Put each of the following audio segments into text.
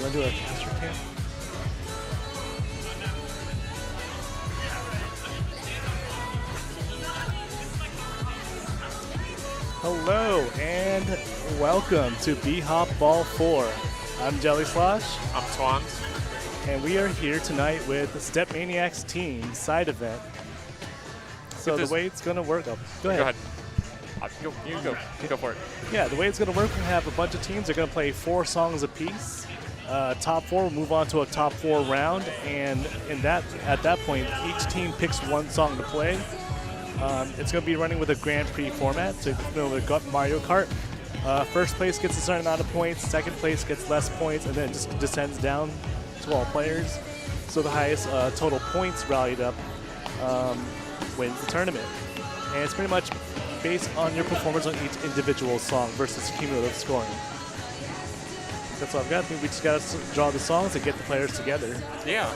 You want to do a caster cam? Hello and welcome to BHOP Ball 4. I'm Jelly Slosh. I'm Twans. And we are here tonight with the Step Maniacs team side event. So the way it's going to work, go ahead. You go for it. Yeah, the way it's going to work, we have a bunch of teams. They're going to play 4 songs apiece. Top 4 will move on to a top 4 round, and at that point, each team picks one song to play. It's going to be running with a Grand Prix format, so with Mario Kart. First place gets a certain amount of points, second place gets less points, and then it just descends down to all players. So the highest total points rallied up wins the tournament. And it's pretty much based on your performance on each individual song versus cumulative scoring. That's all I've got. I think we just got to draw the songs and get the players together. Yeah.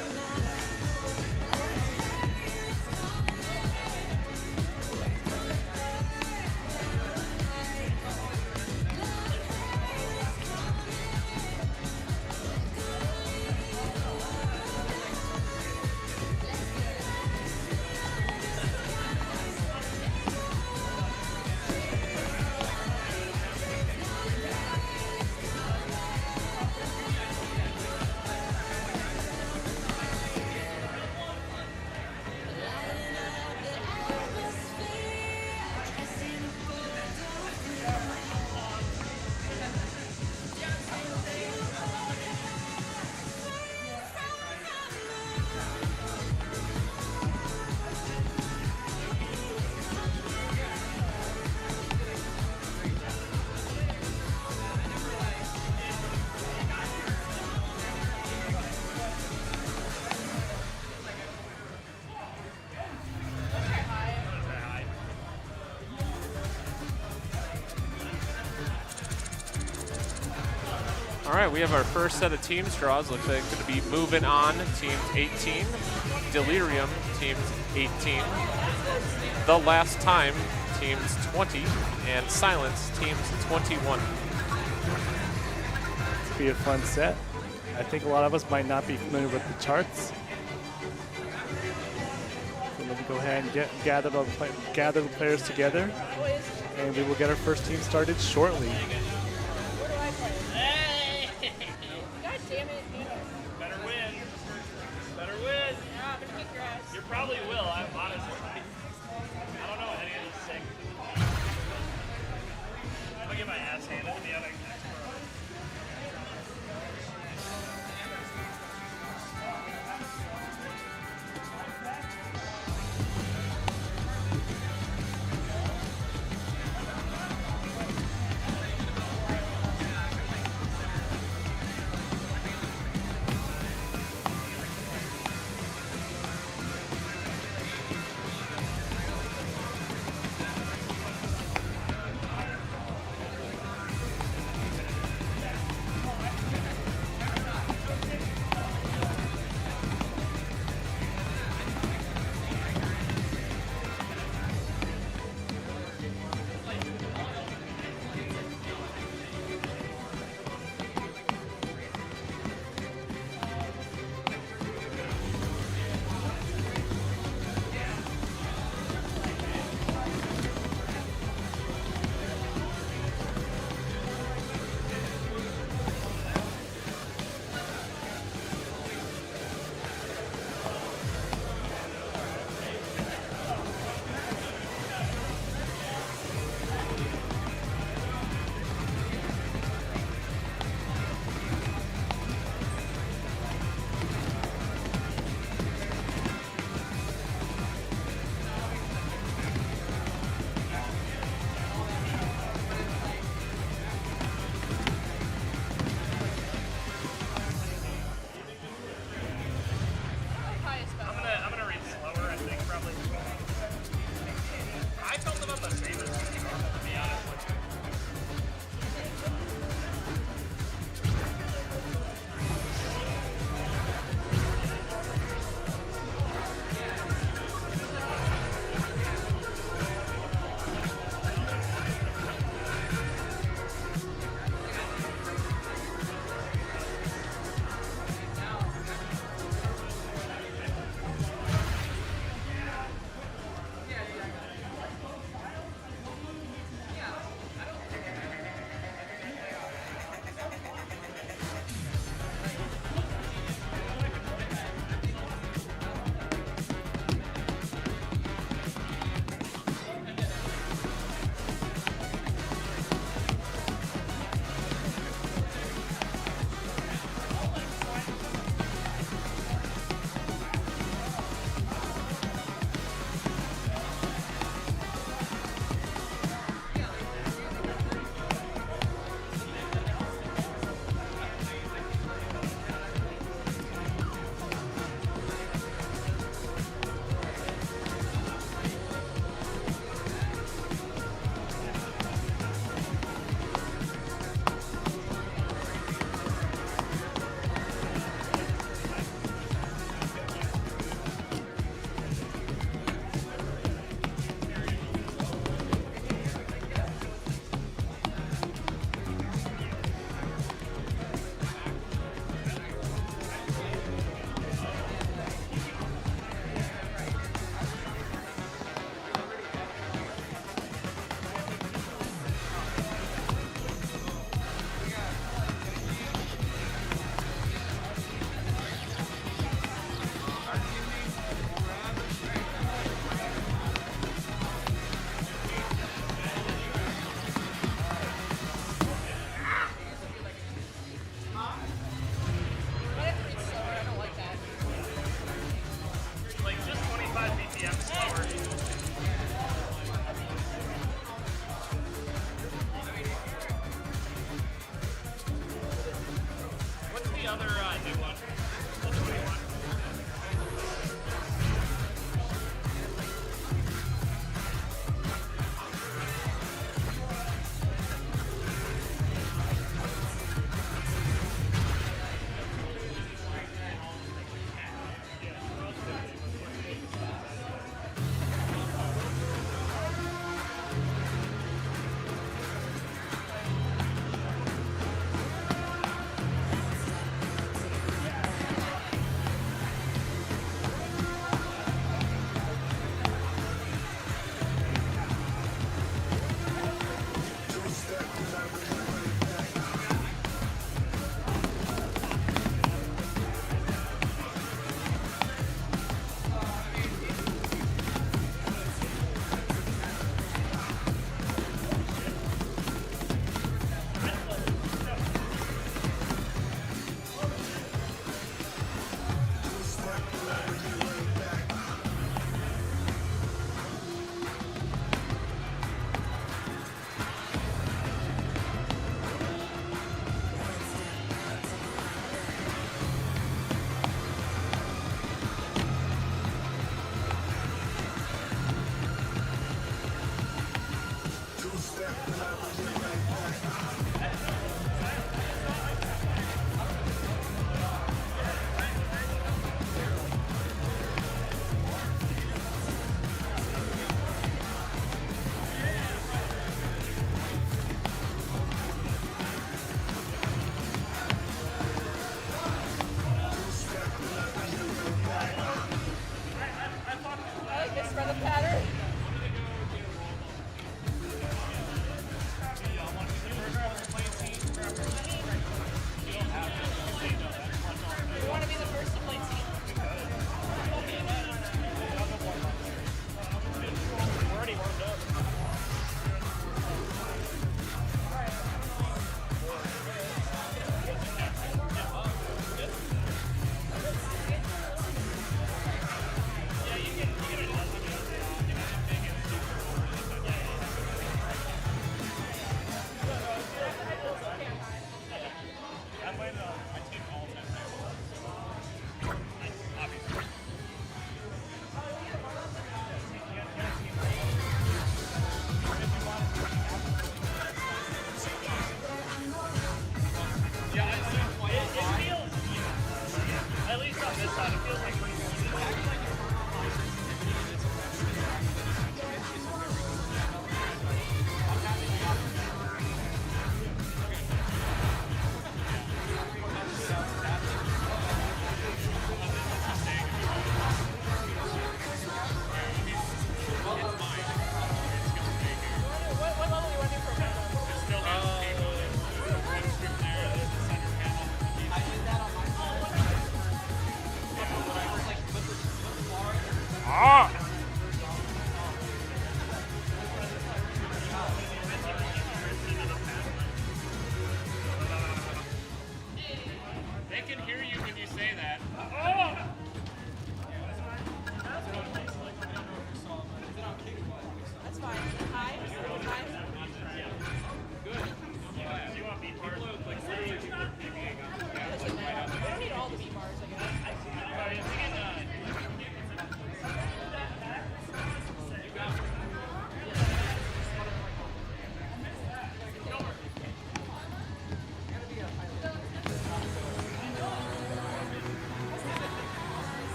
All right, we have our first set of teams draws. Looks like it's going to be Moving On, teams 18. Delirium, teams 18. The Last Time, teams 20. And Silence, teams 21. It's be a fun set. I think a lot of us might not be familiar with the charts. So let me go ahead and gather the players together, and we will get our first team started shortly. Probably will, I'm honestly. I don't know any of these sick. I'm gonna get my ass handed to the other next pro.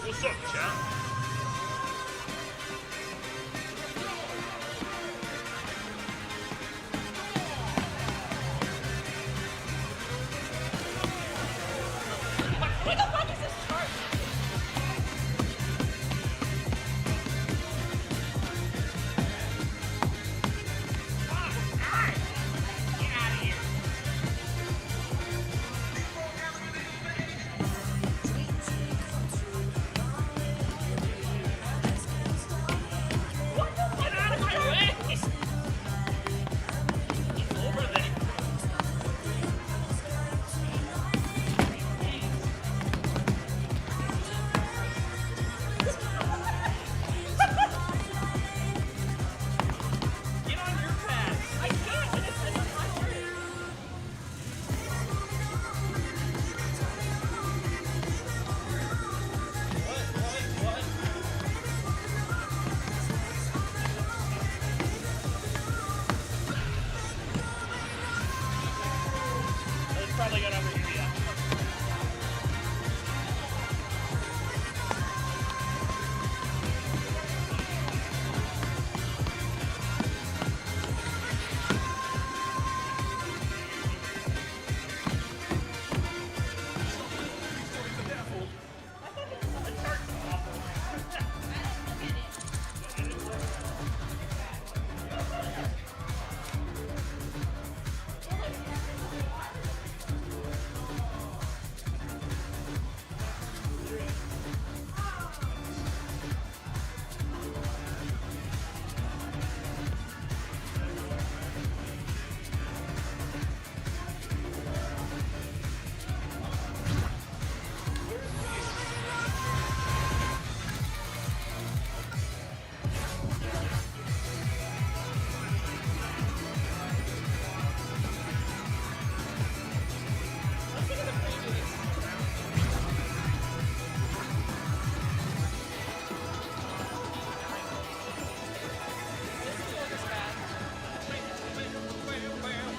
What's up, chat? What the fuck is this chart? Get out of here. What the fuck? Get out of my way. Over there. Get on your path. I can't when it's in the country. What? It's probably gonna overhear you.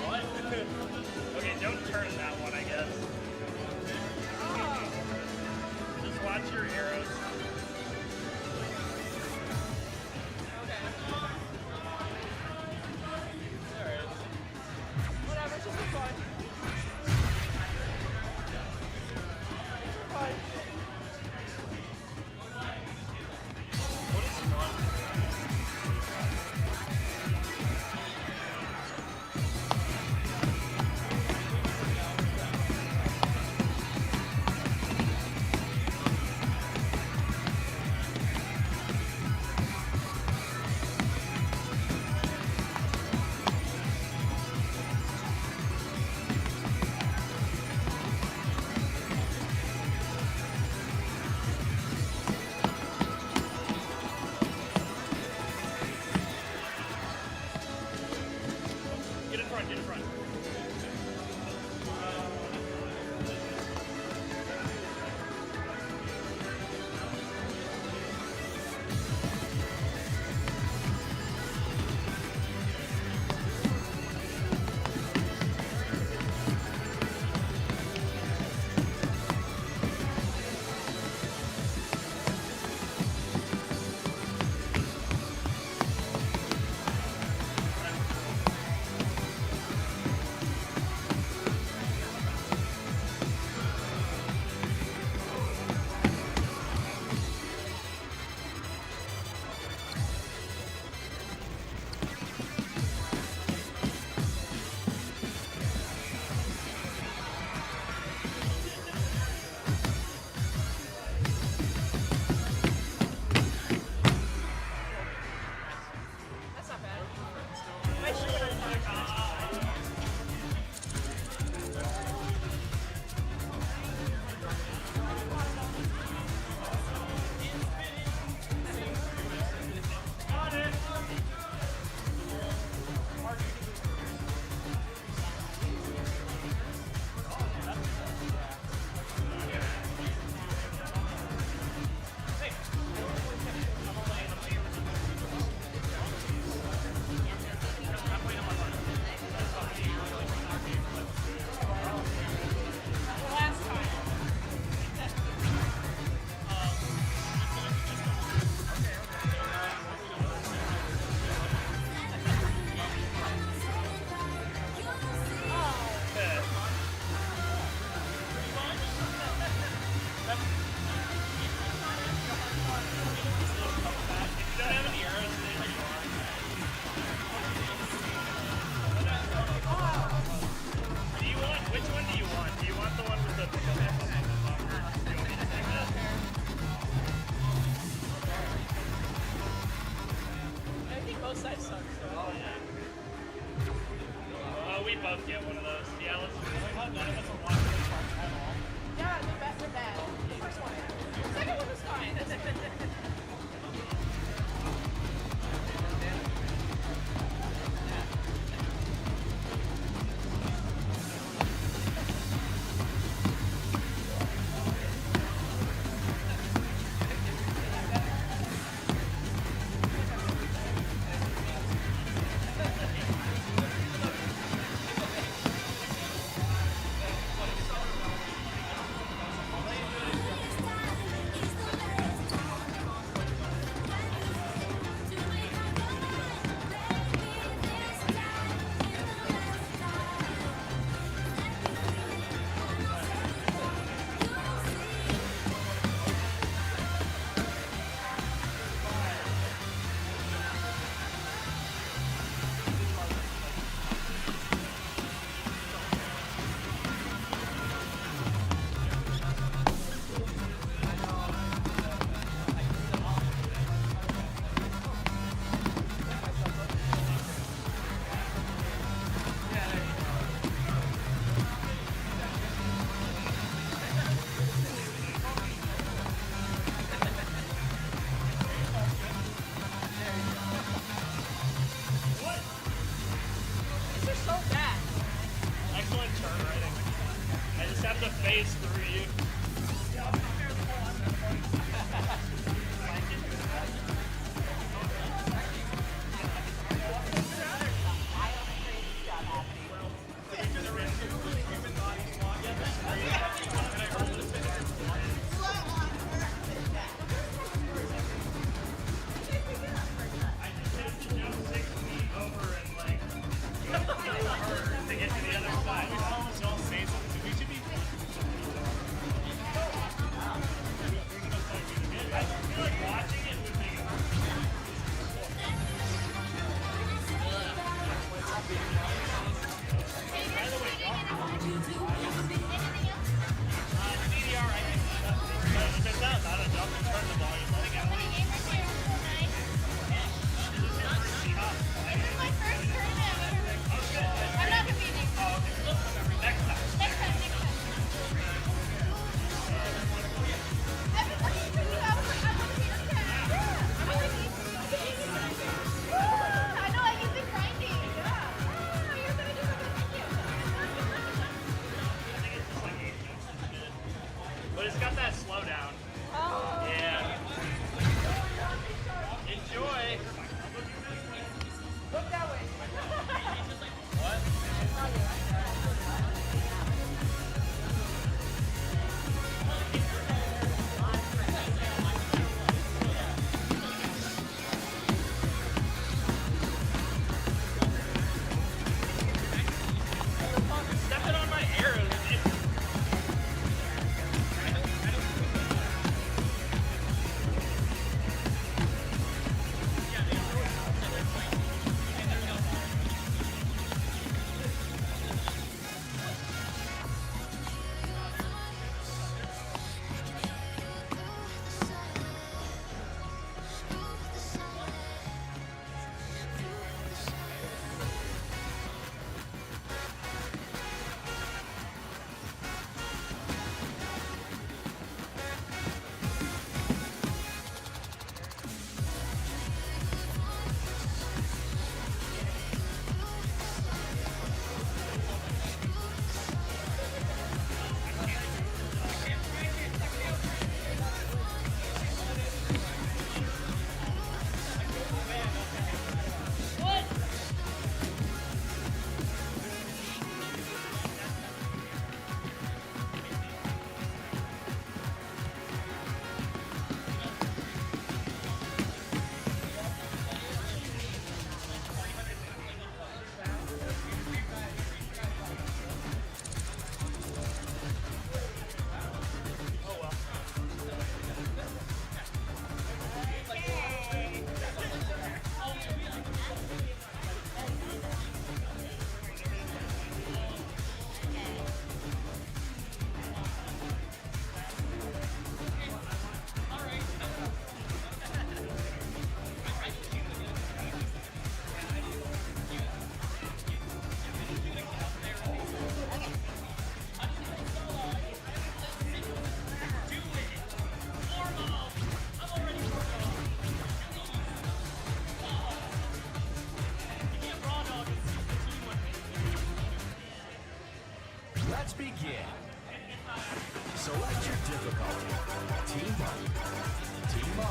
What? Okay, don't turn that one, I guess. Just watch your arrows. Whatever, it's just for fun. Fun. What is fun?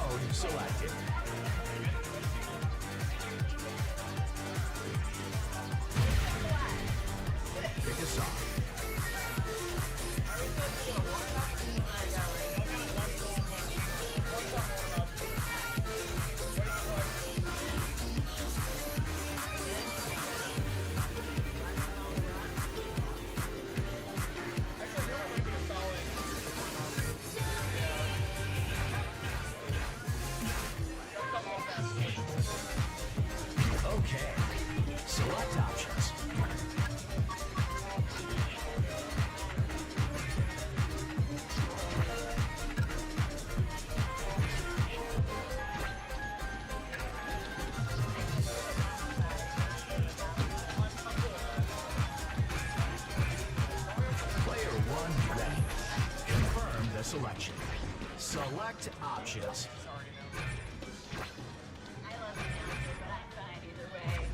Mode selected. Pick a song. Okay. Select options. Player 1 ready. Confirm the selection. Select options. I love the answer, but I'm fine either way.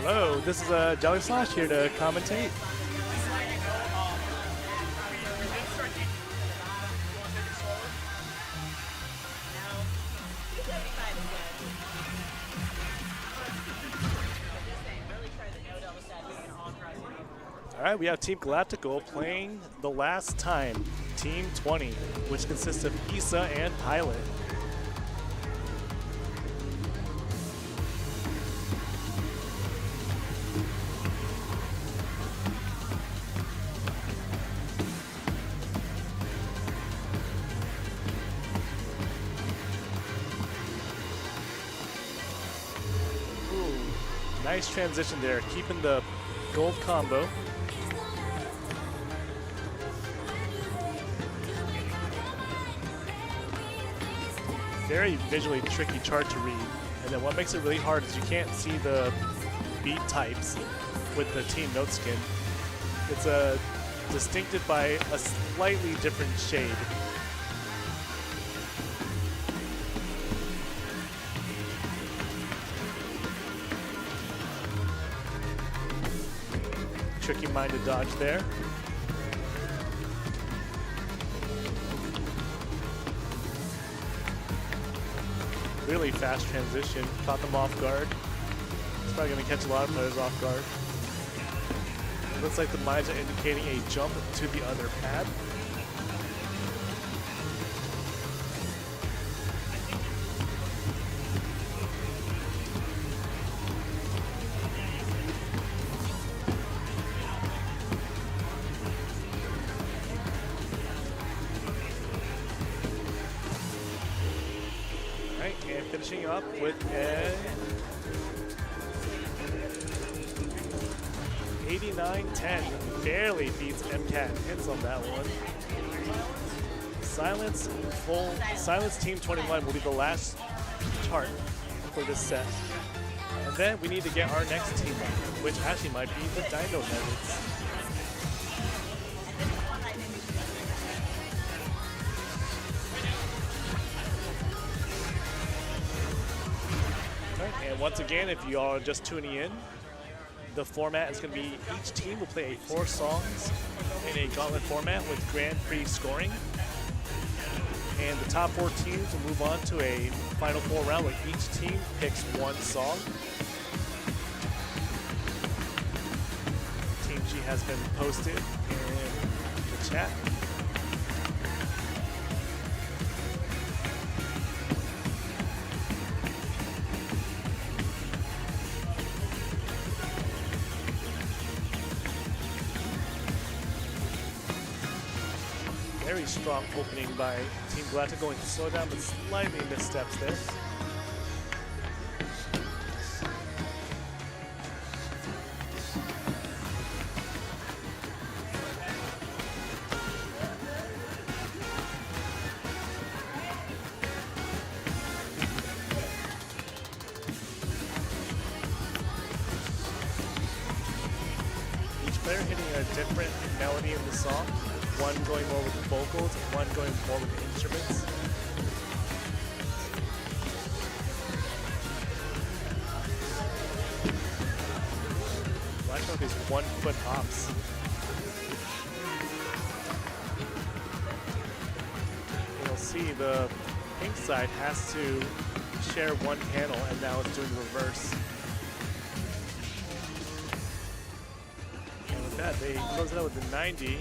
Hello, this is Jelly Slosh here to commentate. All right, we have Team Galactical playing the last time, Team 20, which consists of Issa and Pilot. Ooh, nice transition there, keeping the gold combo. Very visually tricky chart to read, and then what makes it really hard is you can't see the beat types with the team note skin. It's distincted by a slightly different shade. Tricky minded dodge there. Really fast transition, caught them off guard. It's probably going to catch a lot of players off guard. It looks like the mines are indicating a jump to the other pad. And finishing up with an 89-10. Barely beats MCAT. Hits on that one. Silence Team 21 will be the last chart for this set. And then we need to get our next team up, which actually might be the Dino Nuggets. And once again, if you are just tuning in, the format is going to be each team will play 4 songs in a gauntlet format with Grand Prix scoring. And the top 4 teams will move on to a final 4 round where each team picks 1 song. Team G has been posted in the chat. Very strong opening by Team Galactic, going to slow down, but slightly missteps there. Each player hitting a different melody in the song. One going more with the vocals, one going more with the instruments. Watch out these 1-foot hops. You'll see the pink side has to share one panel, and now it's doing the reverse. And with that, they close it out with the 90.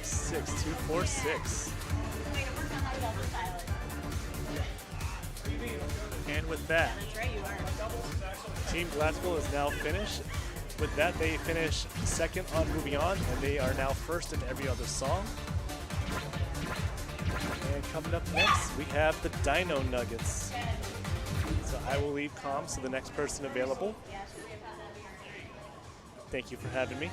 6-2-4-6. And with that, Team Galactical is now finished. With that, they finish second on Moving On, and they are now first in every other song. And coming up next, we have the Dino Nuggets. So I will leave comms to the next person available. Thank you for having me.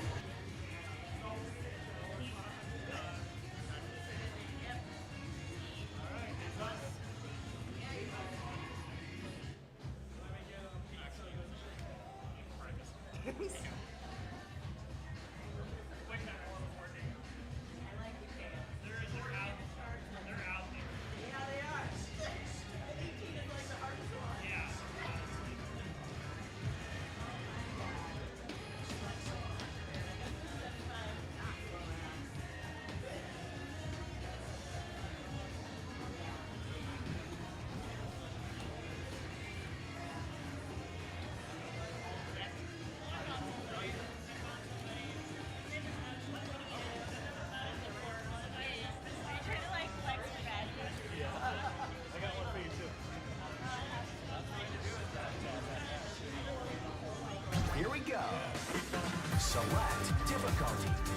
Select difficulty.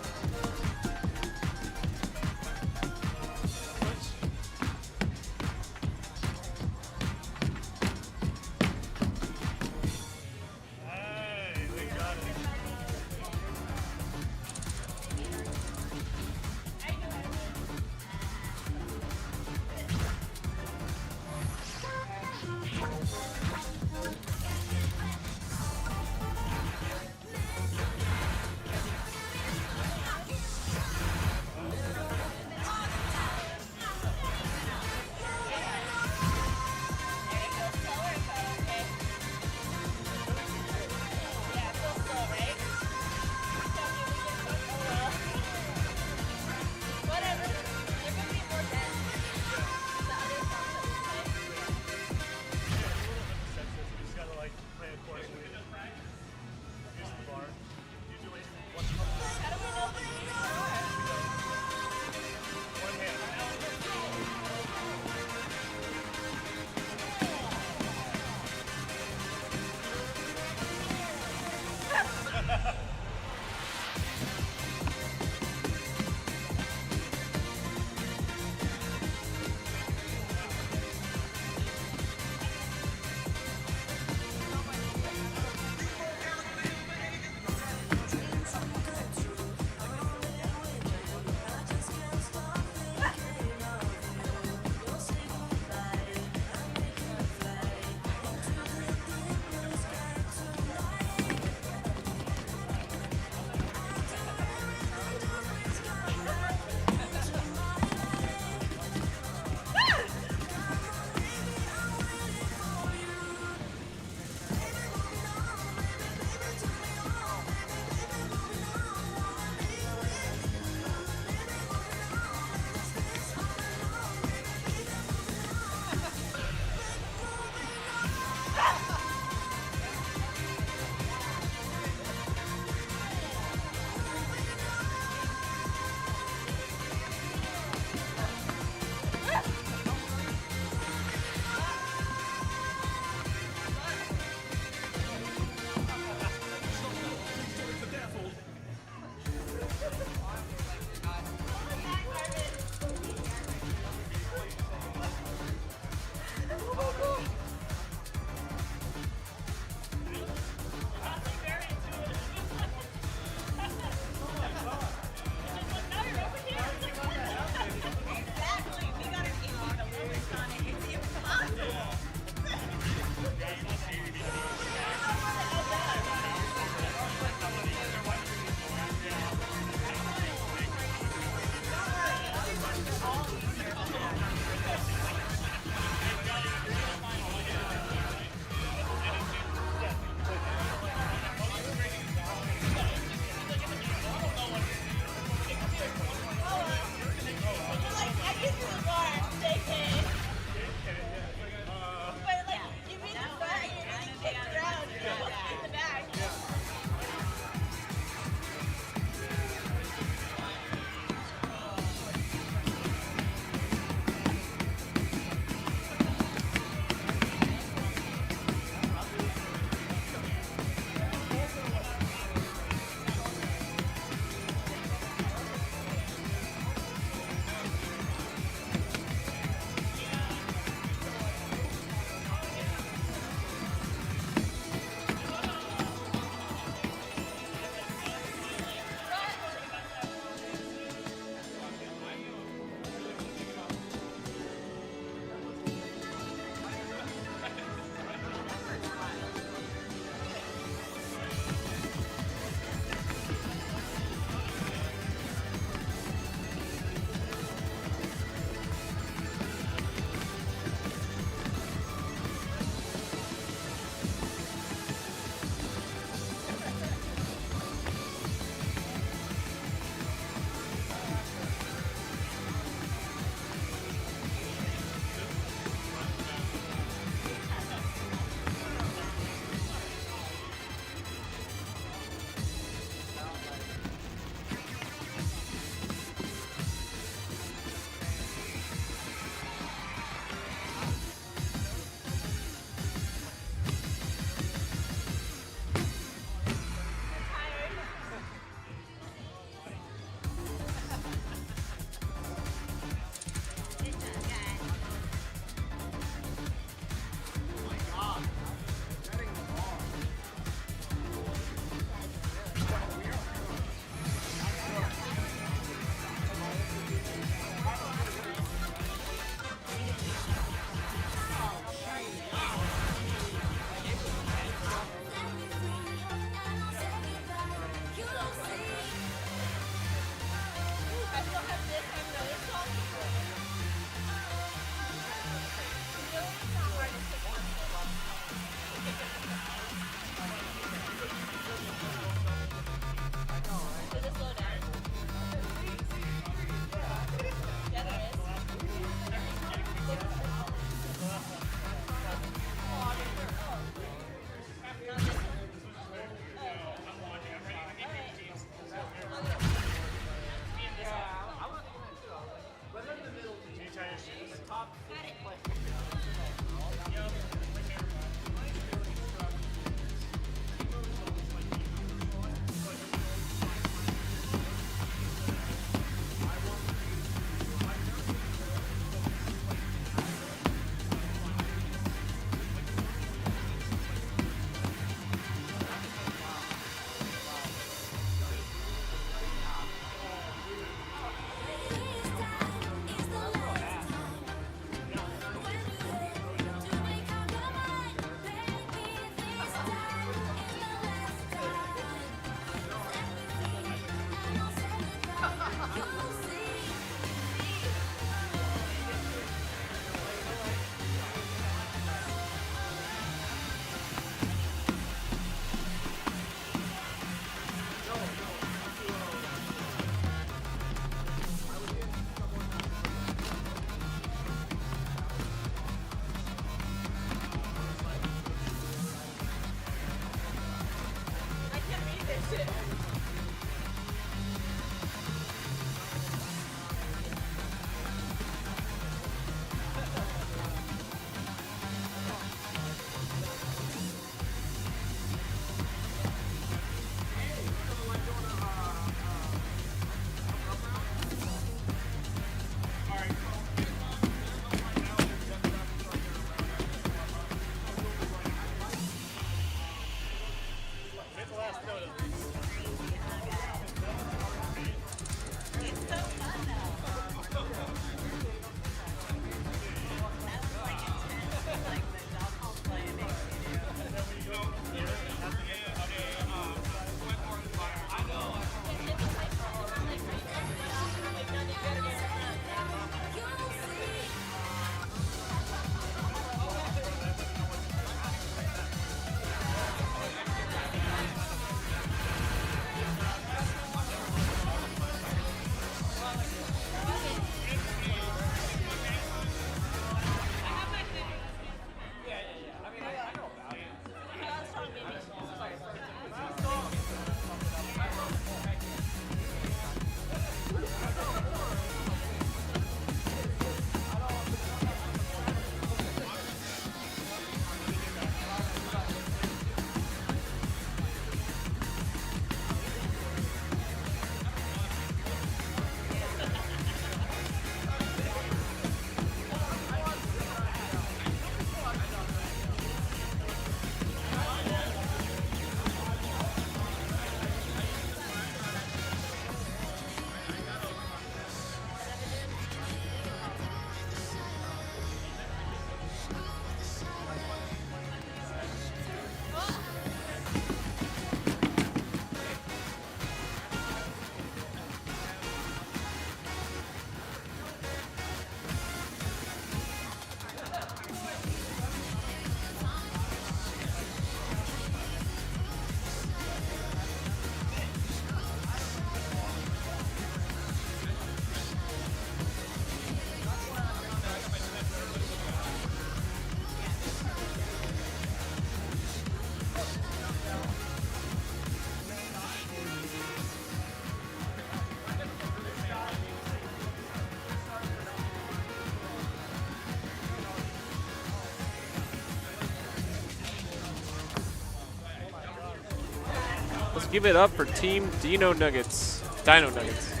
Let's give it up for Team Dino Nuggets. Dino Nuggets.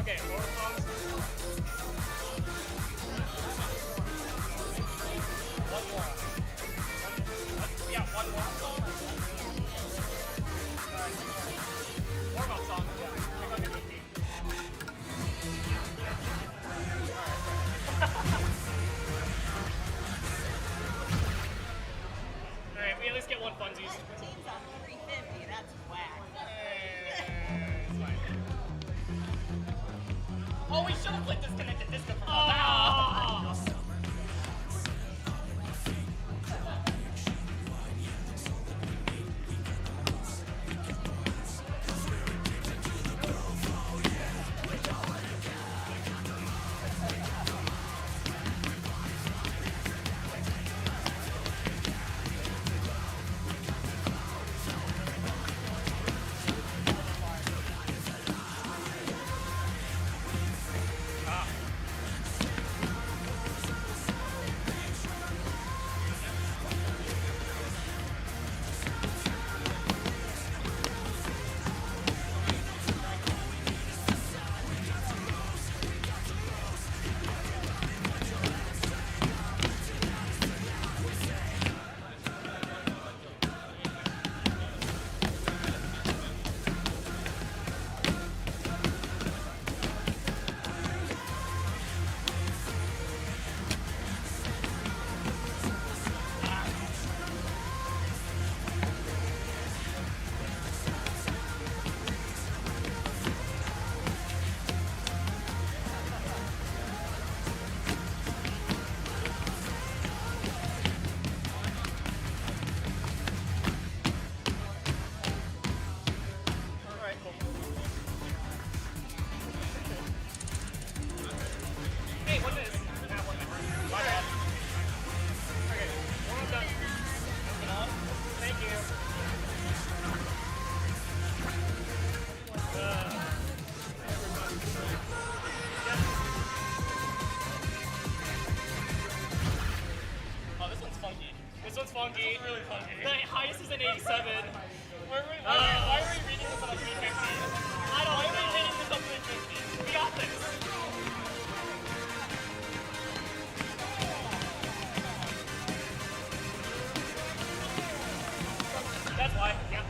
Okay, Oh, we should have played disconnected disco for oh. Hey, what is? My bad. Okay, one done. Moving on. Thank you. Oh, this one's funky. This one's funky. This one's really funky. The highest is an 87. Why are we reading this on a 350? I don't know. Why are we reading this on 350? We got this. That's why, yeah.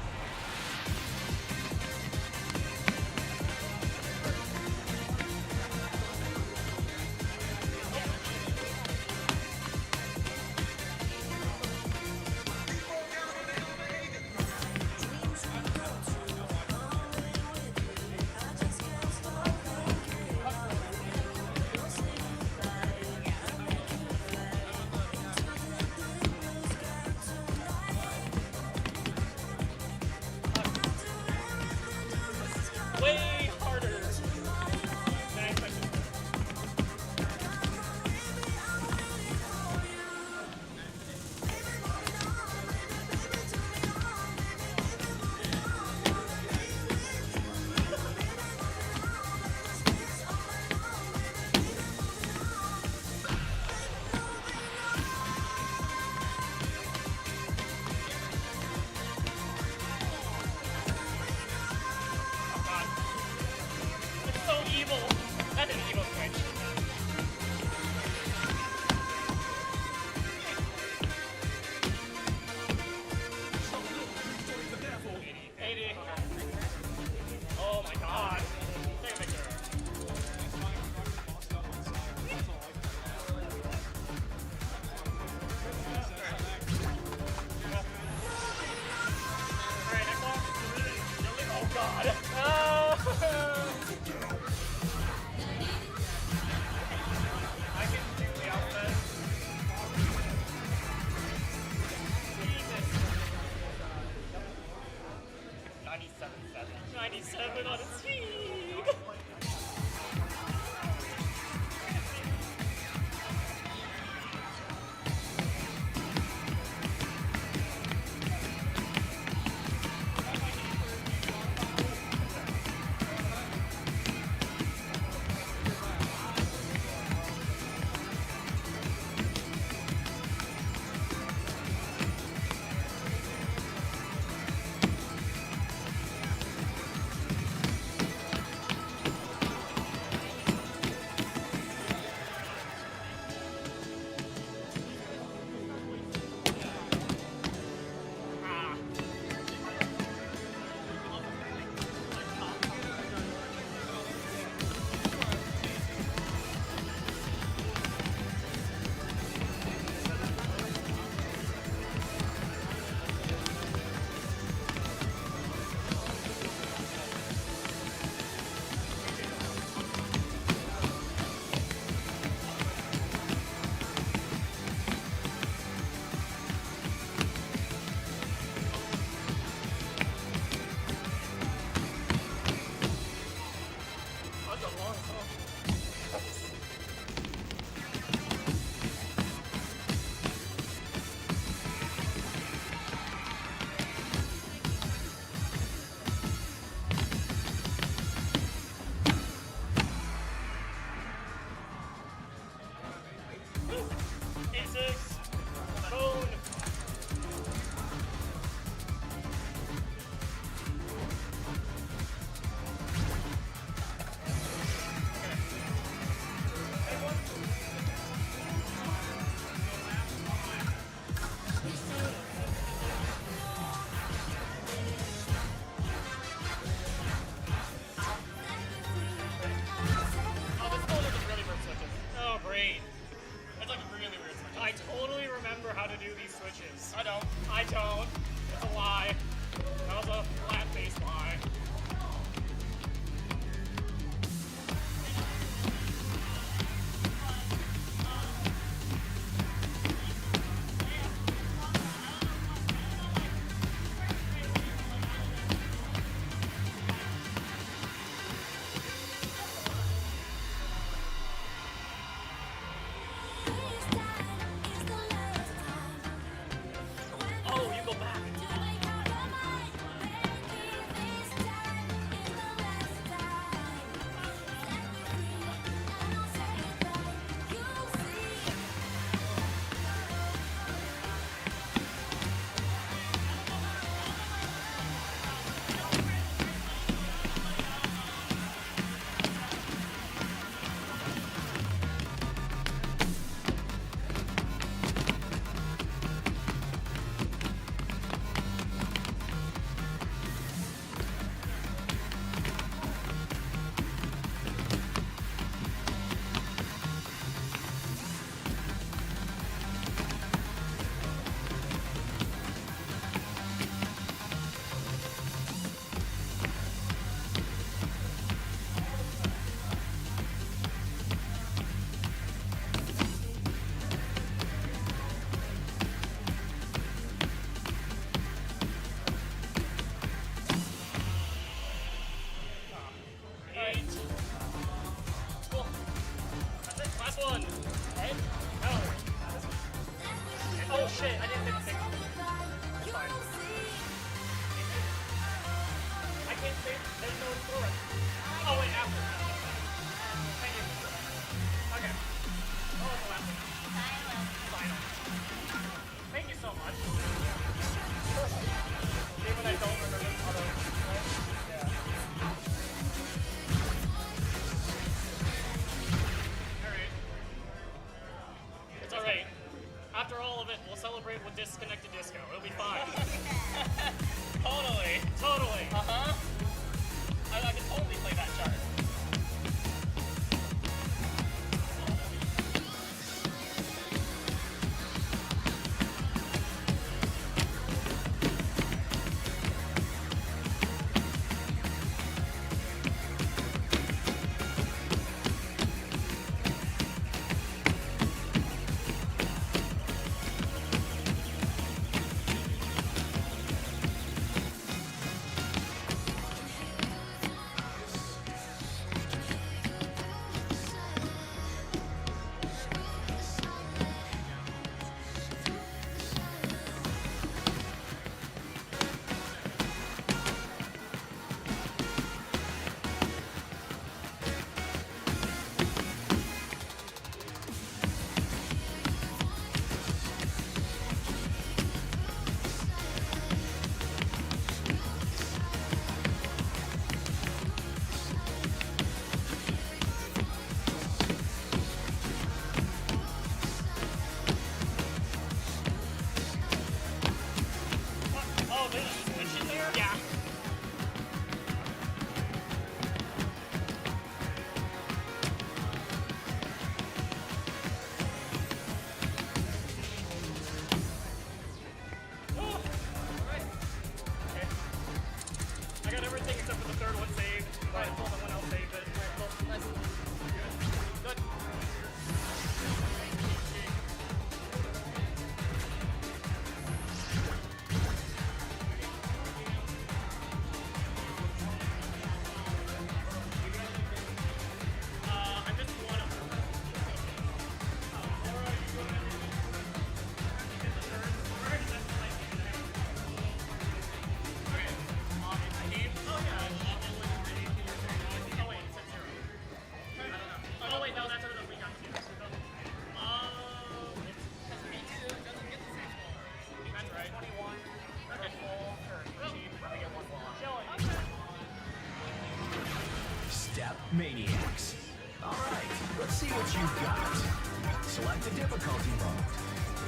All right, let's see what you've got. Select a difficulty mode.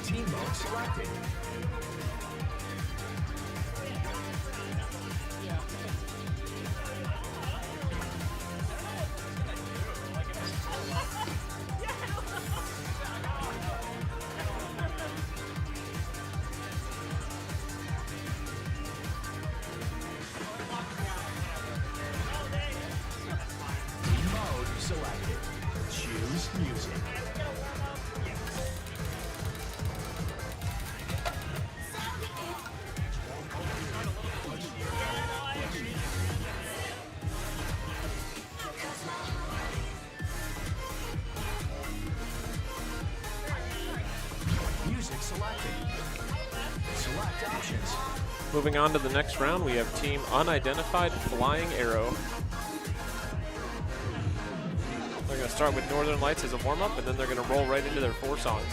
Team mode selected. Team mode selected. Choose music. Music selected. Select options. Moving on to the next round, we have Team Unidentified Flying Arrow. They're going to start with Northern Lights as a warm-up, and then they're going to roll right into their 4 songs.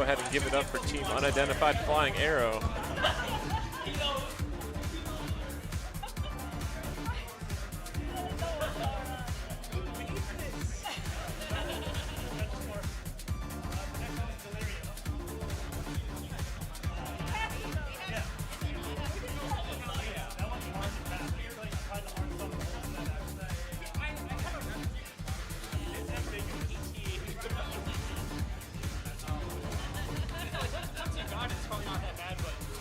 go ahead and give it up for Team Unidentified Flying Arrow. God, it's probably not that bad, but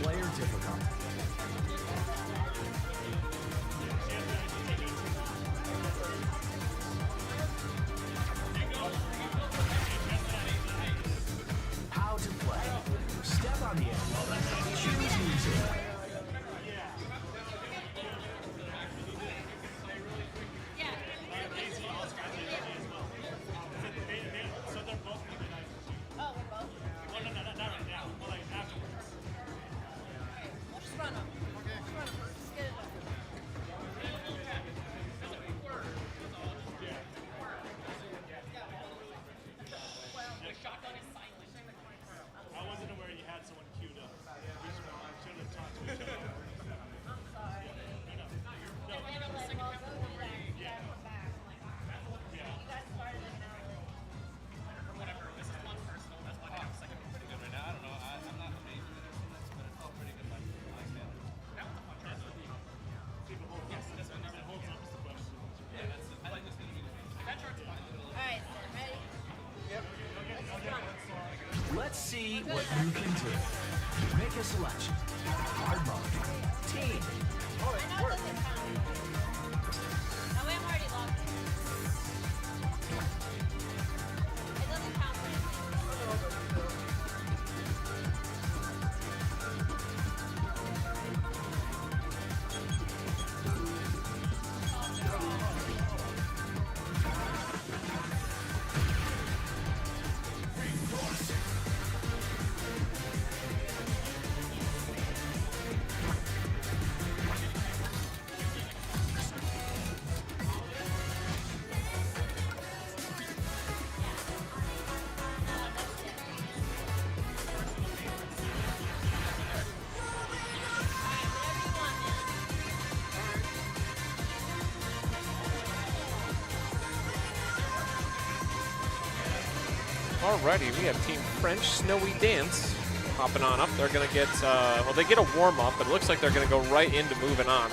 Player difficulty. How to play. Step on the edge. Choose music. Let's see what you can do. Make a selection. Hard mode. Team. I know it doesn't count. Oh, I'm already logged in. It doesn't count for anything. Alrighty, we have Team French Snowy Dance hopping on up. They're going to get, well, they get a warm-up, but it looks like they're going to go right into moving on.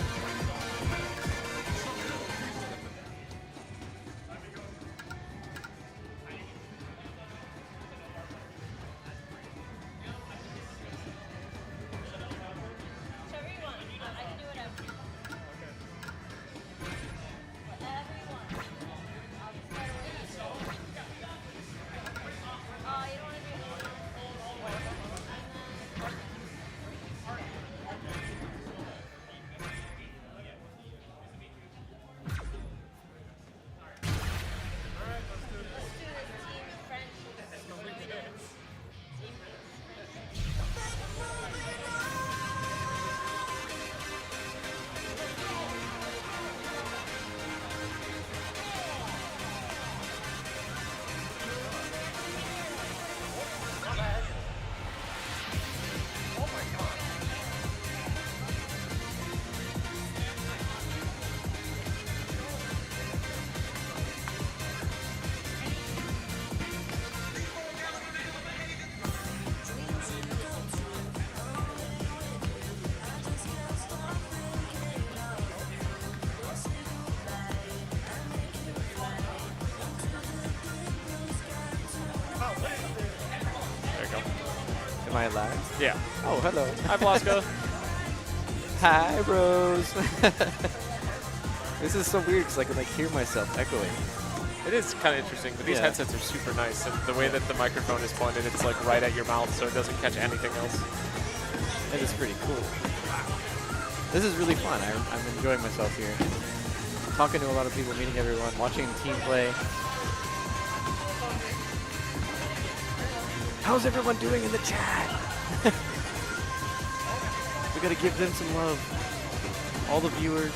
Whatever you want. I can do whatever. Whatever you want. I'll just start away. Oh, you don't want to do it. Let's do this Team French Snowy Dance. Team There you go. Am I live? Yeah. Oh, hello. Hi, Blasco. Hi, bros. This is so weird because I can like hear myself echoing. It is kind of interesting, but these Yeah. headsets are super nice, and the way that the microphone is pointed, it's like right at your mouth, so it doesn't catch anything else. That is pretty cool. This is really fun. I'm enjoying myself here. Talking to a lot of people, meeting everyone, watching team play. How's everyone doing in the chat? We gotta give them some love. All the viewers.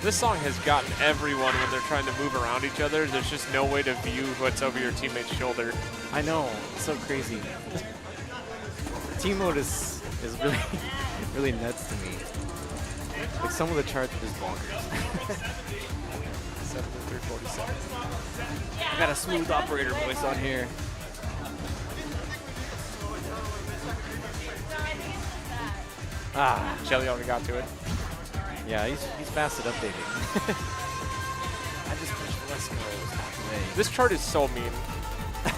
This song has gotten everyone when they're trying to move around each other. There's just no way to view what's over your teammate's shoulder. I know, it's so crazy. Team mode is really really nuts to me. Like some of the charts are just bonkers. 7-3-47. I got a smooth operator voice on here. Ah, Shelly already got to it. yeah, he's fast at updating. I just wish Fresco was halfway. This chart is so mean.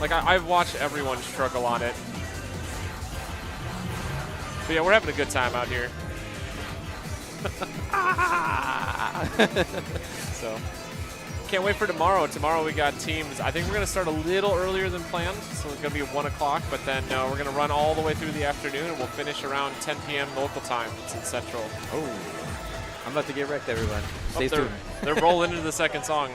Like, I've watched everyone struggle on it. But yeah, we're having a good time out here. So, can't wait for tomorrow. Tomorrow we got teams. I think we're going to start a little earlier than planned, so it's going to be 1 o'clock, but then we're going to run all the way through the afternoon, and we'll finish around 10 p.m. local time. It's in Central. Oh, I'm about to get wrecked, everyone. Stay tuned. They're rolling into the second song.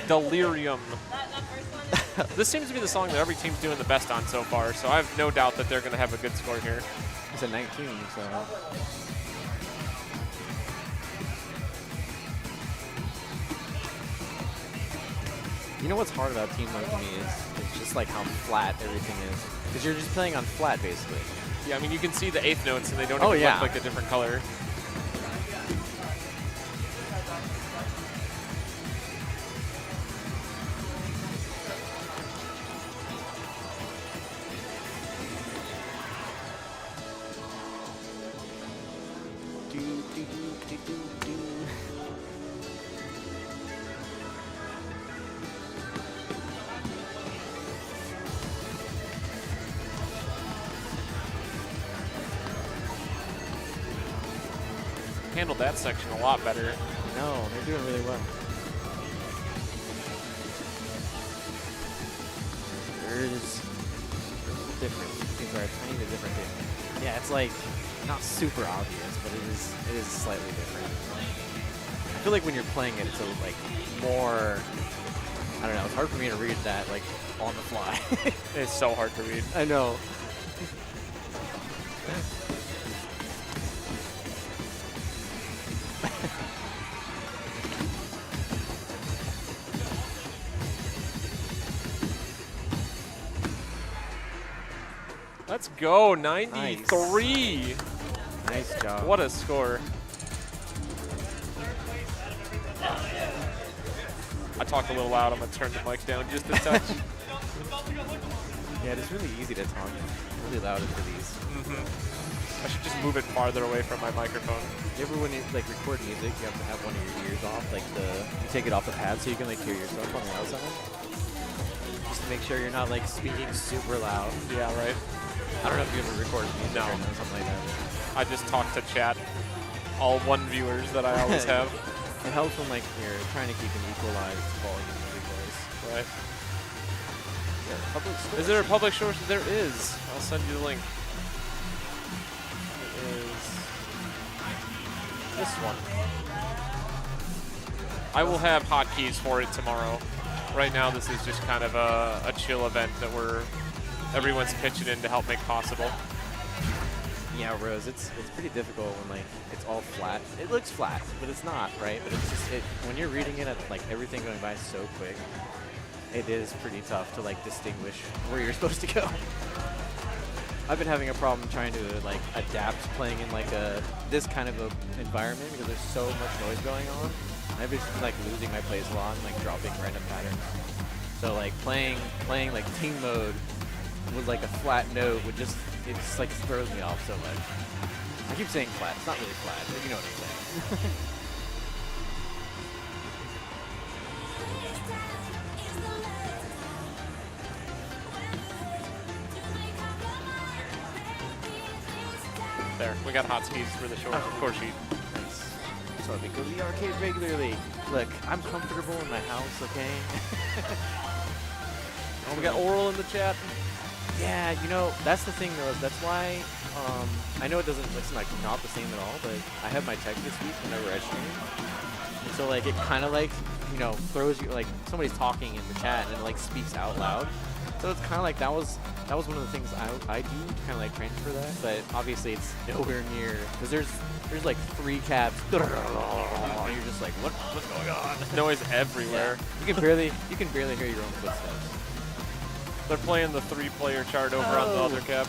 Delirium. That first one. This seems to be the song that every team's doing the best on so far, so I have no doubt that they're going to have a good score here. It's a 19, so. You know what's hard about team mode to me is just like how flat everything is. Because you're just playing on flat, basically. Yeah, I mean, you can see the eighth notes, and they don't Oh, even yeah. look like a different color. Handled that section a lot better. No, they're doing really well. There's different. Things are a tiny bit different here. Yeah, it's like not super obvious, but it is slightly different. I feel like when you're playing it, it's a, like more. I don't know. It's hard for me to read that like on the fly. It's so hard to read. I know. Let's go, 93. Nice job. What a score. I talked a little loud. I'm going to turn the mic down just a touch. Yeah, it's really easy to talk really loud into these. I should just move it farther away from my microphone. You ever when you like record music, you have to have one of your ears off, like you take it off the pad so you can like hear yourself on the outside. Just to make sure you're not like speaking super loud. Yeah, right. I don't know if you ever recorded music No. or something like that. I just talk to chat, all one viewers that I always have. It helps when like you're trying to keep an equalized volume of your voice. Right. Public Is there a public source? There is. I'll send you the link. It is this one. I will have hotkeys for it tomorrow. Right now, this is just kind of a chill event that everyone's pitching in to help make possible. Yeah, Rose, it's pretty difficult when like it's all flat. It looks flat, but it's not, right? But it's just when you're reading it at like everything going by so quick, it is pretty tough to like distinguish where you're supposed to go. I've been having a problem trying to like adapt playing in like this kind of a environment because there's so much noise going on. I've been like losing my plays a lot and like dropping random patterns. So like playing like team mode with like a flat note would just like throws me off so much. I keep saying flat. It's not really flat, but you know what I'm saying. There, we got hotkeys for the core sheet. Nice. So I go to the arcade regularly. Look, I'm comfortable in my house, okay? Oh, we got Oral in the chat. Yeah, you know, that's the thing though. That's why I know it's like not the same at all, but I have my text to speech whenever I stream. And so like it kind of like, you know, throws you like somebody's talking in the chat and it like speaks out loud. So it's kind of like that was one of the things I do to kind of like train for that, but obviously it's nowhere near because there's like 3 caps. And you're just like, what's going on? Noise everywhere. Yeah. You can barely hear your own footsteps. They're playing the 3-player chart over on the other cap.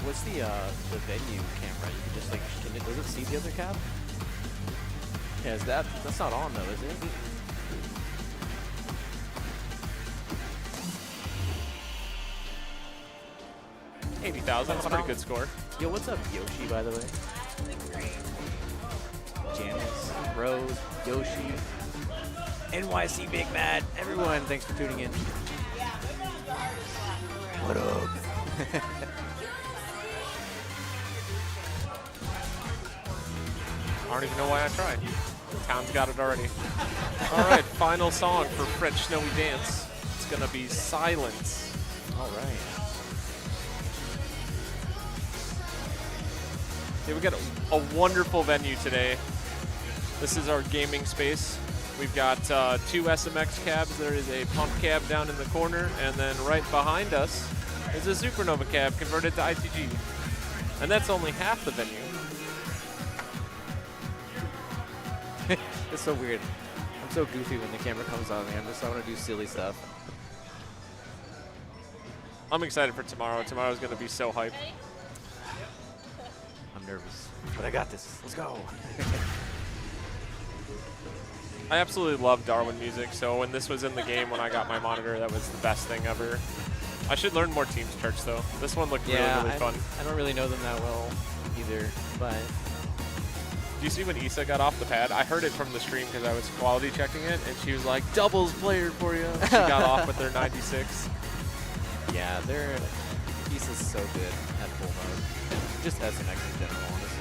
What's the venue camera? You can just like, does it see the other cap? Yeah, that's not on though, is it? 80,000, that's a pretty good score. Yo, what's up, Yoshi, by the way? Janice, Rose, Yoshi, NYC Big Mad, everyone, thanks for tuning in. What up? I don't even know why I tried. Town's got it already. All right, final song for French Snowy Dance. It's gonna be Silence. All right. Yeah, we got a wonderful venue today. This is our gaming space. We've got 2 SMX cabs. There is a pump cab down in the corner, and then right behind us is a Supernova cab converted to ITG. And that's only half the venue. It's so weird. I'm so goofy when the camera comes on me. I want to do silly stuff. I'm excited for tomorrow. Tomorrow's gonna be so hype. I'm nervous, but I got this. Let's go. I absolutely love Darwin music, so when this was in the game when I got my monitor, that was the best thing ever. I should learn more Teams Church though. This one looked really fun. I don't really know them that well either, but Do you see when Issa got off the pad? I heard it from the stream because I was quality checking it, and she was like, doubles player for you. She got off with their 96. yeah, Issa's so good at full mode. And just SMX in general, honestly.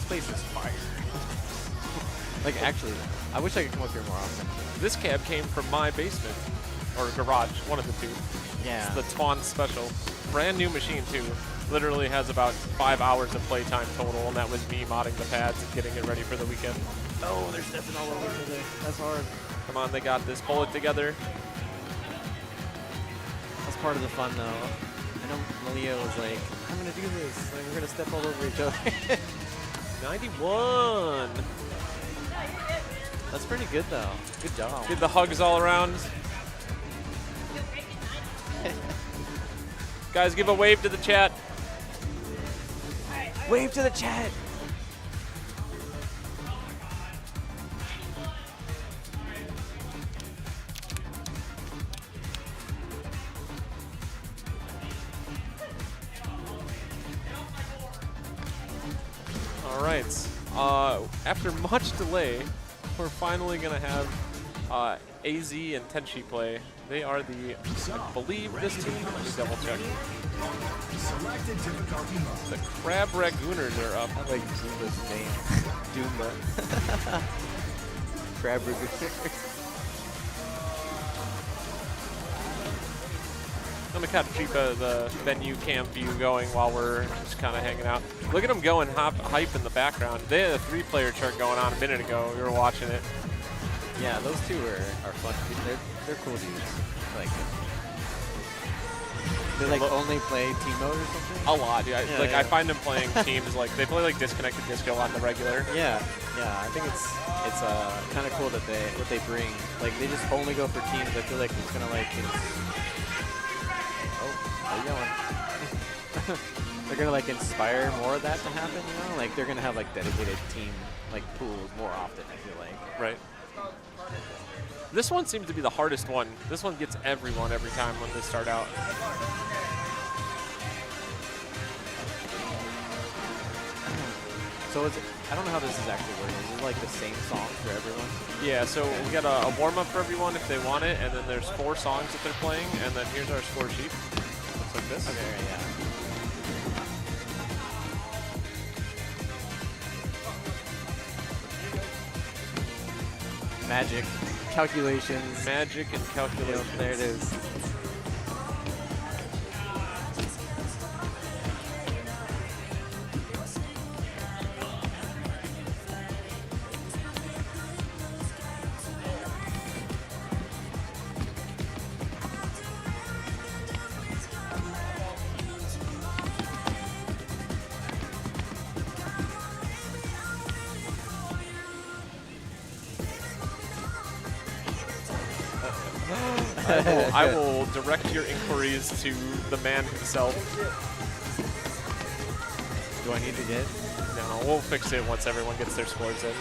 Place is fire. Like, actually, I wish I could come up here more often. This cab came from my basement, or garage, one of the two. Yeah. It's the Twan Special. Brand new machine, too. Literally has about 5 hours of playtime total, and that was me modding the pads and getting it ready for the weekend. Oh, they're stepping all over each other. That's hard. Come on, they got this. Pull it together. That's part of the fun, though. I know Malia was like, I'm going to do this. Like, we're going to step all over each other. 91. That's pretty good, though. Good job. Did the hugs all around. Guys, give a wave to the chat. Wave to the chat. All right. After much delay, we're finally going to have AZ and Tenchi play. They are I believe this team. Let me double check. Selected difficulty mode. The Crab Ragooners are up. I like Zumba's name. Doomba. Crab Ragooners. I'm gonna kind of keep the venue cam view going while we're just kind of hanging out. Look at them going hype in the background. They had a 3-player chart going on a minute ago. We were watching it. Yeah, those two are fun. They're cool dudes. Like, they like only play team mode or something. A lot, yeah. Yeah. I find them playing teams like they play like Disconnected Disco on the regular. Yeah. I think it's kind of cool that what they bring. Like, they just only go for teams. I feel like it's gonna like. How you going? They're gonna like inspire more of that to happen, you know? Like, they're gonna have like dedicated team like pools more often, I feel like. Right. This one seems to be the hardest one. This one gets everyone every time when they start out. So I don't know how this is actually working. Is it like the same song for everyone? Yeah, so we got a warm-up for everyone if they want it, and then there's 4 songs that they're playing, and then here's our score sheet. Looks like this. Okay, yeah. Magic. Calculations. Magic and calculations. Yep, there it is. I will direct your inquiries to the man himself. Do I need to get No, we'll fix it once everyone gets their scores in.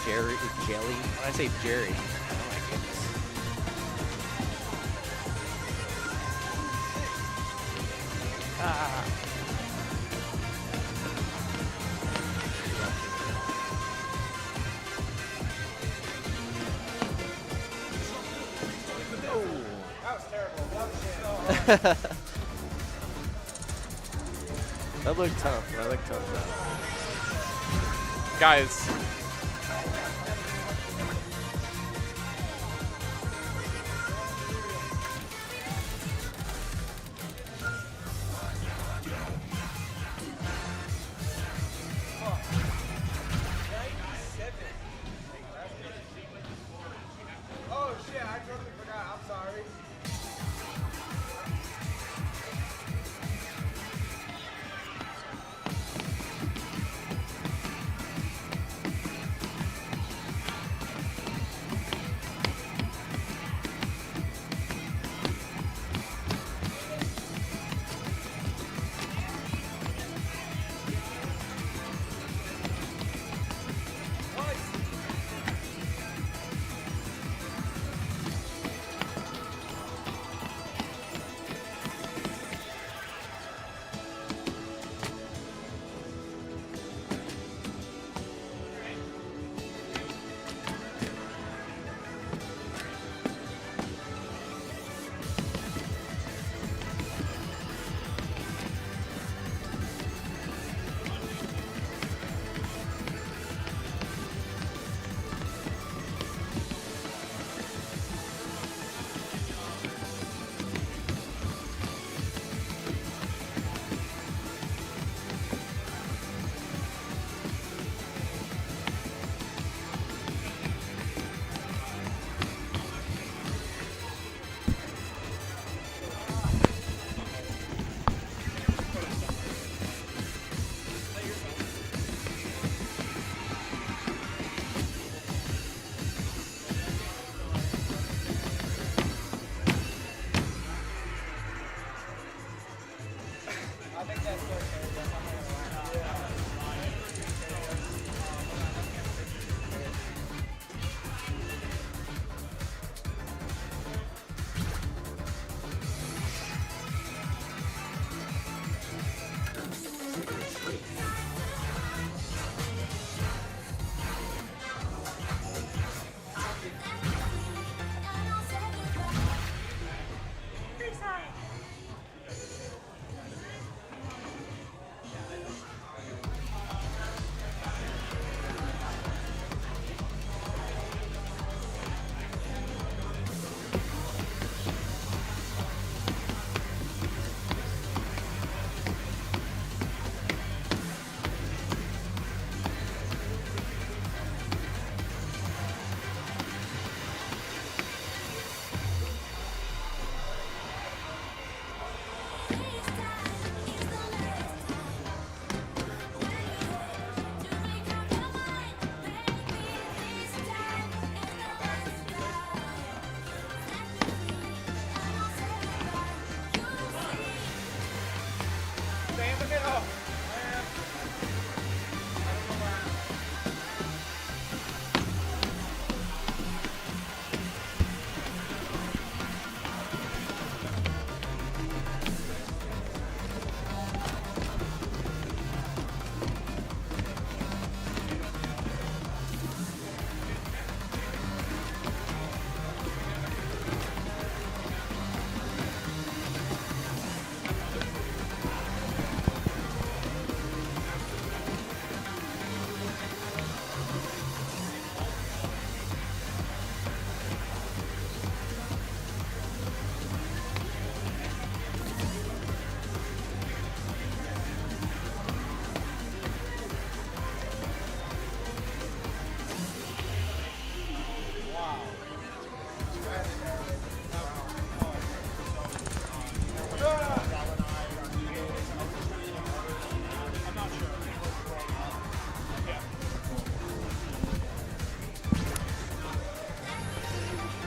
Jelly? When I say Jerry, oh my goodness. Ah. That looked tough. That looked tough, though. Guys, Oh shit, I totally forgot. I'm sorry.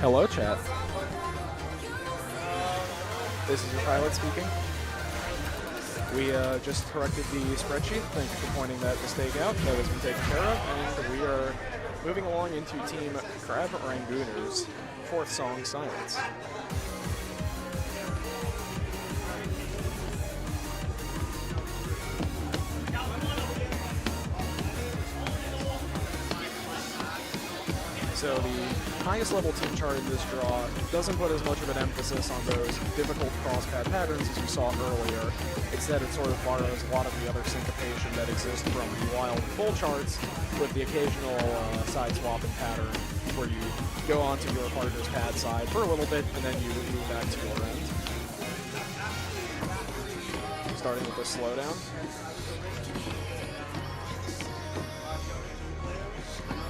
Hello, chat. This is your pilot speaking. We just corrected the spreadsheet. Thank you for pointing that mistake out. That has been taken care of, and we are moving along into Team Crab Rangooners' fourth song, Silence. So the highest level team chart in this draw doesn't put as much of an emphasis on those difficult cross-pad patterns as you saw earlier. Instead, it sort of borrows a lot of the other syncopation that exists from the wild full charts, with the occasional side swapping pattern where you go onto your partner's pad side for a little bit and then you move back to your end. Starting with the slowdown.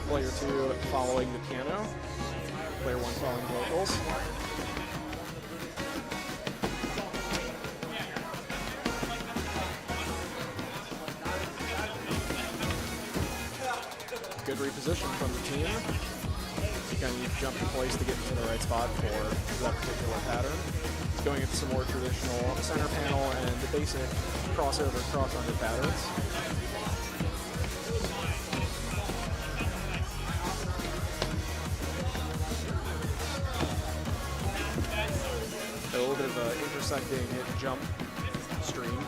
Player 2 following the piano. Player 1 following vocals. Good reposition from the team. You kind of need to jump in place to get into the right spot for that particular pattern. It's going into some more traditional center panel and the basic crossover cross-under patterns. A little bit of an intersecting jump stream.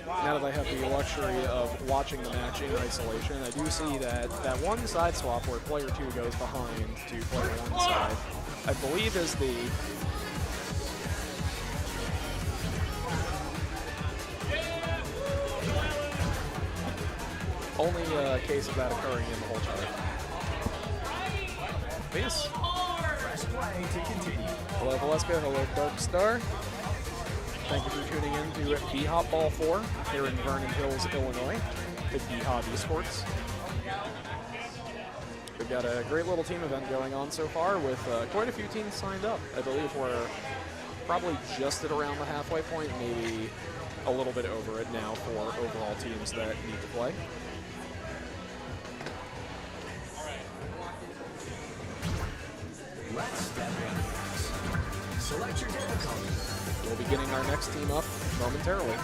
Now that I have the luxury of watching the match in isolation, I do see that that one side swap where player 2 goes behind to player 1's side, I believe is the only case of that occurring in the whole chart. Yes. Press play to continue. Hello, Valeska. Hello, Dark Star. Thank you for tuning in to BHOP Ball 4 here in Vernon Hills, Illinois, at BHOP Esports. We've got a great little team event going on so far with quite a few teams signed up. I believe we're probably just at around the halfway point, maybe a little bit over it now for overall teams that need to play. Let's step in. Select your difficulty. We'll be getting our next team up momentarily.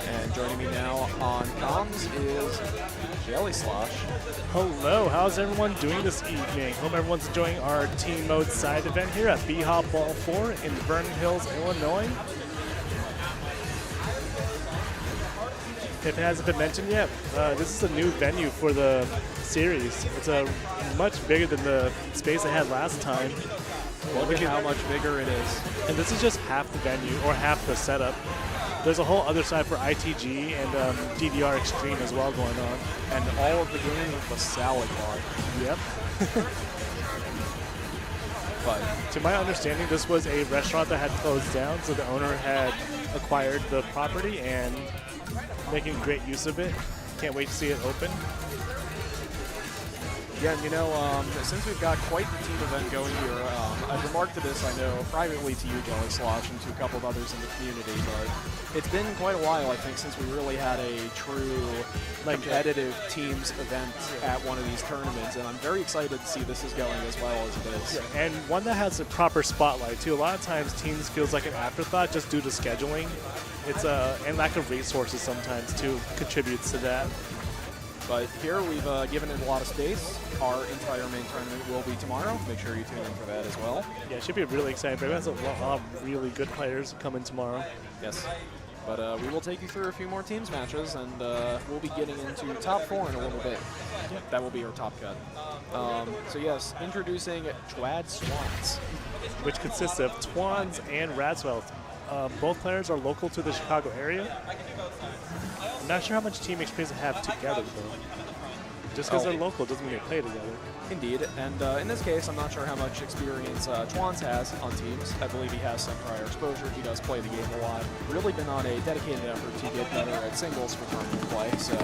And joining me now on comms is Jelly Slosh. Hello, how's everyone doing this evening? Hope everyone's enjoying our team mode side event here at BHOP Ball 4 in Vernon Hills, Illinois. If it hasn't been mentioned yet, this is a new venue for the series. It's much bigger than the space I had last time. Look at how much bigger it is. And this is just half the venue, or half the setup. There's a whole other side for ITG and DDR Extreme as well going on. And all of the game with the salad bar. Yep. But to my understanding, this was a restaurant that had closed down, so the owner had acquired the property and making great use of it. Can't wait to see it open. yeah, and you know, since we've got quite the team event going here, I've remarked to this, I know, privately to you, Jelly Slosh, and to a couple of others in the community, but it's been quite a while, I think, since we really had a true competitive teams event at one of these tournaments, and I'm very excited to see this is going as well as it is. Yeah, and one that has a proper spotlight too. A lot of times teams feels like an afterthought just due to scheduling. It's and lack of resources sometimes too contributes to that. But here we've given it a lot of space. Our entire main tournament will be tomorrow. Make sure you tune in for that as well. Yeah, it should be really exciting. But it has a lot of really good players coming tomorrow. Yes. But we will take you through a few more teams matches, and we'll be getting into top 4 in a little bit. Yep. That will be our top cut. So yes, introducing Twad Swans, which consists of Twans and Radswell. Both players are local to the Chicago area. I'm not sure how much team experience they have together, though. Just because they're local doesn't mean they play together. Indeed, and in this case, I'm not sure how much experience Chwans has on teams. I believe he has some prior exposure. He does play the game a lot. Really been on a dedicated effort to get better at singles for tournament play, so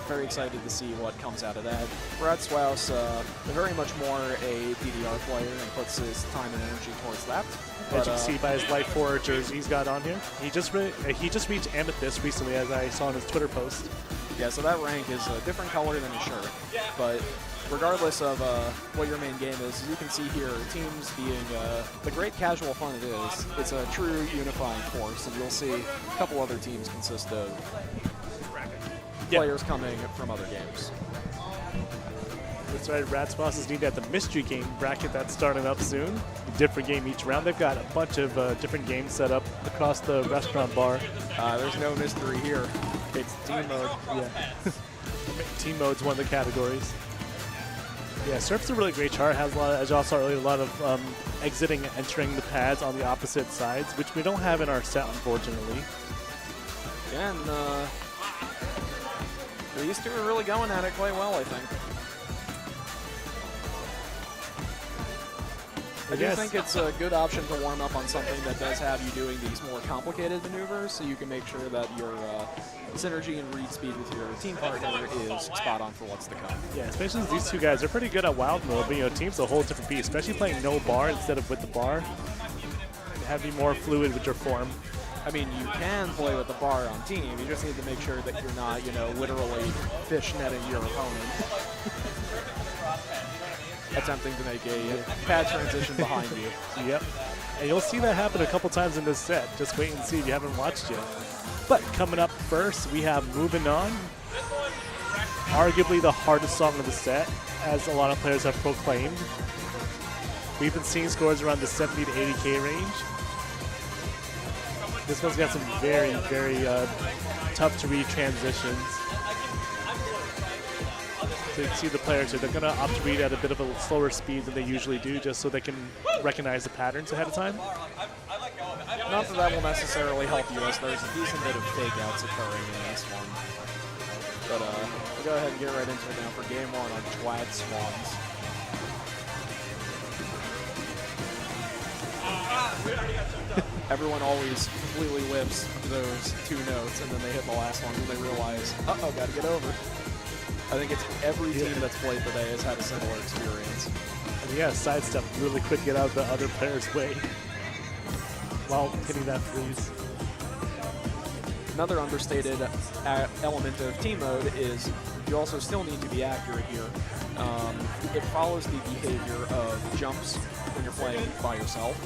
very excited to see what comes out of that. Brad Swaus, very much more a DDR player and puts his time and energy towards that. As you can see by his Light 4 jersey he's got on here. He just reached Amethyst recently, as I saw on his Twitter post. Yeah, so that rank is a different color than his shirt. But regardless of what your main game is, you can see here teams being the great casual fun it is. It's a true unifying force, and you'll see a couple other teams consist of players coming from other games. That's right, Ratsboss is needed at the mystery game bracket that's starting up soon. A different game each round. They've got a bunch of different games set up across the restaurant bar. There's no mystery here. It's team mode. Yeah. Team mode's one of the categories. Yeah, Surf's a really great chart. Has a lot of, as y'all saw earlier, a lot of exiting and entering the pads on the opposite sides, which we don't have in our set, unfortunately. Yeah, and these two are really going at it quite well, I think. I do think it's a good option to warm up on something that does have you doing these more complicated maneuvers, so you can make sure that your synergy and read speed with your team partner is spot on for what's to come. Yeah, especially since these two guys are pretty good at wild mode, but team's a whole different beast, especially playing no bar instead of with the bar. You have to be more fluid with your form. I mean, you can play with the bar on team, you just need to make sure that you're not, literally fishnetting your opponent. Attempting to make a pad transition behind you. Yep. And you'll see that happen a couple times in this set. Just wait and see if you haven't watched yet. But coming up first, we have Moving On. Arguably the hardest song of the set, as a lot of players have proclaimed. We've been seeing scores around the 70 to 80K range. This one's got some very, very tough to read transitions. So you can see the players here, they're going to opt to read at a bit of a slower speed than they usually do, just so they can recognize the patterns ahead of time. Not that will necessarily help you, as there's a decent bit of takeouts occurring in this one. But we'll go ahead and get right into it now for game one on Twad Swans. Everyone always completely whips those two notes, and then they hit the last one when they realize, uh-oh, gotta get over. I think it's every team that's played today has had a similar experience. And yeah, sidestep really quick, get out of the other player's way while hitting that freeze. Another understated element of team mode is you also still need to be accurate here. It follows the behavior of jumps when you're playing by yourself,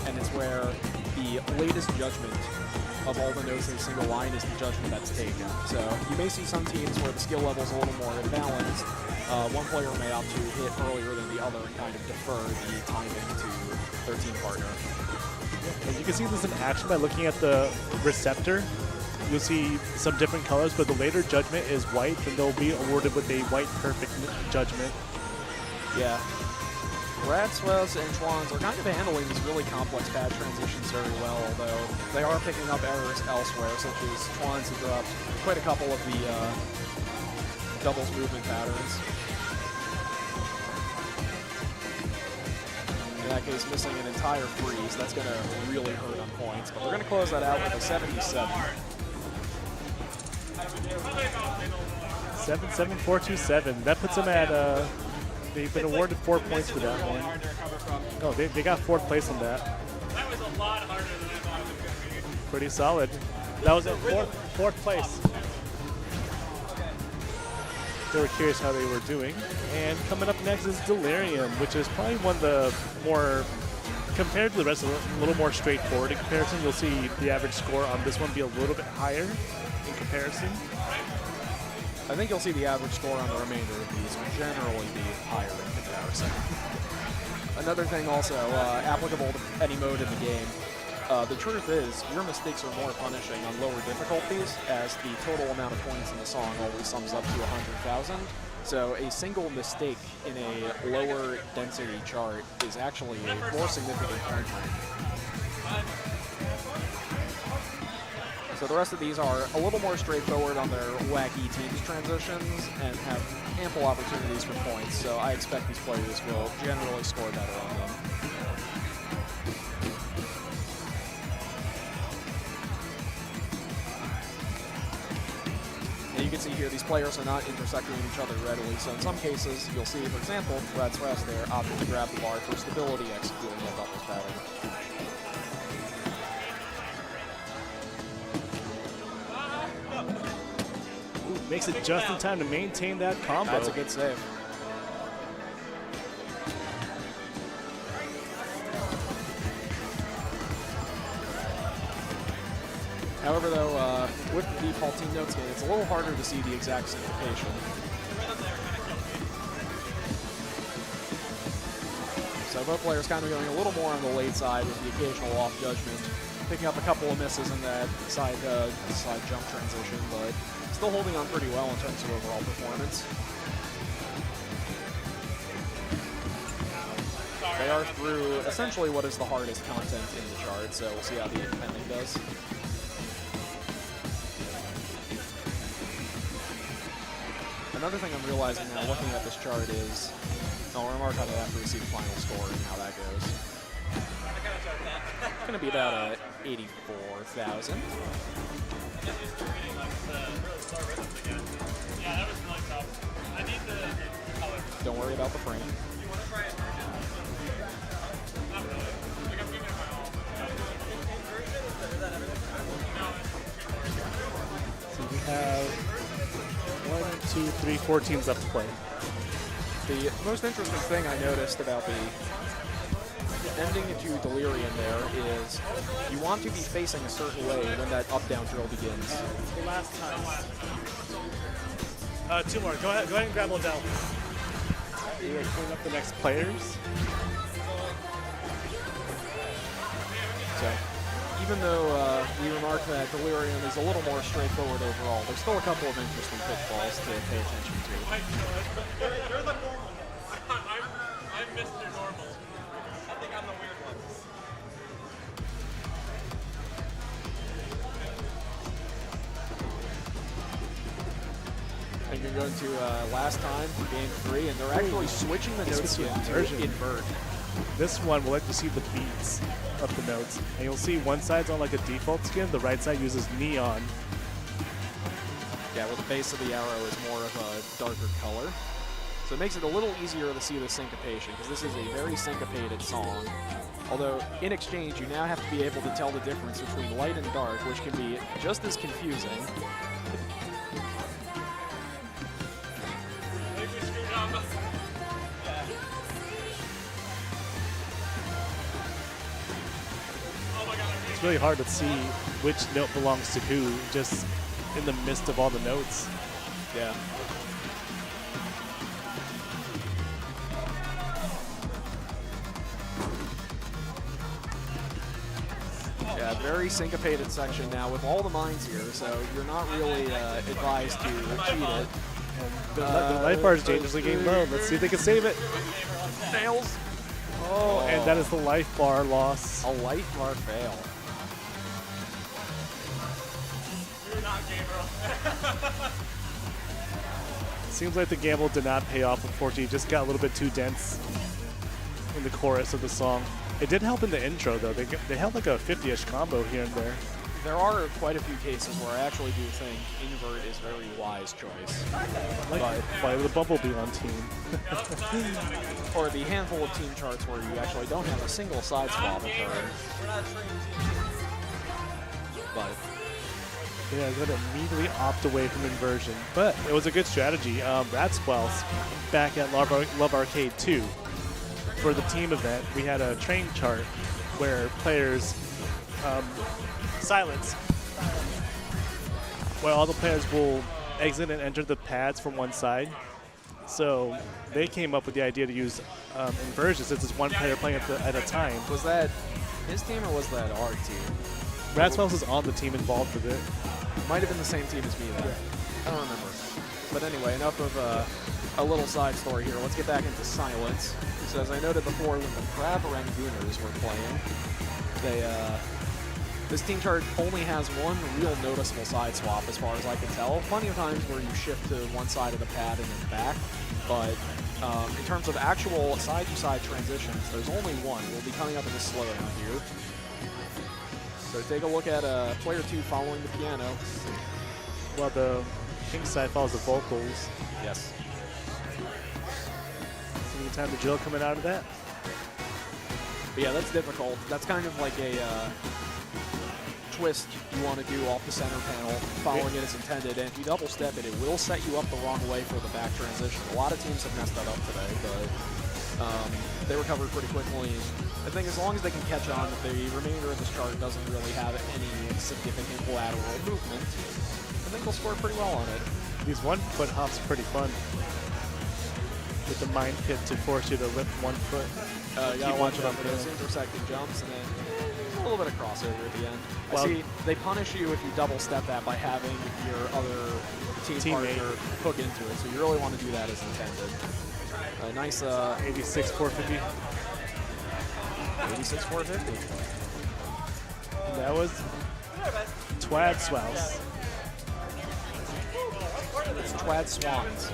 and it's where the latest judgment of all the notes in a single line is the judgment that's taken. So you may see some teams where the skill level's a little more imbalanced. One player may opt to hit earlier than the other and kind of defer the timing to their team partner. And you can see this in action by looking at the receptor. You'll see some different colors, but the later judgment is white, and they'll be awarded with a white perfect judgment. Yeah. Radswells and Chwans are kind of handling these really complex pad transitions very well, although they are picking up errors elsewhere, such as Chwans have dropped quite a couple of the doubles movement patterns. In that case, missing an entire freeze. That's going to really hurt on points, but they're going to close that out with a 77. 7-7-4-2-7. That puts them at, they've been awarded 4 points for that one. Oh, they got 4th place on that. That was a lot harder than I thought it was going to be. Pretty solid. That was at fourth place. They were curious how they were doing. And coming up next is Delirium, which is probably one of the more, compared to the rest of it, a little more straightforward in comparison. You'll see the average score on this one be a little bit higher in comparison. I think you'll see the average score on the remainder of these will generally be higher in comparison. Another thing also, applicable to any mode in the game, the truth is your mistakes are more punishing on lower difficulties, as the total amount of points in the song always sums up to 100,000. So a single mistake in a lower density chart is actually a more significant punishment. So the rest of these are a little more straightforward on their wacky teams transitions and have ample opportunities for points. So I expect these players will generally score better on them. And you can see here these players are not intersecting with each other readily. So in some cases, you'll see, for example, Brad's Rest there opting to grab the bar for stability, executing that doubles pattern. Makes it just in time to maintain that combo. That's a good save. However, though, with the default team notes game, it's a little harder to see the exact syncopation. So both players kind of going a little more on the late side with the occasional off judgment, picking up a couple of misses in that side jump transition, but still holding on pretty well in terms of overall performance. They are through essentially what is the hardest content in the chart, so we'll see how the ending does. Another thing I'm realizing now looking at this chart is, I'll remark on it after we see the final score and how that goes. It's going to be about 84,000. Yeah, that was really tough. I need the color. Don't worry about the frame. You want to try it? Not really. Like, I'm giving it my all. So we have 1, 2, 3, 4 teams left to play. The most interesting thing I noticed about the ending to Delirium there is you want to be facing a certain way when that up-down drill begins. The last time. 2 more. Go ahead and grab Odell. You guys clean up the next players. So even though we remarked that Delirium is a little more straightforward overall, there's still a couple of interesting pitfalls to pay attention to. You're the normal. I'm Mr. Normal. I think I'm the weird one. And you're going to last time, game 3, and they're actually switching the note skin to invert. This one will let you see the beats of the notes. And you'll see one side's on like a default skin, the right side uses neon. Yeah, where the base of the arrow is more of a darker color. So it makes it a little easier to see the syncopation, because this is a very syncopated song. Although, in exchange, you now have to be able to tell the difference between light and dark, which can be just as confusing. It's really hard to see which note belongs to who, just in the midst of all the notes. Yeah. Yeah, very syncopated section now with all the mines here, so you're not really advised to cheat it. The life bar is dangerously getting low. Let's see if they can save it. Fails. Oh, and that is the life bar loss. A life bar fail. You're not Gabriel. Seems like the gamble did not pay off, unfortunately. It just got a little bit too dense in the chorus of the song. It did help in the intro, though. They held like a 50-ish combo here and there. There are quite a few cases where I actually do think invert is a very wise choice. Like Fly with a Bumblebee on team. Or the handful of team charts where you actually don't have a single side swap occur. But yeah, going to immediately opt away from inversion. But it was a good strategy. Ratswell's back at Love Arcade 2. For the team event, we had a train chart where players silence. Well, all the players will exit and enter the pads from one side. So they came up with the idea to use inversion since it's one player playing at a time. was that his team or was that our team? Ratswell's is on the team involved with it. Might have been the same team as me though. I don't remember. But anyway, enough of a little side story here. Let's get back into silence. So as I noted before, when the Crab Rangooners were playing, they This team chart only has one real noticeable side swap as far as I can tell. Plenty of times where you shift to one side of the pad and then back, but in terms of actual side-to-side transitions, there's only one. We'll be coming up in the slowdown here. So take a look at player 2 following the piano. Well, the pink side follows the vocals. Yes. Any time the drill coming out of that. But yeah, that's difficult. That's kind of like a twist you want to do off the center panel, following it as intended. And if you double step it, it will set you up the wrong way for the back transition. A lot of teams have messed that up today, but they recovered pretty quickly. I think as long as they can catch on, the remainder of this chart doesn't really have any significant lateral movement, I think they'll score pretty well on it. These one-foot hops are pretty fun. With the mind pit to force you to lift 1 foot. You gotta watch out for those intersecting jumps, and then a little bit of crossover at the end. Well, I see they punish you if you double step that by having your other team partner hook into it, so you really want to do that as intended. A nice 86 450. 86 450. And that was Twad Swouse. It's Twad Swans.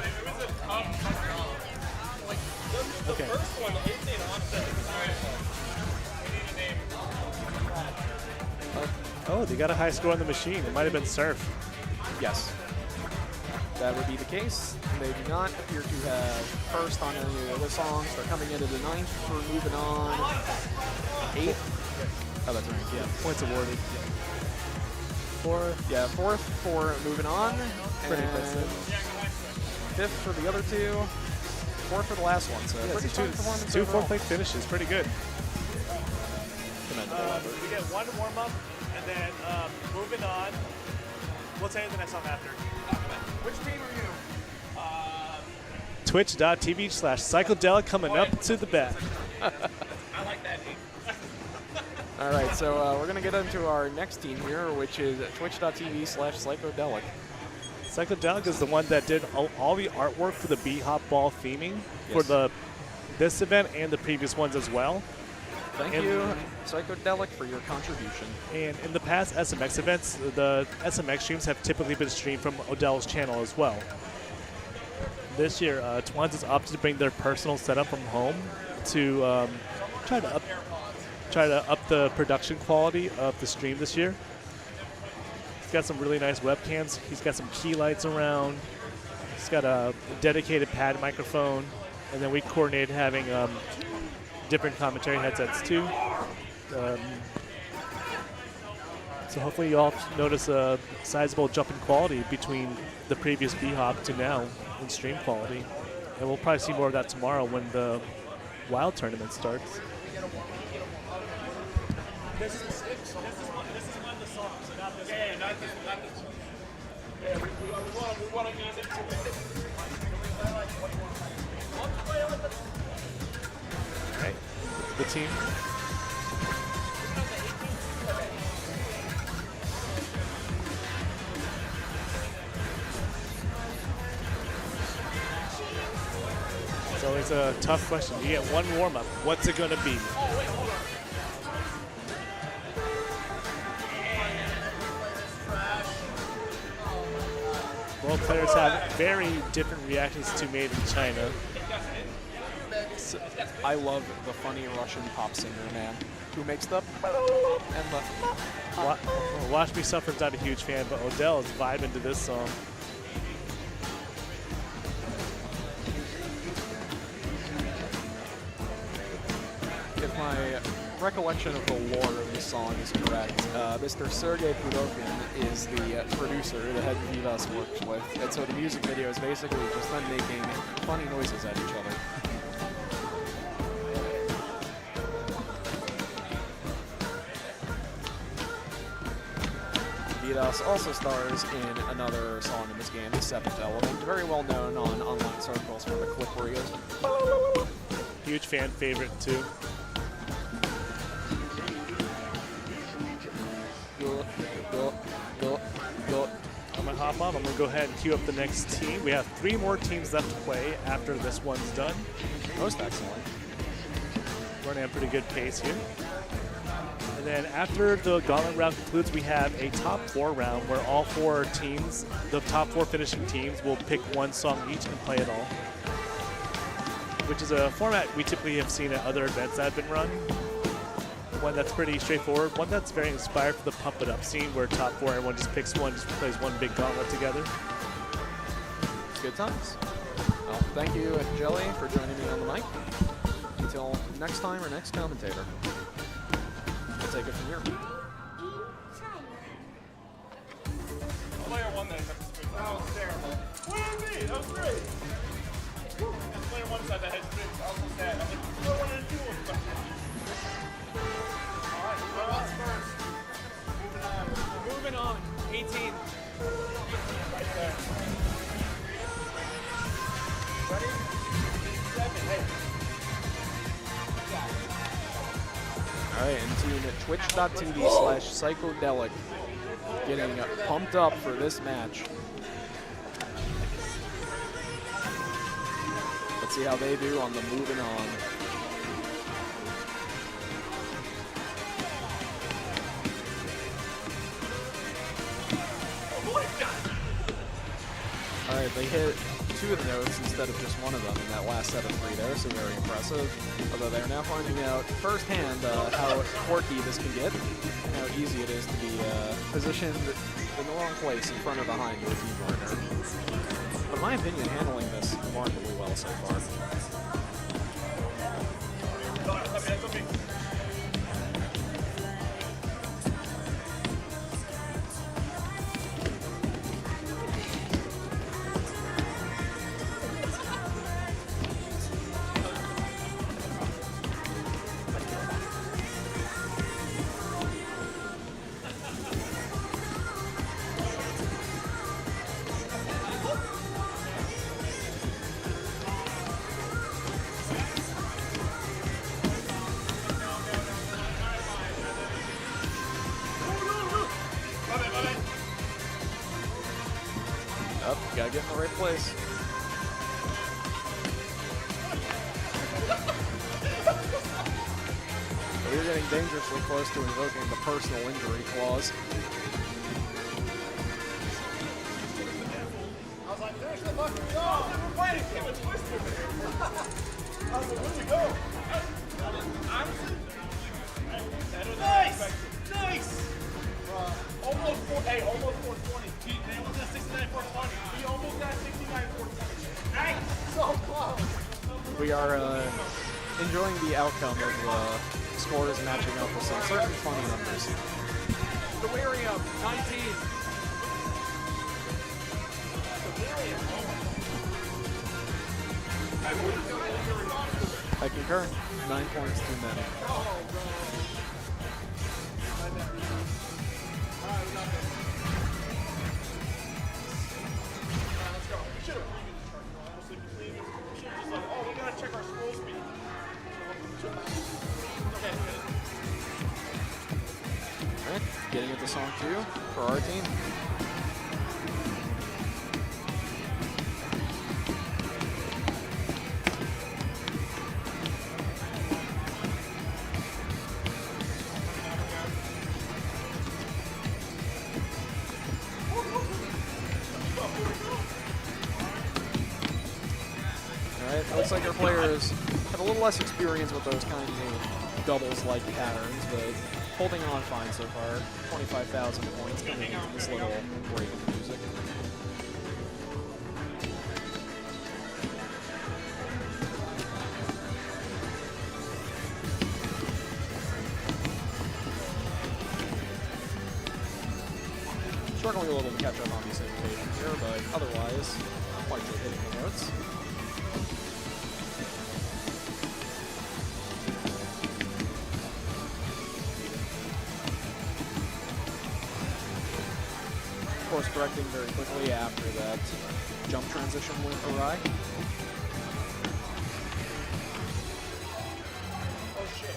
Okay. Oh, they got a high score on the machine. It might have been Surf. Yes. That would be the case. They do not appear to have first on any of the other songs. They're coming into the 9th for moving on. 8th. Oh, that's right. Yeah. Points awarded. 4th. Yeah, 4th for moving on. Pretty and impressive. 5th for the other 2. 4th for the last one. So Yeah, pretty strong performance. two overall. 4-plate finishes. Pretty good. Commendable. We get one warm-up, and then moving on. We'll tell you the next song after. Which team are you? Twitch.tv/Psychedelic coming up to the back. I like that name. All right, so we're going to get into our next team here, which is twitch.tv/Psychedelic. Psychedelic is the one that did all the artwork for the BHOP ball theming for this event and the previous ones as well. Thank you, Psychedelic, for your contribution. And in the past SMX events, the SMX streams have typically been streamed from Odell's channel as well. This year, Twans has opted to bring their personal setup from home to try to up the production quality of the stream this year. He's got some really nice webcams. He's got some key lights around. He's got a dedicated pad microphone, and then we coordinated having different commentary headsets too. So hopefully you all notice a sizable jump in quality between the previous BHOP to now in stream quality. And we'll probably see more of that tomorrow when the Wild tournament starts. This is one of the songs, so not this one. Yeah, not this. Yeah, we want to get into it. All right, the team. It's always a tough question. You get one warm-up. What's it going to be? Both players have very different reactions to Made in China. I love the funny Russian pop singer, man, who makes the and the. Watch Me Suffer's not a huge fan, but Odell is vibing to this song. If my recollection of the lore of this song is correct, Mr. Sergei Pudovkin is the producer that Head Vivas works with, and so the music video is basically just them making funny noises at each other. Vidas also stars in another song in this game, The Seventh Element, very well known on online circles for the clip where he goes. Huge fan favorite too. I'm gonna hop on. I'm gonna go ahead and queue up the next team. We have 3 more teams left to play after this one's done. Most excellent. Running at a pretty good pace here. And And then after the gauntlet round concludes, we have a top 4 round where all 4 teams, the top 4 finishing teams, will pick one song each and play it all, which is a format we typically have seen at other events that have been run. One that's pretty straightforward, one that's very inspired for the Pump It Up scene where top 4, everyone just picks one, just plays one big gauntlet together. Good times. Well, thank you, Jelly, for joining me on the mic. Until next time or next commentator. We'll take it from here. Player one that that was terrible. What do you mean? That was great. And player one side that had spin. I was so sad. I'm like, what do I want to do with them? All right, who wants first? Moving on. 18. Right there. Ready? 7. Hey. All right, and tune at twitch.tv/psychodelic. Getting pumped up for this match. Let's see how they do on the moving on. All right, they hit 2 of the notes instead of just one of them in that last set of 3 there, so very impressive. Although they're now finding out firsthand how quirky this can get, and how easy it is to be positioned in the wrong place in front or behind your team partner. But in my opinion, handling this remarkably well so far. Up, gotta get in the right place. We're getting dangerously close to invoking the personal injury clause. I was like, there's the fucking song. We're playing a game of Twister. I was like, where'd we go? Honestly, nice! Nice! Almost 420. They almost got 69, 420. We almost got 69, 420. Nice! So close. We are enjoying the outcome of scores matching up with some certain funny numbers. Delirium. 19. I concur. 9 points too many. Alright, getting into song 2 for our team. Alright, looks like our players have a little less experience with those kinds of doubles-like patterns, but holding on fine so far. 25,000 points coming into this little break of music. Struggling a little to catch up on these invitations here, but otherwise, quite good hitting the notes. Course correcting very quickly after that jump transition went awry. Oh shit.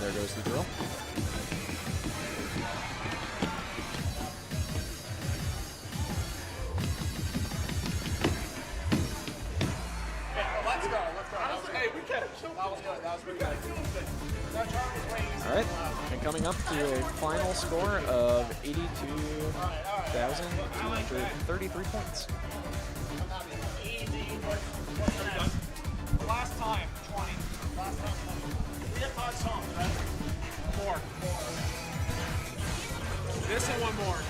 There goes the drill. Let's go. Hey, we kept All right, and coming up to a final score of 82,233 points. Last time, 20. Last time, 20. We have 5 songs, right? 4. This and one more.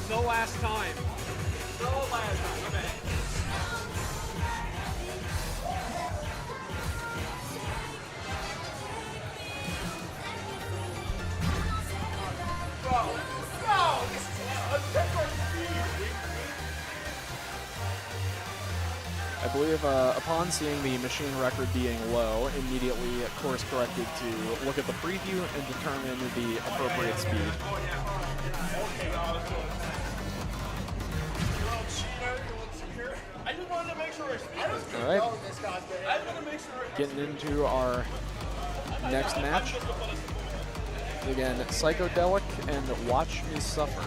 No last time. No last time. Okay. I believe upon seeing the machine record being low, immediately course corrected to look at the preview and determine the appropriate speed. I just wanted to make sure our speed was good. All right, I just wanted to make sure. getting into our next match. Again, Psychedelic and Watch Me Suffer.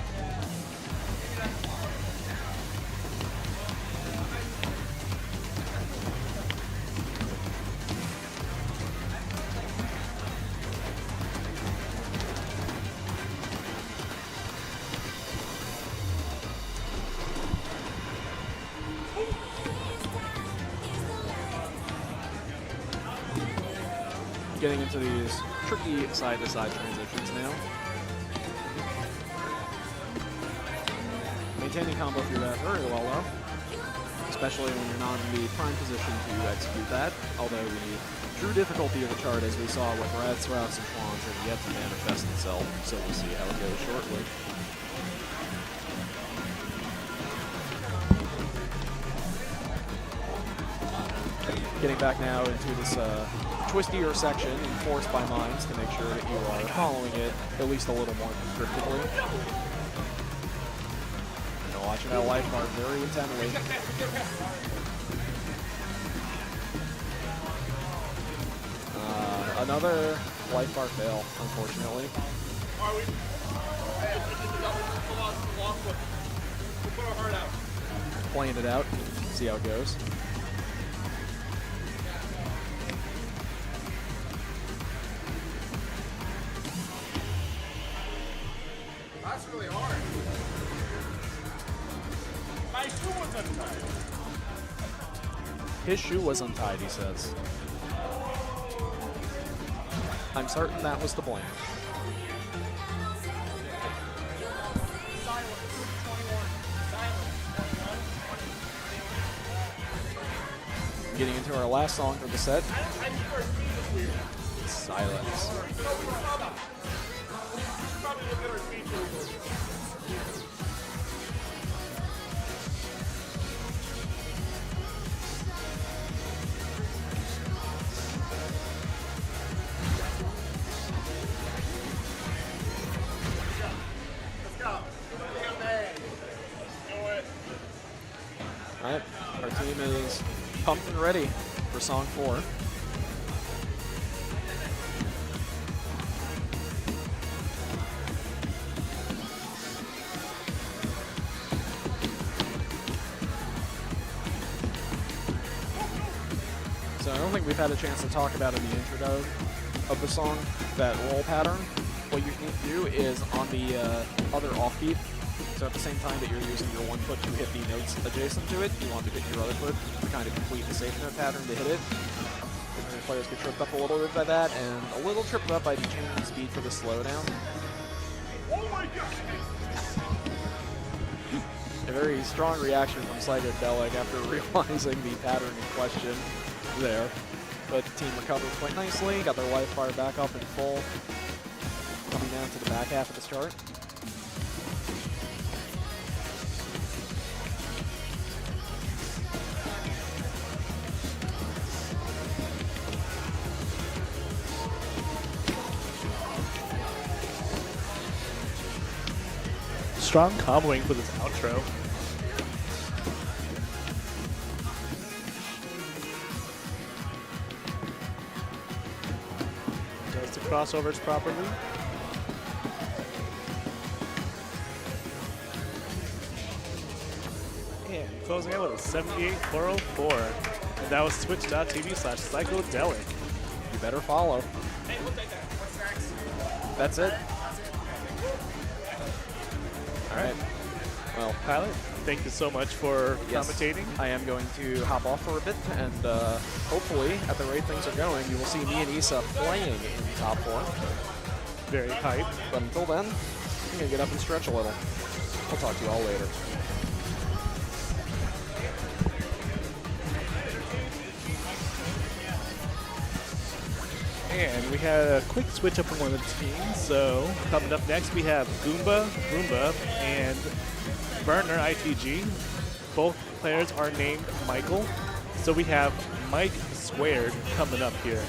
Getting into these tricky side-to-side transitions now. Maintaining combo through that very well though, especially when you're not in the prime position to execute that, although the true difficulty of the chart, as we saw with Rats, Routes, and Schwans, has yet to manifest itself, so we'll see how it goes shortly. Getting back now into this twistier section enforced by minds to make sure that you are following it at least a little more constrictively. And watching that life bar very intently. Another life bar fail, unfortunately. Playing it out, see how it goes. That's really hard. My shoe was untied. His shoe was untied, he says. I'm certain that was the blame. Getting into our last song for the set. Silence. All right, our team is pumped and ready for song 4. So I don't think we've had a chance to talk about in the intro of the song, that roll pattern. What you need to do is on the other offbeat, so at the same time that you're using your 1 foot to hit the notes adjacent to it, you want to hit your other foot to kind of complete the safe note pattern to hit it. And players get tripped up a little bit by that, and a little tripped up by the changing speed for the slowdown. Oh my god! A very strong reaction from Psychedelic after realizing the pattern in question there. But the team recovered quite nicely, got their life bar back up in full, coming down to the back half of this chart. Strong comboing for this outro. Does the crossovers properly. And closing out with a 78-404. And that was twitch.tv/psychedelic. You better follow. Hey, we'll take that. What's next? That's it. All right. Well, Pilot, thank you so much for yes, commentating. I am going to hop off for a bit, and hopefully, at the rate things are going, you will see me and Issa playing in top 4. Very hype. But until then, I'm going to get up and stretch a little. I'll talk to you all later. And we had a quick switch up on one of the teams. So coming up next, we have Roomba, and Burner ITG. Both players are named Michael. So we have Mike Squared coming up here.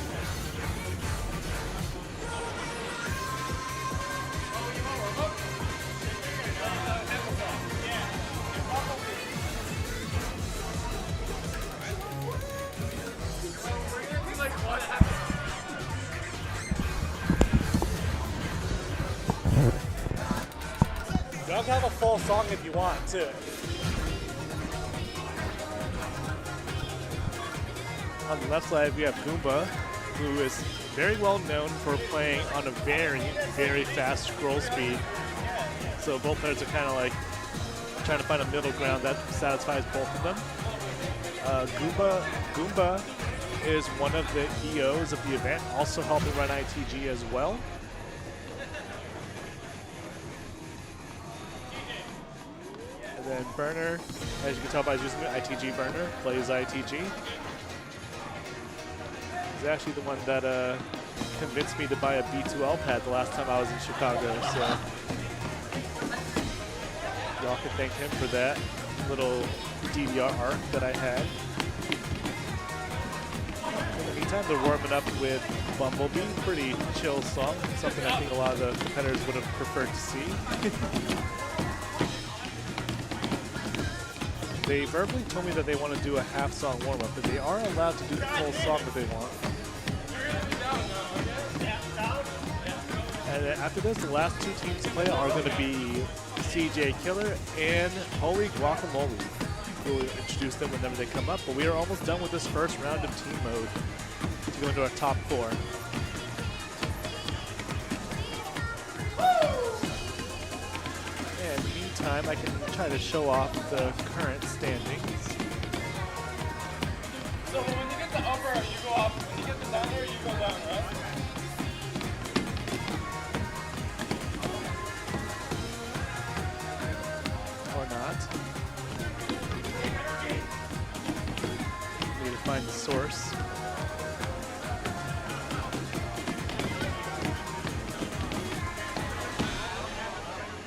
Y'all can have a full song if you want, too. On the left side, we have Goomba, who is very well known for playing on a very, very fast scroll speed. So both players are kind of like trying to find a middle ground that satisfies both of them. Goomba is one of the EOs of the event, also helping run ITG as well. And then Burner, as you can tell by using the ITG Burner, plays ITG. He's actually the one that convinced me to buy a B2L pad the last time I was in Chicago, so y'all can thank him for that little DDR arc that I had. In the meantime, they're warming up with Bumblebee, pretty chill song, something I think a lot of the competitors would have preferred to see. They verbally told me that they want to do a half-song warm-up, but they are allowed to do the full song if they want. And then after this, the last two teams to play are going to be CJ Killer and Holy Guacamole. We'll introduce them whenever they come up, but we are almost done with this first round of team mode to go into our top 4. And meantime, I can try to show off the current standings. So when you get the upper, you go up. When you get the down there, you go down, right? Or not. Need to find the source.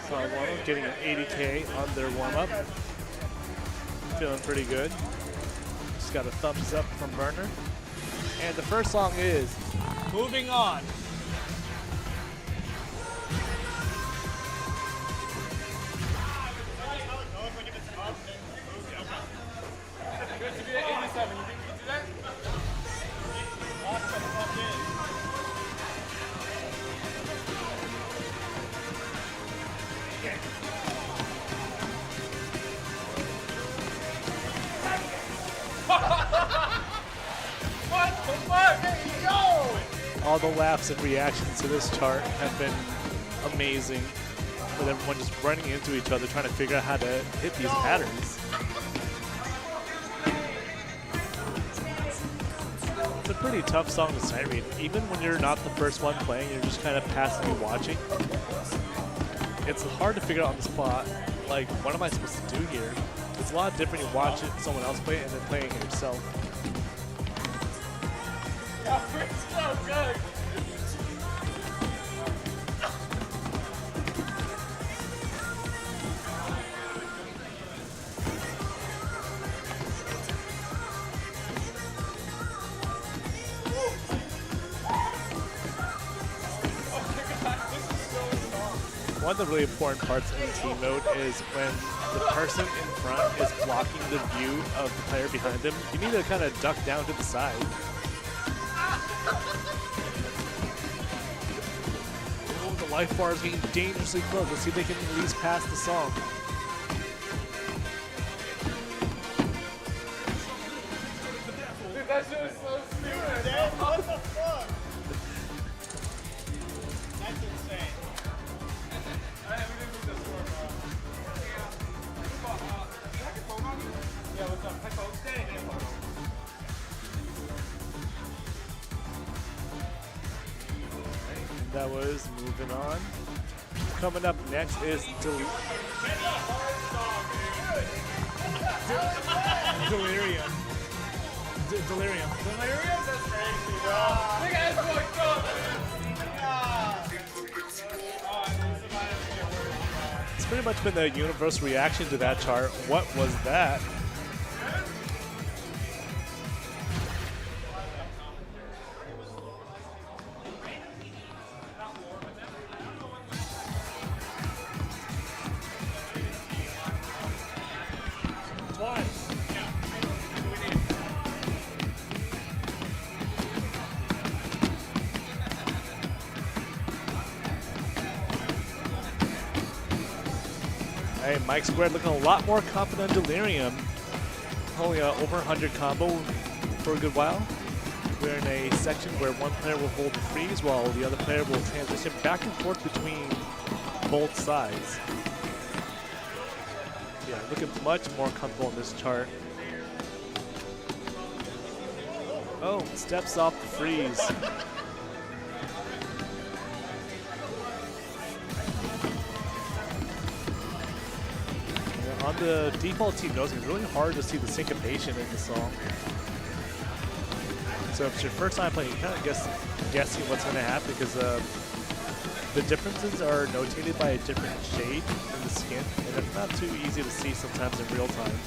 So warm-up, getting an 80K on their warm-up. Feeling pretty good. Just got a thumbs up from Burner. And the first song is Moving On. All the laughs and reactions to this chart have been amazing, with everyone just running into each other trying to figure out how to hit these patterns. It's a pretty tough song to sight read. Even when you're not the first one playing, you're just kind of passively watching. It's hard to figure out on the spot, like, what am I supposed to do here? It's a lot different you watch it, someone else play it, and then playing it yourself. It's so good. One of the really important parts in team mode is when the person in front is blocking the view of the player behind them. You need to kind of duck down to the side. Oh, the life bar is getting dangerously close. Let's see if they can at least pass the song. That was moving on. Coming up next is Delirium. Delirium. Delirium. Delirium? That's crazy, bro. Look at this boy go, It's pretty much been the universal reaction to that chart. What was that? Hey, Mike Squared looking a lot more confident in Delirium. Only over 100 combo for a good while. We're in a section where one player will hold the freeze while the other player will transition back and forth between both sides. Yeah, looking much more comfortable in this chart. Oh, steps off the freeze. On the default team notes, it's really hard to see the syncopation in the song. So if it's your first time playing, you kind of guessing what's going to happen because the differences are notated by a different shade in the skin, and it's not too easy to see sometimes in real time.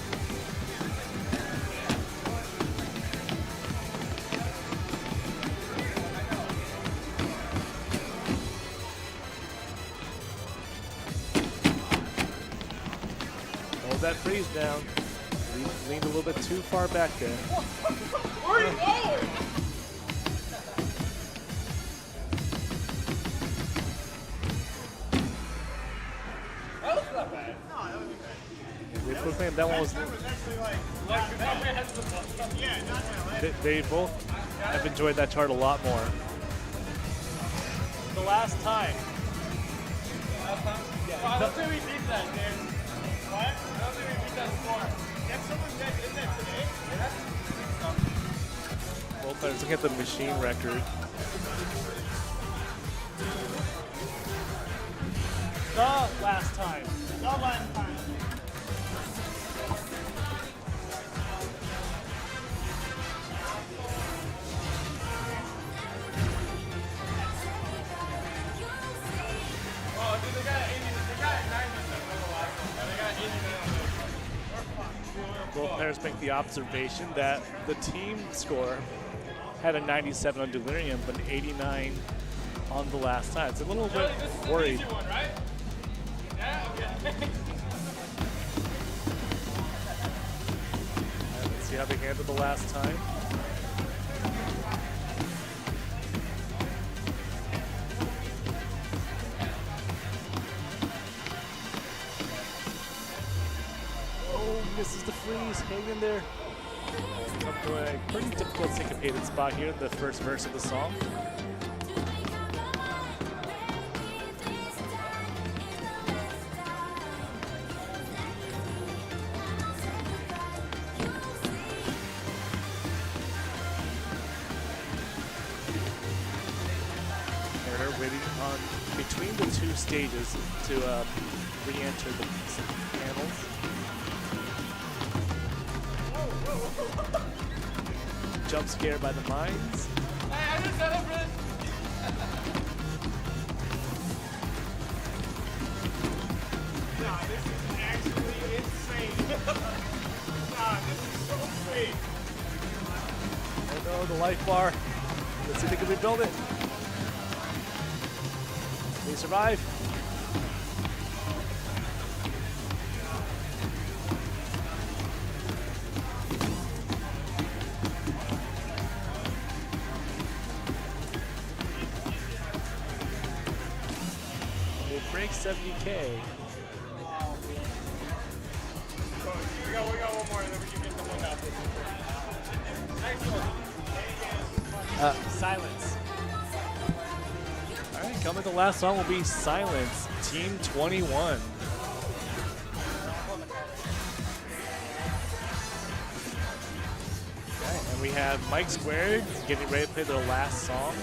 That freeze down. Leaned a little bit too far back there. Where are you going? That was not bad. No, that was bad. That one was. Yeah, not bad. They both have enjoyed that chart a lot more. The last time. Yeah. I don't think we beat that, dude. What? I don't think we beat that score. Get someone that did that today? Yeah. Both players looking at the machine record. The last time. The last time. Oh, dude, they got 80. They got 9 minutes on the last one. They got 80 minutes. Both players make the observation that the team score had a 97 on Delirium, but an 89 on the last time. It's a little bit worried. One, right? Yeah, okay. Let's see how they handled the last time. Oh, misses the freeze. Hang in there. Come to a pretty difficult syncopated spot here in the first verse of the song. Waiting on between the two stages to re-enter the panels. Jump scare by the mines. Hey, I just celebrated. Nah, this is actually insane. Nah, this is so sweet. Oh no, the life bar. Let's see if they can rebuild it. They survive. They break 70K. We got one more, and then we can get the one after. Next one. Silence. All right, coming the last song will be Silence, Team 21. Okay, and And we have Mike Squared getting ready to play their last song.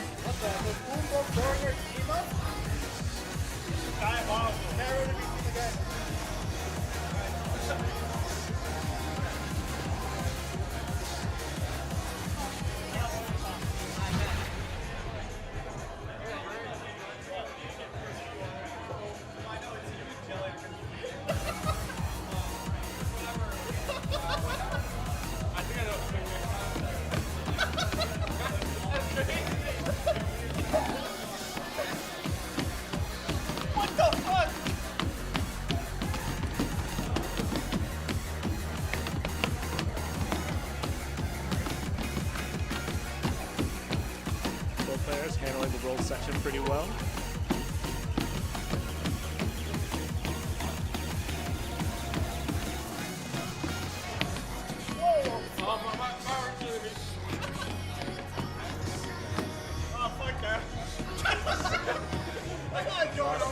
Both players handling the roll section pretty well.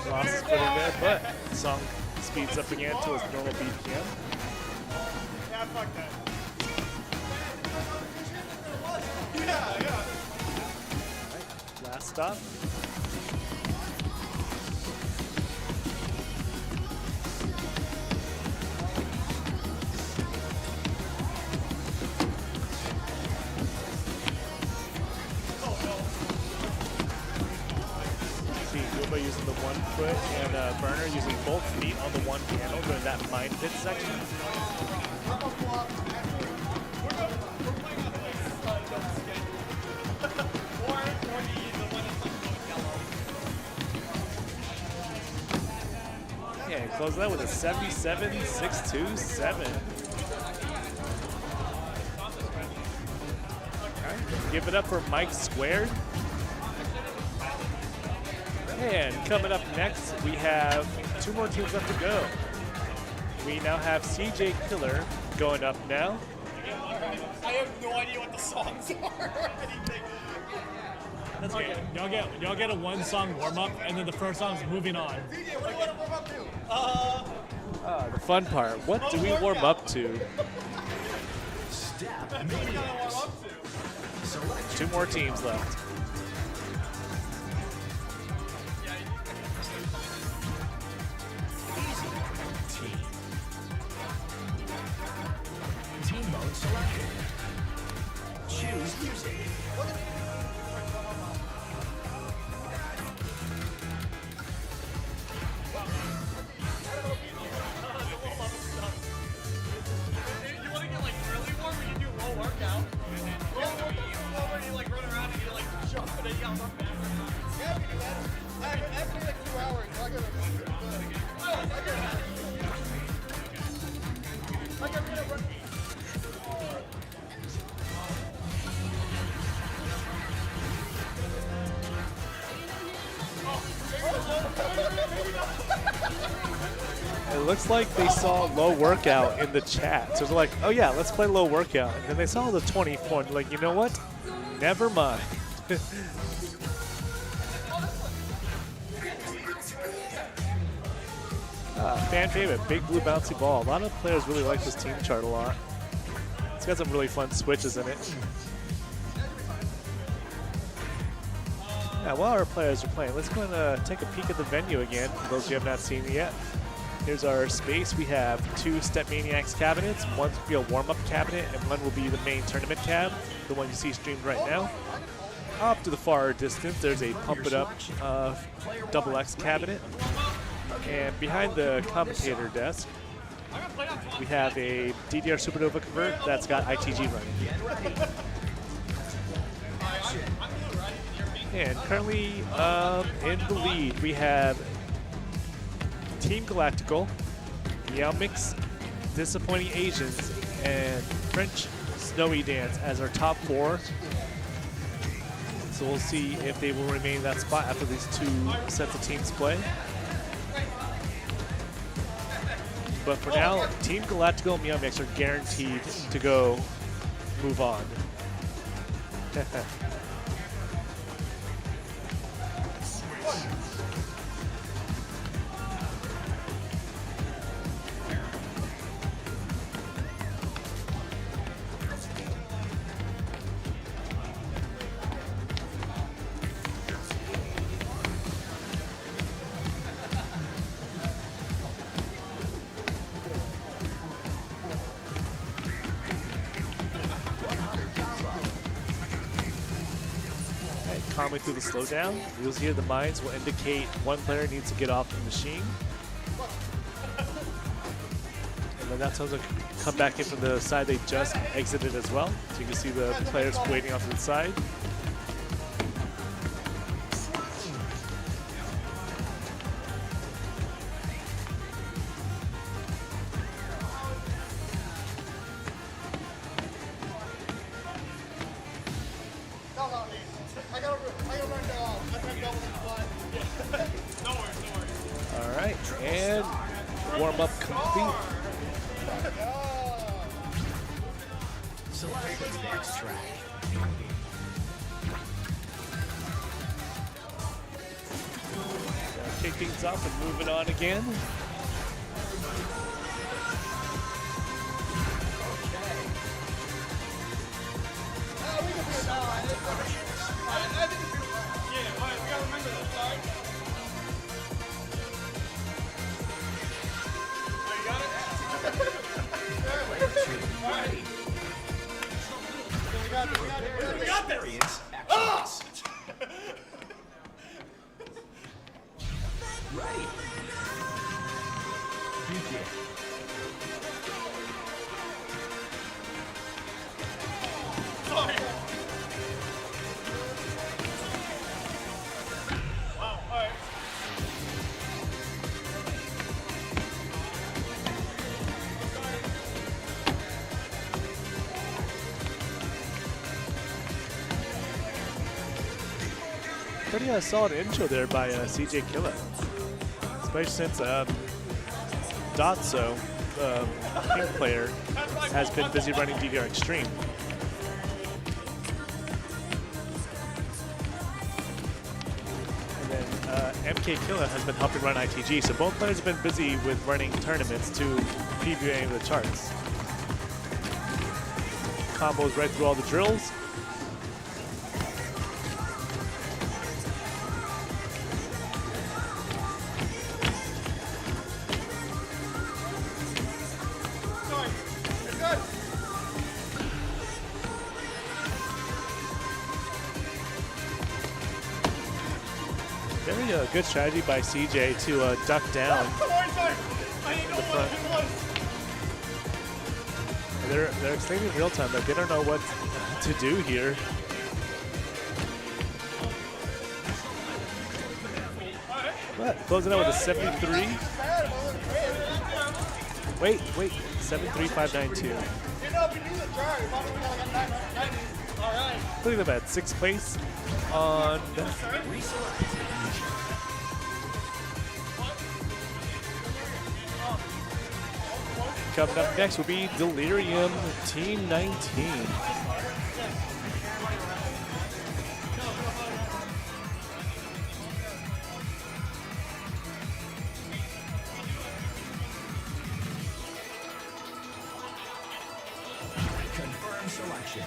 Lost his footing there, but the song speeds up again to its normal BPM. Yeah, fuck that. Yeah. Last stop. See Yuba using the 1 foot and Burner using both feet on the one handle during that mind pit section. Yeah, and close that with a 77-627. Give it up for Mike Squared. And coming up next, we have 2 more teams left to go. We now have CJ Killer going up now. I have no idea what the songs are or anything. That's okay. Y'all get a 1 song warm up, and then the first song's moving on. DJ, what do you want to warm up to? The fun part. What do we warm up to? Step What do you want to warm up to? Select 2 more teams left. easy. Team. Team mode selected. Choose music. You want to get like really warm or you do low workout? Low workout is low where you like run around and you like jump and then you gotta run back. Yeah, we do that. After like 2 hours, I gotta run. It looks like they saw low workout in the chat. So they're like, oh yeah, let's play low workout. And then they saw the 20 point. Like, you know what? Never mind. Fan favorite, big blue bouncy ball. A lot of players really like this team chart a lot. It's got some really fun switches in it. Now, while our players are playing, let's go and take a peek at the venue again, for those who have not seen it yet. Here's our space. We have 2 Step Maniacs cabinets. One's will be a warm-up cabinet, and one will be the main tournament cab, the one you see streamed right now. Off to the far distance, there's a Pump It Up Double X cabinet. And behind the commentator desk, we have a DDR Supernova convert that's got ITG running. And currently in the lead, we have Team Galactical, Meow Mix, Disappointing Asians, and French Snowy Dance as our top 4. So we'll see if they will remain in that spot after these 2 sets of teams play. But for now, Team Galactical and Meow Mix are guaranteed to go move on. calmly through the slowdown. You'll hear the mines will indicate one player needs to get off the machine. And then that's how they'll come back in from the side they just exited as well. So you can see the players waiting off to the side. All right, and warm up complete. Select the next track. Kick things up and moving on again. Experience excellence. Ready. Begin. Pretty solid intro there by CJ Killa. Especially since Dotso, pink player, has been busy running DDR Extreme. And then MK Killa has been helping run ITG. So both players have been busy with running tournaments to preview any of the charts. Combos right through all the drills. Very good strategy by CJ to duck down in the front. They're explaining in real time that they don't know what to do here. But closing out with a 73. Wait, 73592. Putting them at 6th place on coming up next will be Delirium Team 19. Confirm selection.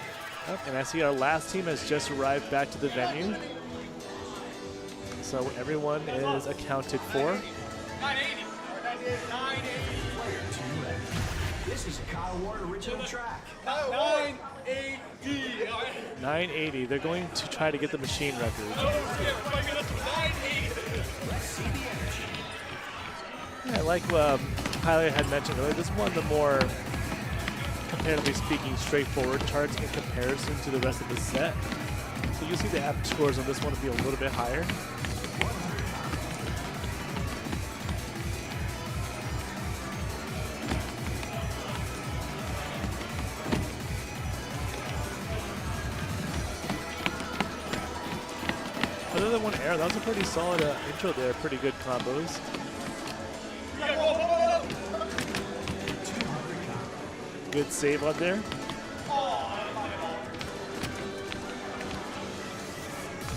And I see our last team has just arrived back to the venue. So everyone is accounted for. 980. 980. Player 2 ready. This is a Kyle Ward original track. 980. 980. They're going to try to get the machine record. 980. Let's see the energy. Yeah, like Tyler had mentioned earlier, this is one of the more, comparatively speaking, straightforward charts in comparison to the rest of the set. So you'll see the app scores on this one to be a little bit higher. Other than one error, that was a pretty solid intro there. Pretty good combos. Good save on there.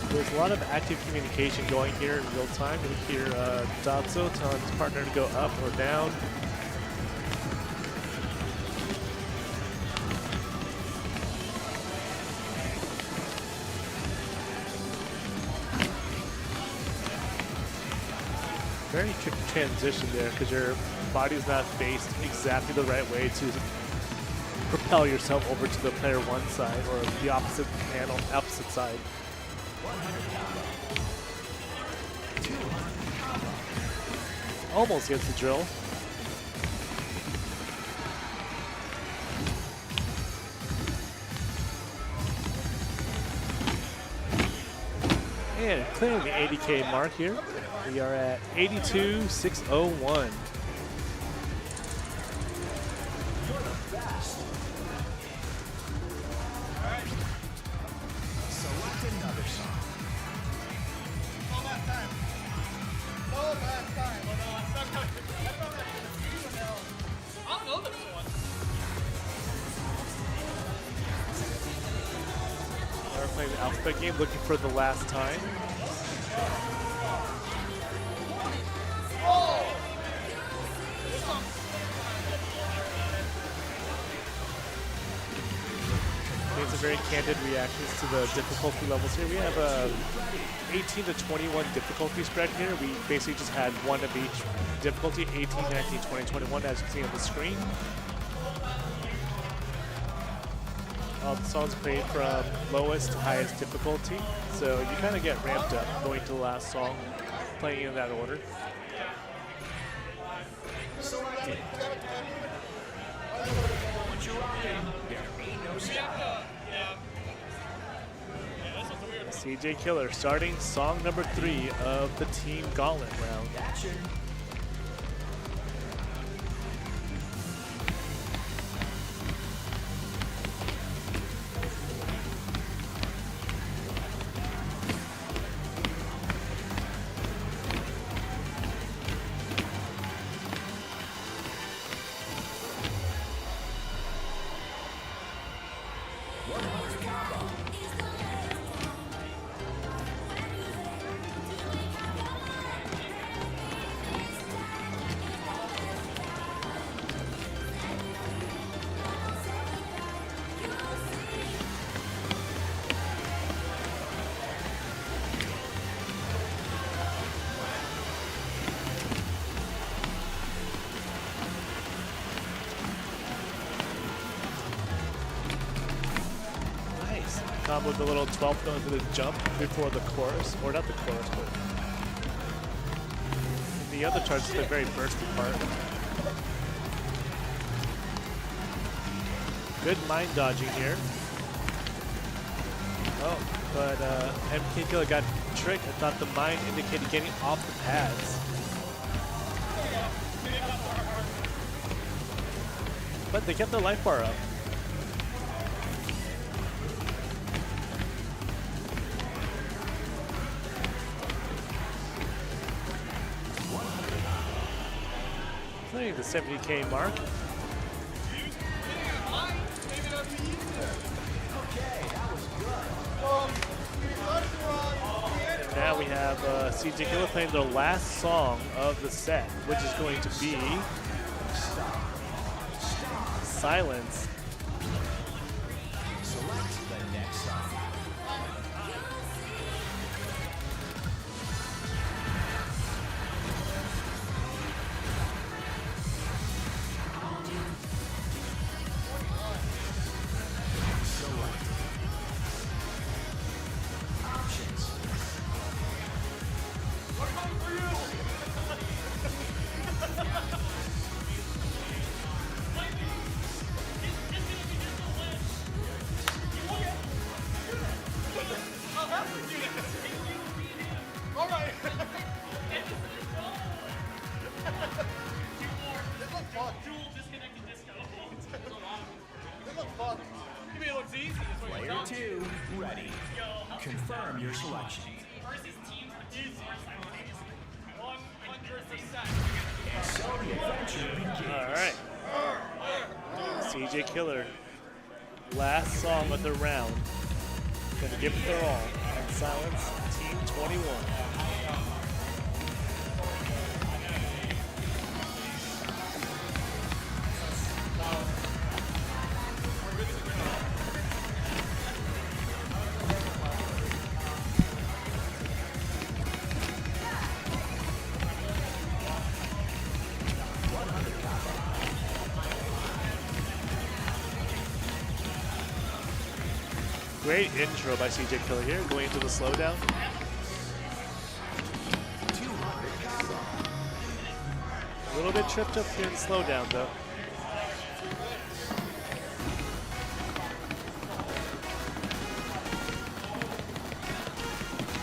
There's a lot of active communication going here in real time. You hear Dotso telling his partner to go up or down. Very tricky transition there because your body's not faced exactly the right way to propel yourself over to the player one side or the opposite panel, opposite side. Almost gets the drill. And clearing the 80K mark here. We are at 82,601. Select another song. All that time. All that time. Oh, no, I'm stuck. I don't know this one. We're playing the alphabet game, looking for the last time. It's a very candid reactions to the difficulty levels here. We have a 18 to 21 difficulty spread here. We basically just had one of each difficulty, 18, 19, 20, 21, as you can see on the screen. All the songs played from lowest to highest difficulty, so you kind of get ramped up going to the last song, playing in that order. Once you're rocking, there ain't no stopping. CJ Killer starting song number 3 of the Team Gauntlet round. Action. Nice. Combo with the little 12th note to the jump before the chorus, or not the chorus, but in the other charts, it's the very bursty part. Good mind dodging here. Oh, but MK Killer got tricked. I thought the mine indicated getting off the pads. But they kept their life bar up. Clearing the 70K mark. And now we have CJ Killer playing their last song of the set, which is going to be Silence. Select the next song. Select. Options. All right. This looks fun. Dual disconnected disco. This looks fun. You mean it looks easy? That's what Player 2, ready. Confirm your selection. versus teams produce simultaneously. 100%. So the adventure begins. All right. CJ Killer, last song of the round. Gonna give it their all. And Silence, Team 21. Great intro by CJ Killer here, going into the slowdown. 200 combo. A little bit tripped up here in slowdown though.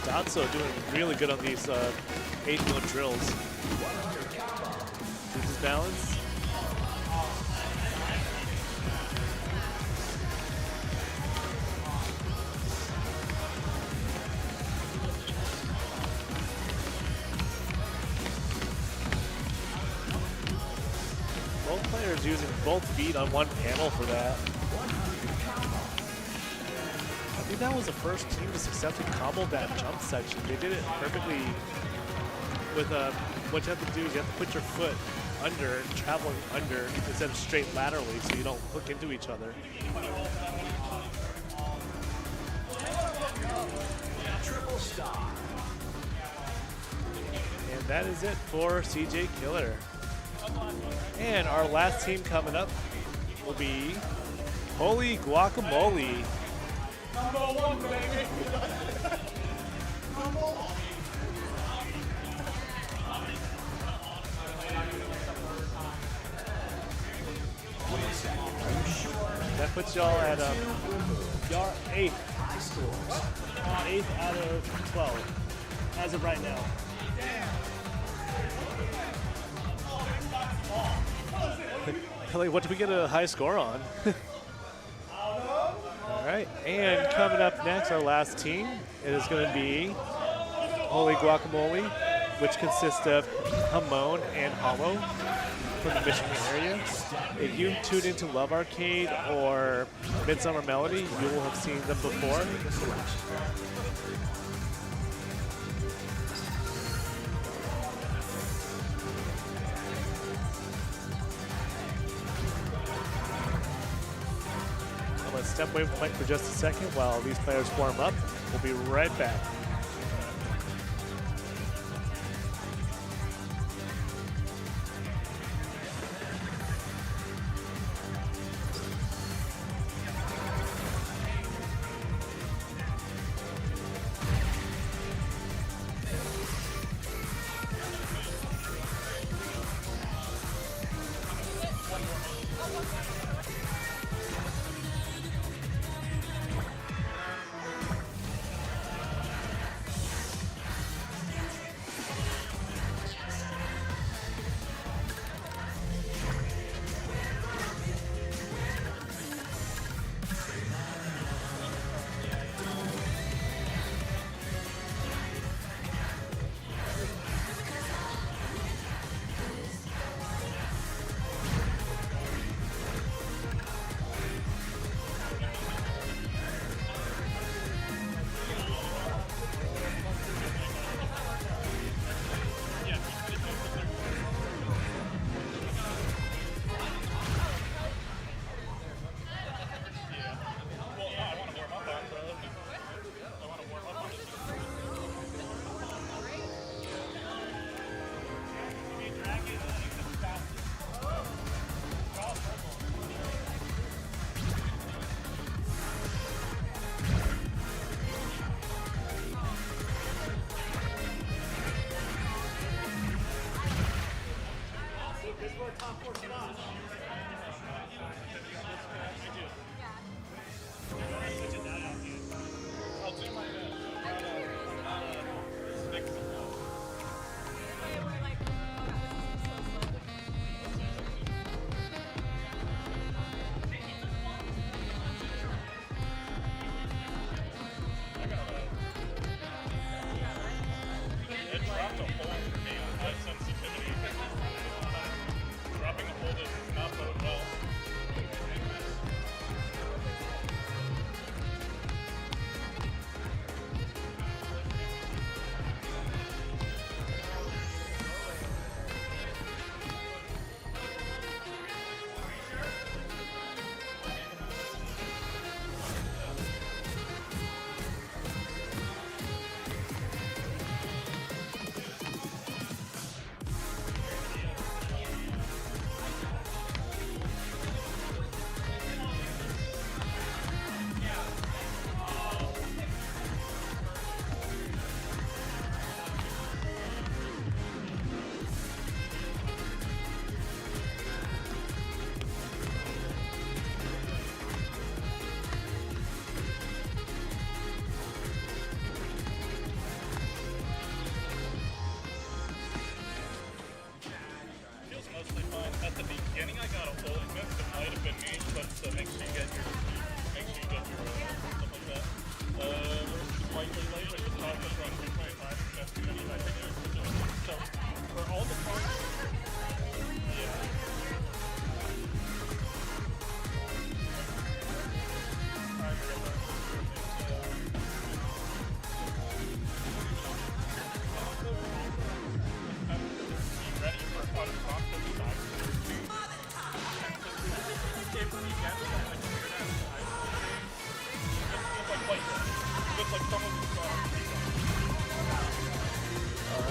Dotso doing really good on these 8-note drills. Keeps his balance. Both players using both feet on one panel for that. I think that was the first team to successfully combo that jump section. They did it perfectly with what you have to do is you have to put your foot under, traveling under, instead of straight laterally so you don't hook into each other. Triple stop. And that is it for CJ Killer. And our last team coming up will be Holy Guacamole. That puts y'all at y'all 8th. High scores. 8th out of 12 as of right now. Kelly, what did we get a high score on? All right, and coming up next, our last team, it is going to be Holy Guacamole, which consists of Hamon and Hollow from the Michigan area. If you tuned into Love Arcade or Midsummer Melody, you will have seen them before. Let's step away from the mic for just a second while these players warm up. We'll be right back.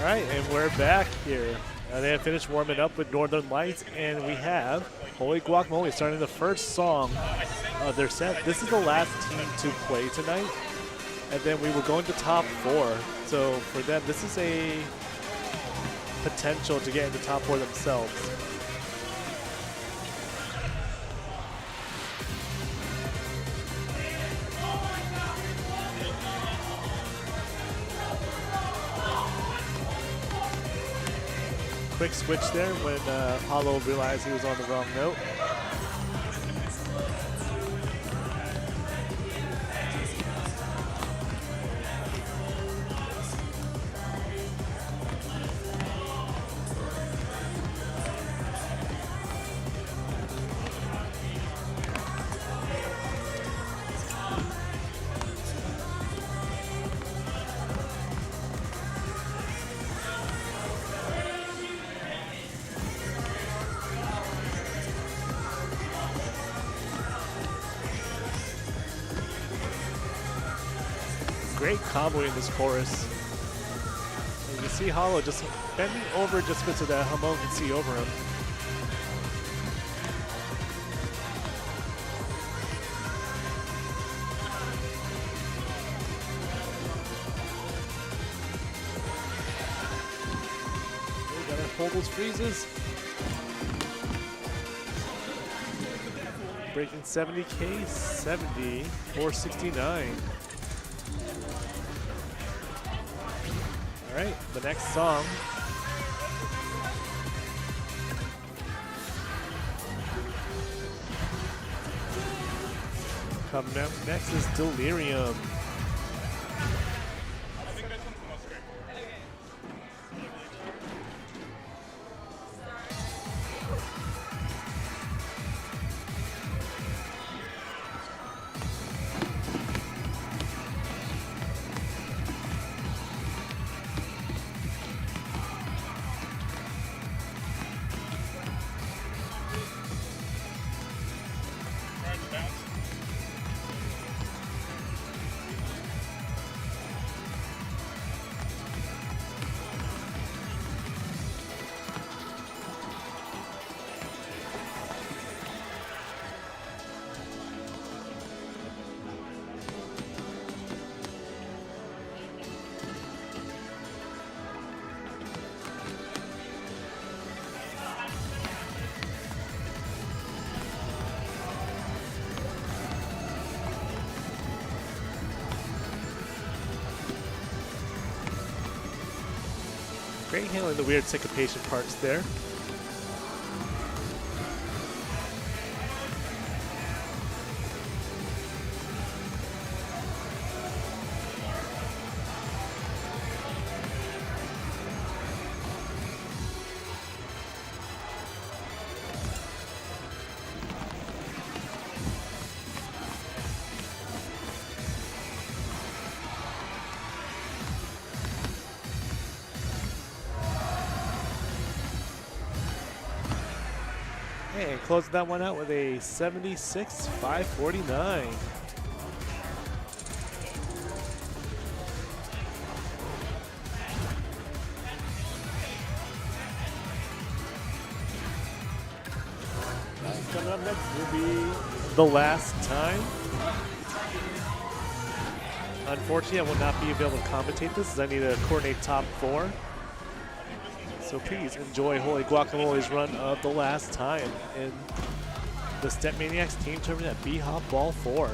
right, and we're back here. They have finished warming up with Northern Lights, and we have Holy Guacamole starting the first song of their set. This is the last team to play tonight, and then we will go into top 4. So for them, this is a potential to get into top 4 themselves. Quick switch there when Hollow realized he was on the wrong note. Great combo in this chorus. And you see Hollow just bending over just so that Hamon can see over him. We gotta hold those freezes. Breaking 70K, 70, 469. All right, the next song. Coming up next is Delirium. Great handling the weird syncopation parts there. And closing that one out with a 76-549. Coming up next will be The Last Time. Unfortunately, I will not be able to commentate this as I need to coordinate top 4. So please enjoy Holy Guacamole's run of The Last Time in the Step Maniacs team tournament at BHOP Ball 4.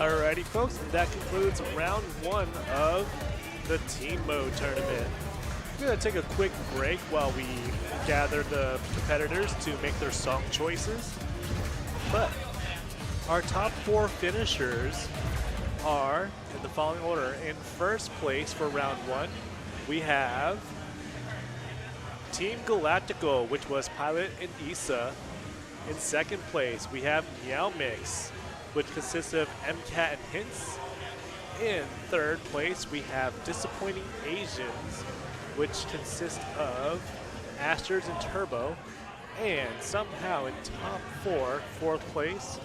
Alrighty, folks, and that concludes round 1 of the team mode tournament. We're going to take a quick break while we gather the competitors to make their song choices. But our top 4 finishers are in the following order. In first place for round 1, we have Team Galactico, which was Pilot and Issa. In second place, we have Meow Mix, which consists of MCAT and Hints. In third place, we have Disappointing Asians, which consists of Asters and Turbo. And somehow in top 4, fourth place,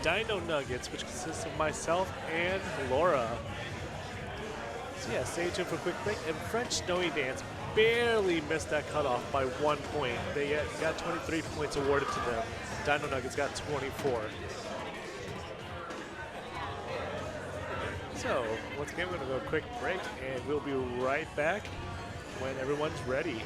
Dino Nuggets, which consists of myself and Laura. So yeah, stay tuned for a quick break. And French Snowy Dance barely missed that cutoff by 1 point. They got 23 points awarded to them. Dino Nuggets got 24. So, once again, we're going to go a quick break, and we'll be right back when everyone's ready.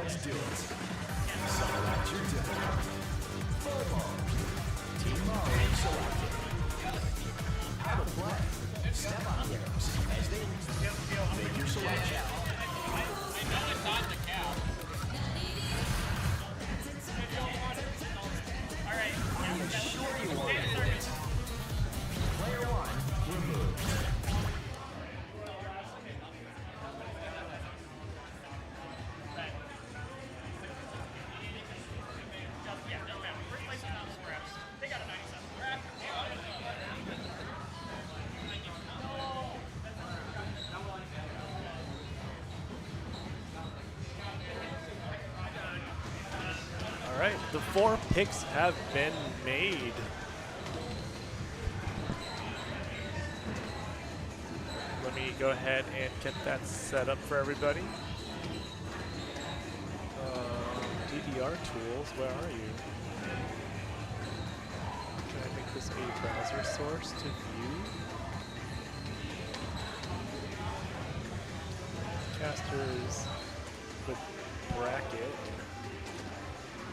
Let's do it. Select your difficulty. Full ball. Team Mario selected. How to play. Step on heroes as they make your selection. I know it's on the cap. Alright. I'm sure you want it. Player 1 removed. All right, the 4 picks have been made. Let me go ahead and get that set up for everybody. DDR tools, where are you? Can I make this a browser source to view? Casters with bracket.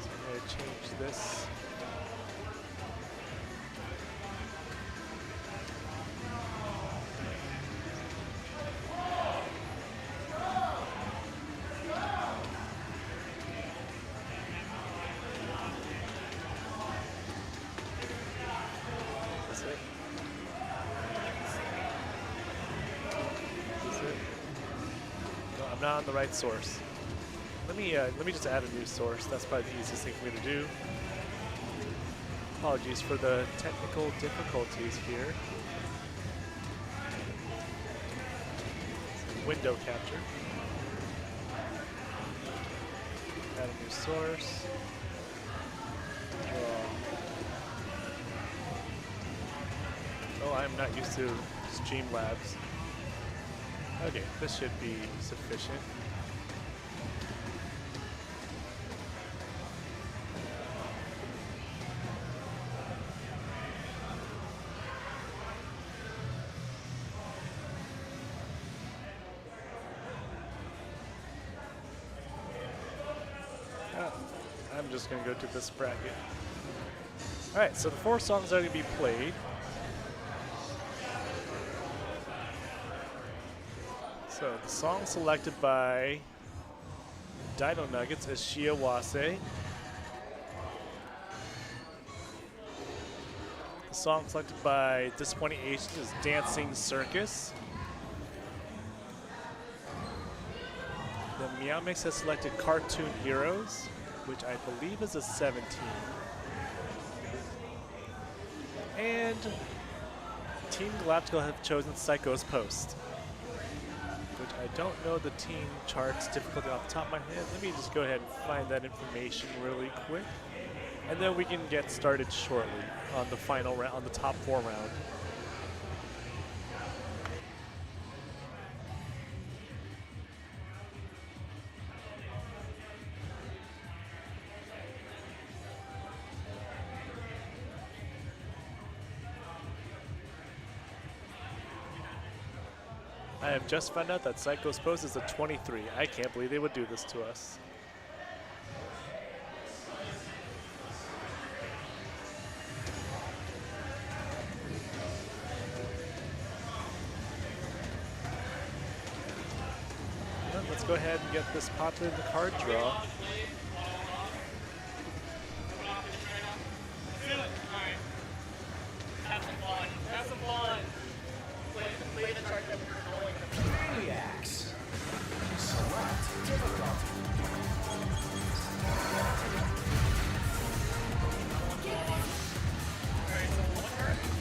So I'm going to change this. That's it. That's it. No, I'm not on the right source. Let me just add a new source. That's probably the easiest thing for me to do. Apologies for the technical difficulties here. Window capture. Add a new source. Oh, I'm not used to Streamlabs. Okay, this should be sufficient. I'm just going to go to this bracket. All right, so the 4 songs are going to be played. So the song selected by Dino Nuggets is Shiawase. The song selected by Disappointing Asians is Dancing Circus. The Meow Mix has selected Cartoon Heroes, which I believe is a 17. And Team Galactical have chosen Psycho's Post, which I don't know the team charts difficulty off the top of my head. Let me just go ahead and find that information really quick. And then we can get started shortly on the final round, on the top 4 round. I have just found out that Psycho's Post is a 23. I can't believe they would do this to us. Well, let's go ahead and get this populated in the card draw. Have some fun. Have some fun. Play the chart that we're going to. Maniacs. Select difficulty.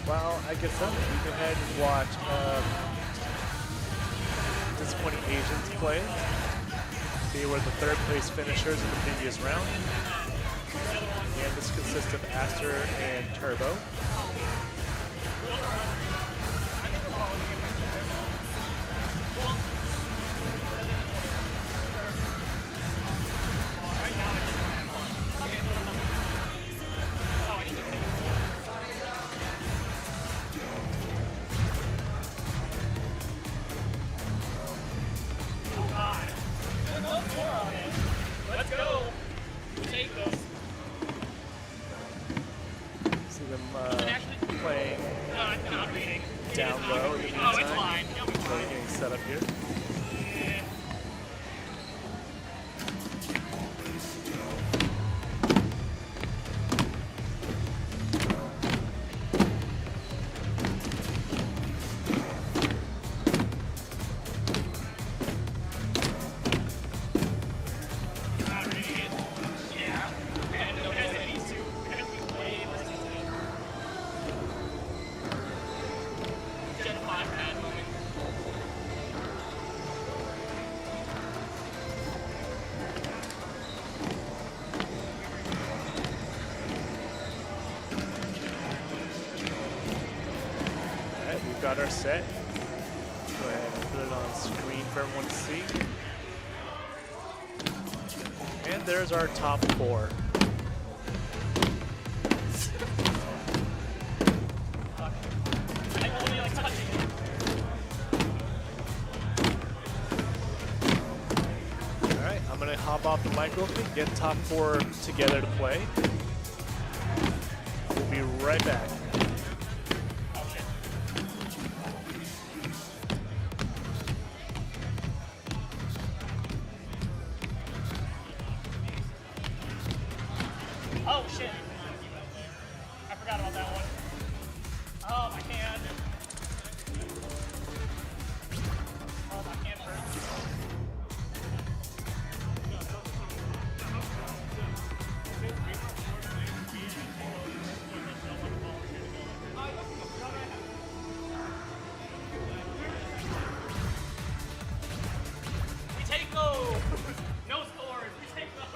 Well, I guess so. You can head and watch Disappointing Asians play. They were the 3rd place finishers in the previous round. And this consists of Aster and Turbo. Let's go. Take this. See them playing No, I'm not reading. down low in the Oh, it's meantime. fine. It'll be So fine. we're getting set up here. Not reading it. Yeah. And it has these two. As we play this Gen 5 pad moment. Alright, we've got our set. Go ahead and put it on screen for everyone to see. And there's our top 4. I only like touching it. Alright, I'm gonna hop off the mic real quick, get top 4 together to play. We'll be right back. Oh shit. I forgot about that one. Oh, my hand. Oh, my hand hurts. We take those! No scores! We take those!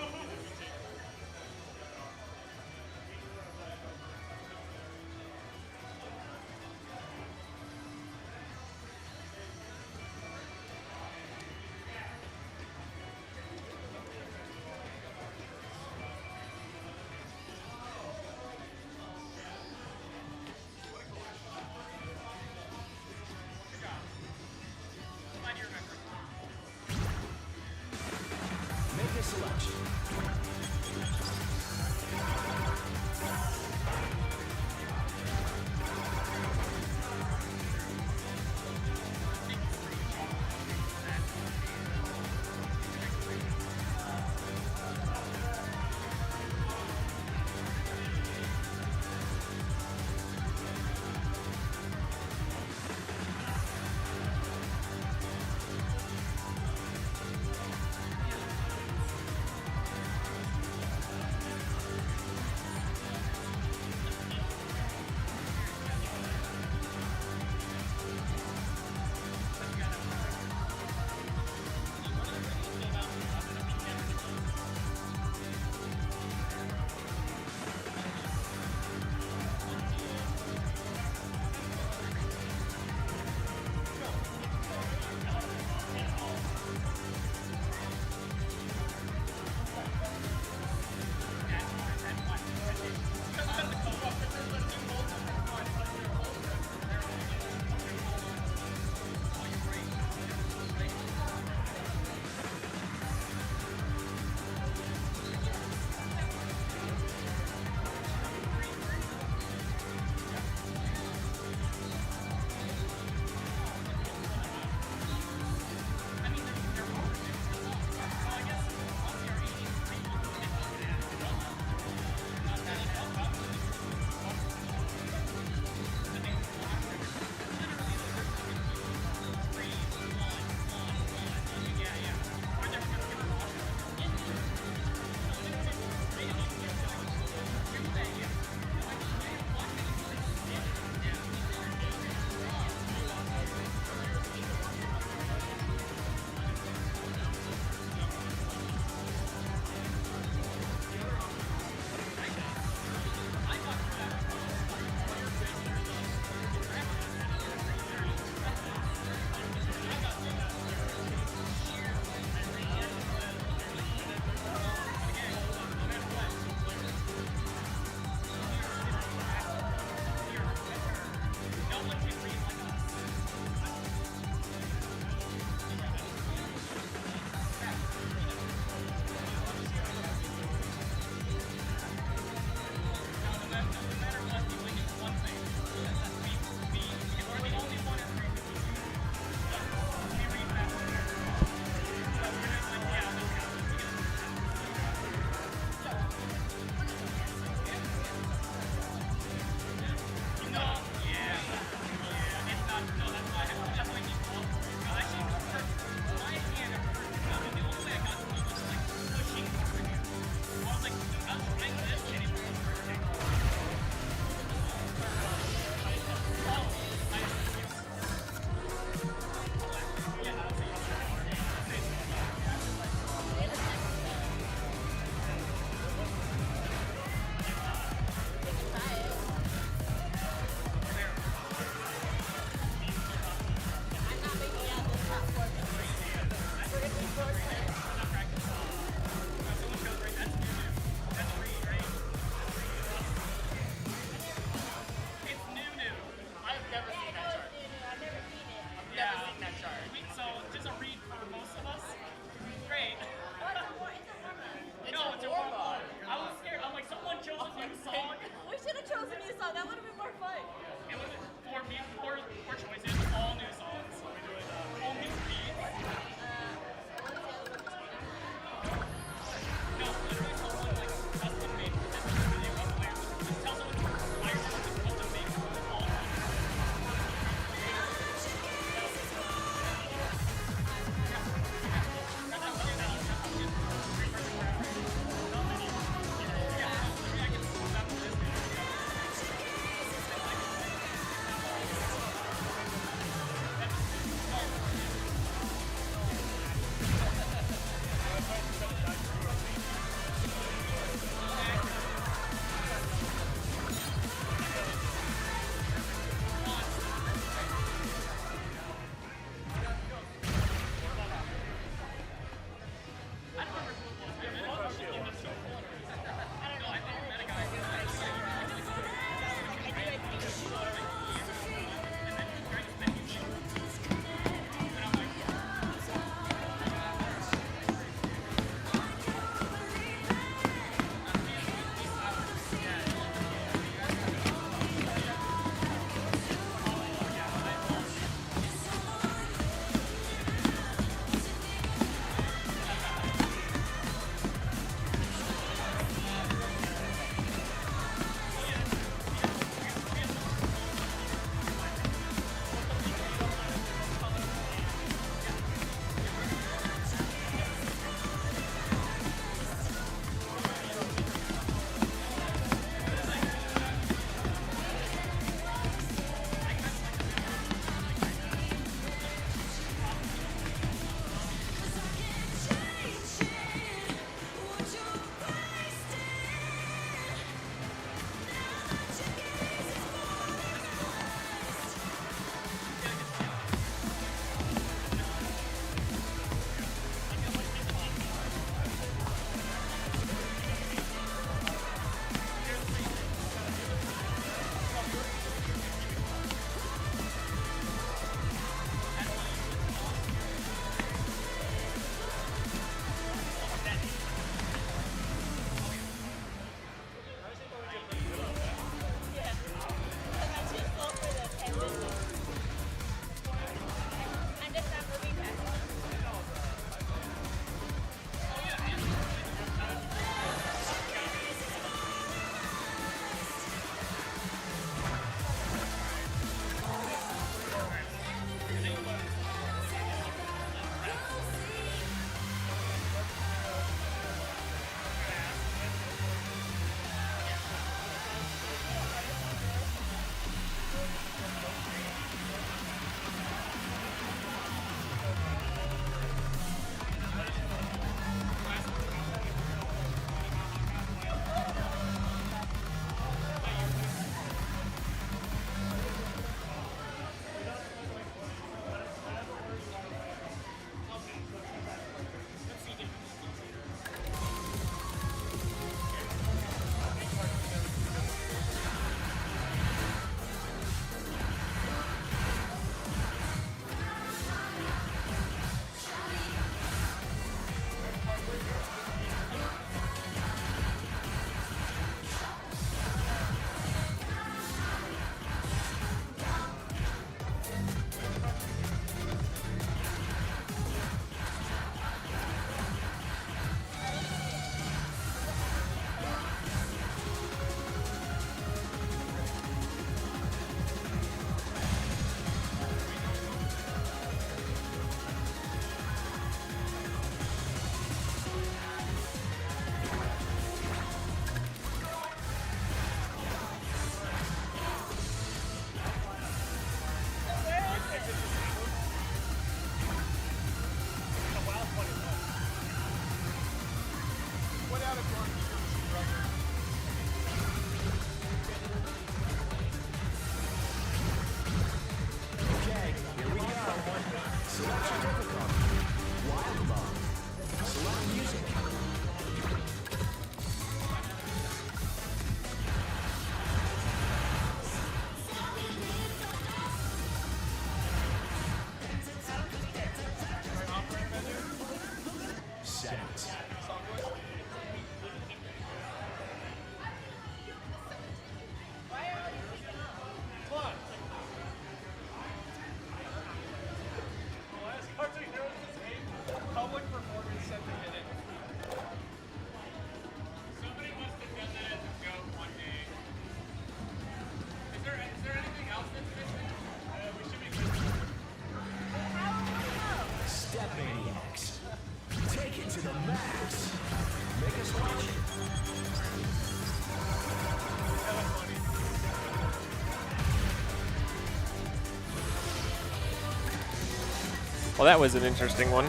Well, that was an interesting one.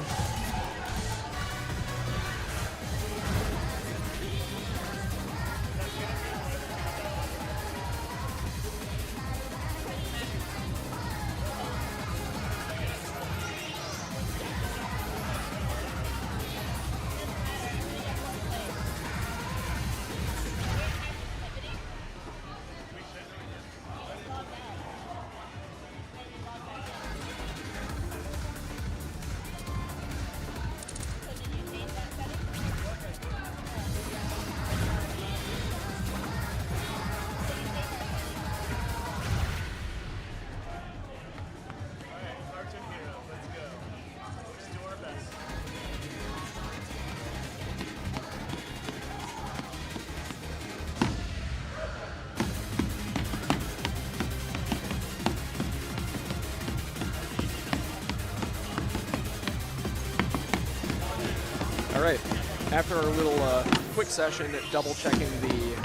All right, after our little quick session double checking the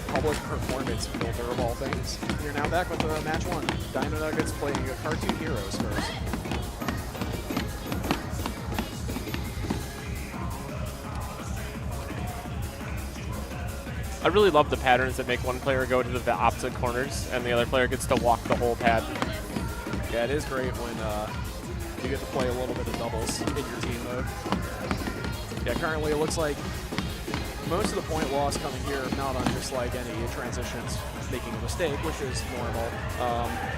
public performance filter of all things, you're now back with match 1. Dino Nuggets playing Cartoon Heroes first. I really love the patterns that make one player go to the opposite corners and the other player gets to walk the whole pad. Yeah, it is great when you get to play a little bit of doubles in your team mode. Yeah, currently it looks like most of the point loss coming here, not on just like any transitions making a mistake, which is normal.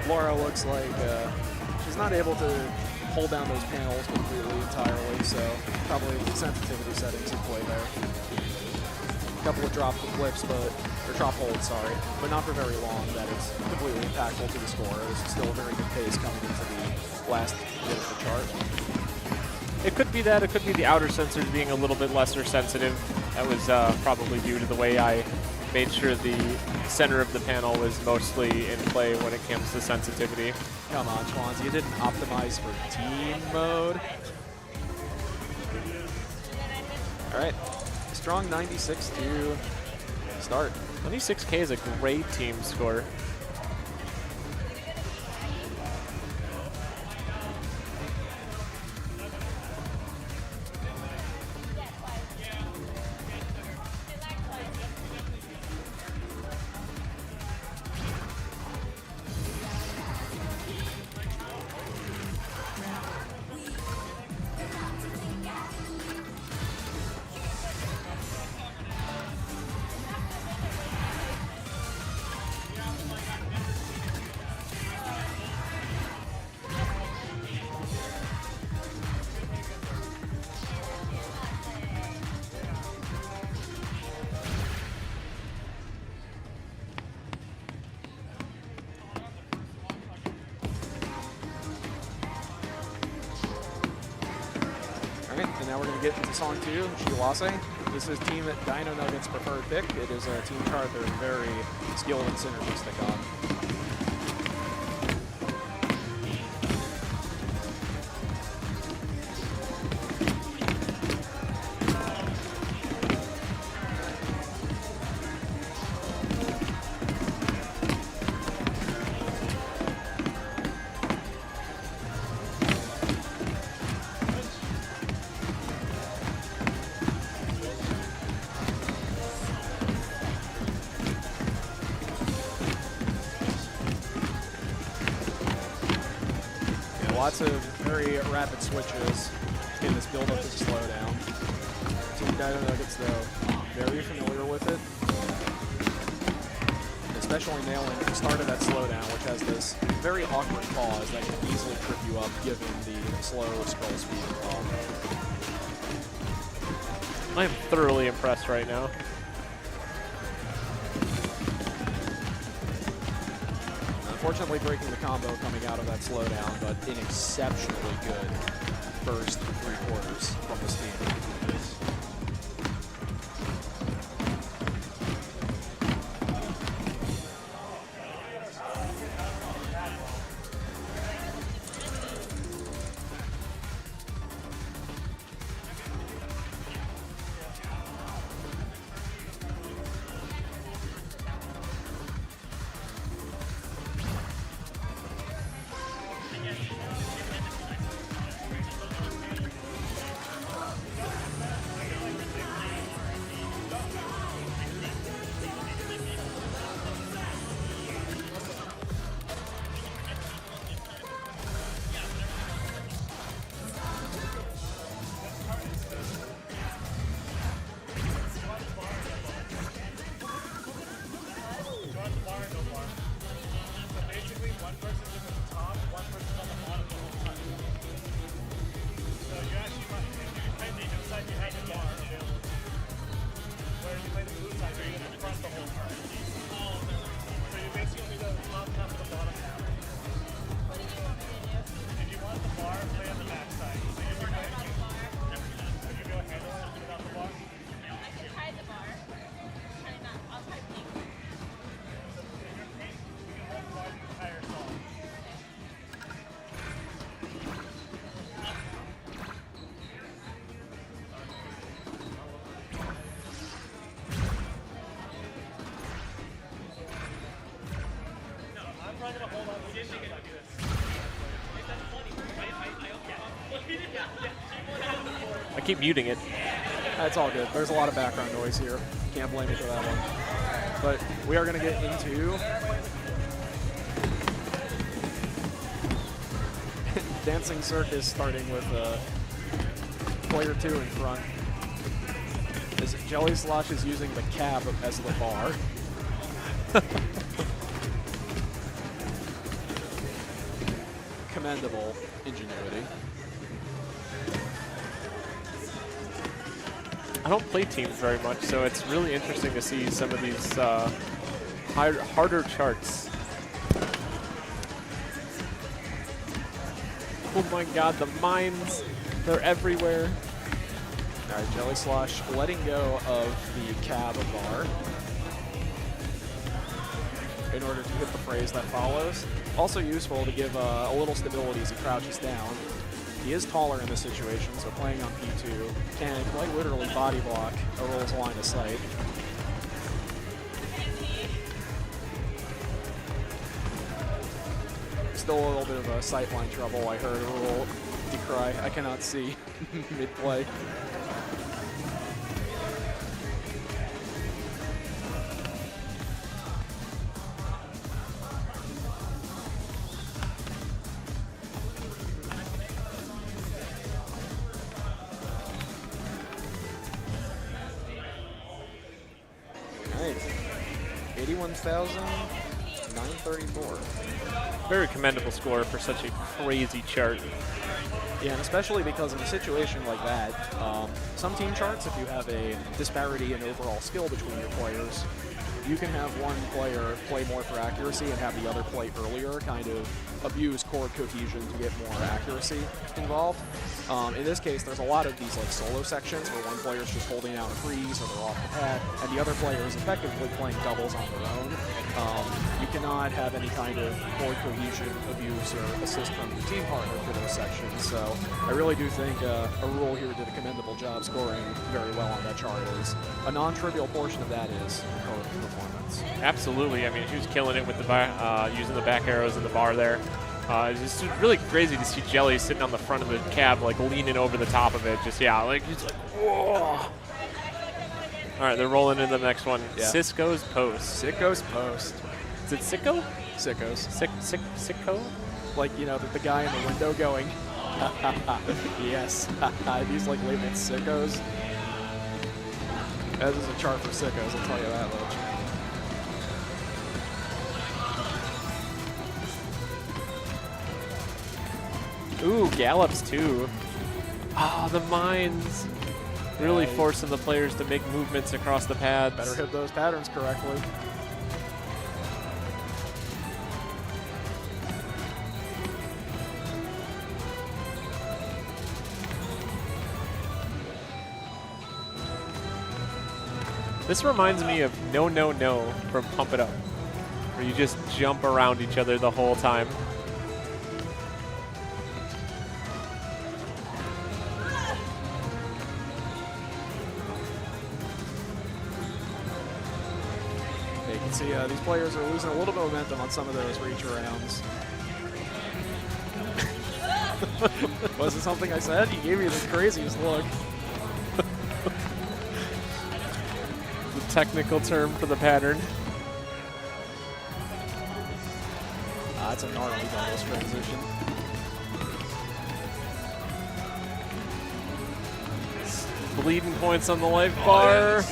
Laura looks like she's not able to hold down those panels completely entirely, so probably sensitivity settings in play there. A couple of drop flips, or drop holds, sorry, but not for very long that it's completely impactful to the score. It was still a very good pace coming into the last bit of the chart. It could be that. It could be the outer sensors being a little bit lesser sensitive. That was probably due to the way I made sure the center of the panel was mostly in play when it comes to sensitivity. Come on, Schwans, you didn't optimize for team mode. All right, strong 96 to start. 26K is a great team score. And now we're going to get into song 2, Shiwase. This is Team Dino Nuggets' preferred pick. It is a team chart they're very skilled and synergistic on. Lots of very rapid switches in this build-up to the slowdown. Team Dino Nuggets, though, very familiar with it. Especially nailing the start of that slowdown, which has this very awkward pause that can easily trip you up given the slow scroll speed involved. I am thoroughly impressed right now. Unfortunately, breaking the combo coming out of that slowdown, but an exceptionally good first 3 quarters from this team. I keep muting it. That's all good. There's a lot of background noise here. Can't blame me for that one. But we are going to get into Dancing Circus, starting with player 2 in front. As Jelly Slosh is using the cab as the bar. Commendable ingenuity. I don't play teams very much, so it's really interesting to see some of these harder charts. Oh my god, the mines, they're everywhere. All right, Jelly Slosh letting go of the cab bar in order to hit the phrase that follows. Also useful to give a little stability as he crouches down. He is taller in this situation, so playing on P2 can quite literally body block a roll's line of sight. Still a little bit of a sightline trouble. I heard a roll decry. I cannot see mid-play. Nice. 81,934. Very commendable score for such a crazy chart. Yeah, and especially because in a situation like that, some team charts, if you have a disparity in overall skill between your players, you can have one player play more for accuracy and have the other play earlier, kind of abuse chord cohesion to get more accuracy involved. In this case, there's a lot of these like solo sections where one player's just holding down a freeze or they're off the pad, and the other player is effectively playing doubles on their own. You cannot have any kind of chord cohesion abuse or assist from your team partner for those sections. So I really do think a rule here did a commendable job scoring very well on that chart. Is a non-trivial portion of that is chord performance. Absolutely. I mean, he was killing it with the using the back arrows in the bar there. It's just really crazy to see Jelly sitting on the front of the cab, like leaning over the top of it. Just, yeah, like, he's like, whoa. All right, they're rolling into the next one. Yeah. Cisco's Post. Sicko's Post. Is it Sicko? Sickos. Sicko? Like, you know, the guy in the window going, yes. These like labeled sickos. This is a chart for sickos, I'll tell you that much. Ooh, gallops too. Ah, the mines. Really forcing the players to make movements across the pads. Better hit those patterns correctly. This reminds me of No No No from Pump It Up, where you just jump around each other the whole time. You can see these players are losing a little bit of momentum on some of those reach arounds. Was it something I said? He gave me the craziest look. The technical term for the pattern. That's a gnarly doubles transition. Bleeding points on the life bar.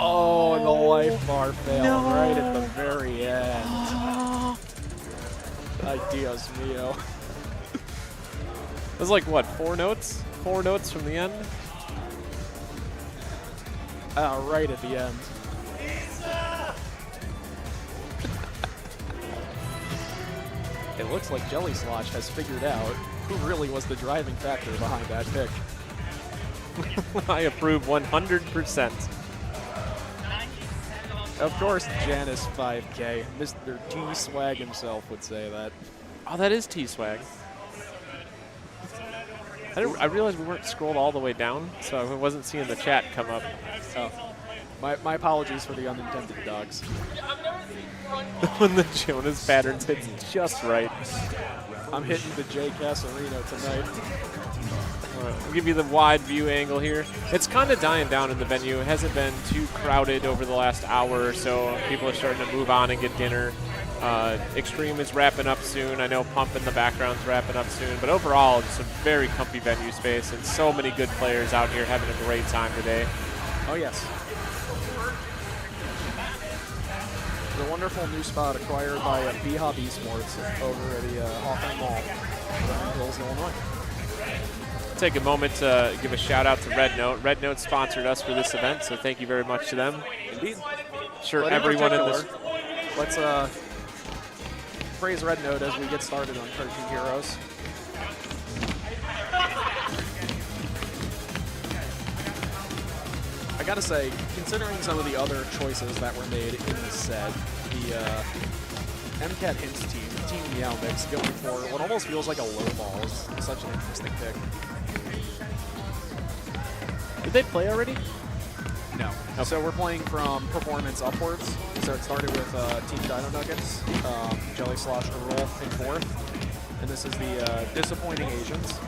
Oh, and the life bar failed right at the very end. Ay, Dios mío. It was like, what, 4 notes? 4 notes from the end? Right at the end. It looks like Jelly Slosh has figured out who really was the driving factor behind that pick. I approve 100%. Of course, Janice 5K. Mr. T-Swag himself would say that. Oh, that is T-Swag. I realized we weren't scrolled all the way down, so I wasn't seeing the chat come up. Oh. My apologies for the unintended dogs. when the Jonas patterns hits just right. I'm hitting the J. Casarino tonight. We'll give you the wide view angle here. It's kind of dying down in the venue. It hasn't been too crowded over the last hour or so. People are starting to move on and get dinner. Extreme is wrapping up soon. I know Pump in the background's wrapping up soon. But overall, it's a very comfy venue space and so many good players out here having a great time today. Oh, yes. The wonderful new spot acquired by BHOP Esports over at the Hawthorne Mall, in Hills, Illinois. Take a moment to give a shout out to Red Note. Red Note sponsored us for this event, so thank you very much to them. Indeed. Sure, But everyone in this. Let's praise Red Note as we get started on 13 Heroes. I gotta say, considering some of the other choices that were made in this set, the MCAT Hints team, Team Meow Mix, going for what almost feels like a low ball is such an interesting pick. Did they play already? No. Okay. So we're playing from performance upwards. So it started with Team Dino Nuggets, Jelly Slosh to Rule in fourth. And this is the Disappointing Asians.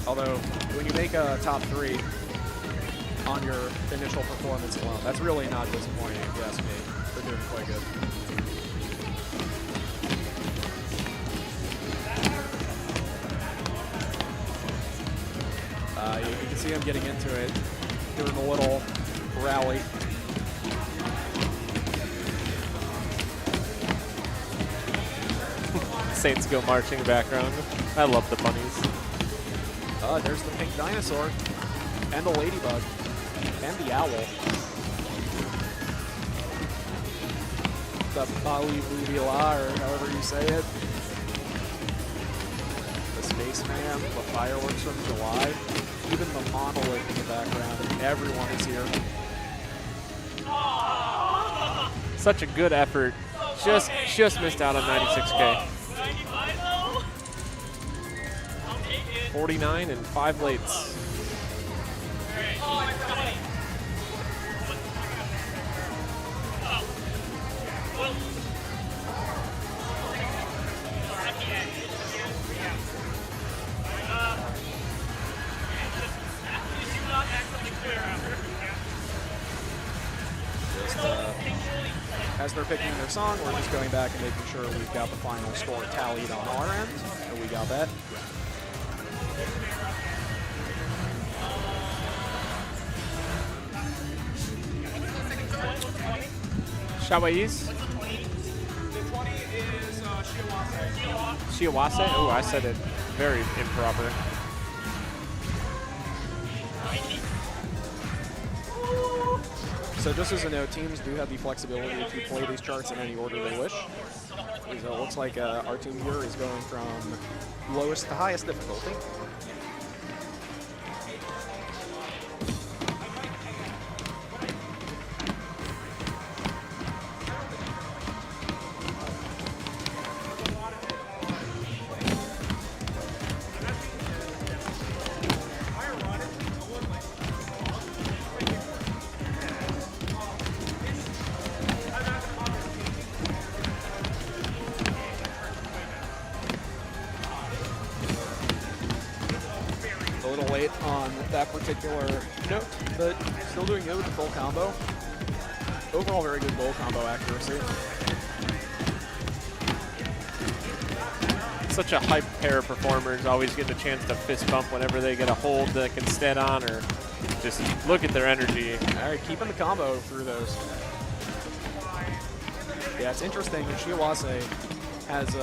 Although, when you make a top 3 on your initial performance alone, that's really not disappointing, if you ask me. They're doing quite good. You can see them getting into it, doing a little rally. Saints Go marching background. I love the bunnies. There's the pink dinosaur, and the ladybug, and the owl. The Bali Booby-La, or however you say it. The spaceman, the fireworks from July, even the monolith in the background, and everyone is here. Such a good effort. Just missed out on 96K. 49 and 5 lates. As they're picking their song, we're just going back and making sure we've got the final score tallied on our end, and we got that. Shawaiis? The 20 is Shiawase. Shiawase? Oh, I said it very improper. So just as a note, teams do have the flexibility to play these charts in any order they wish. So it looks like our team here is going from lowest to highest difficulty. Particular note, but still doing good with the full combo. Overall, very good goal combo accuracy. Such a hype pair of performers, always getting a chance to fist bump whenever they get a hold that can stand on, or just look at their energy. All right, keeping the combo through those. Yeah, it's interesting. Shiawase has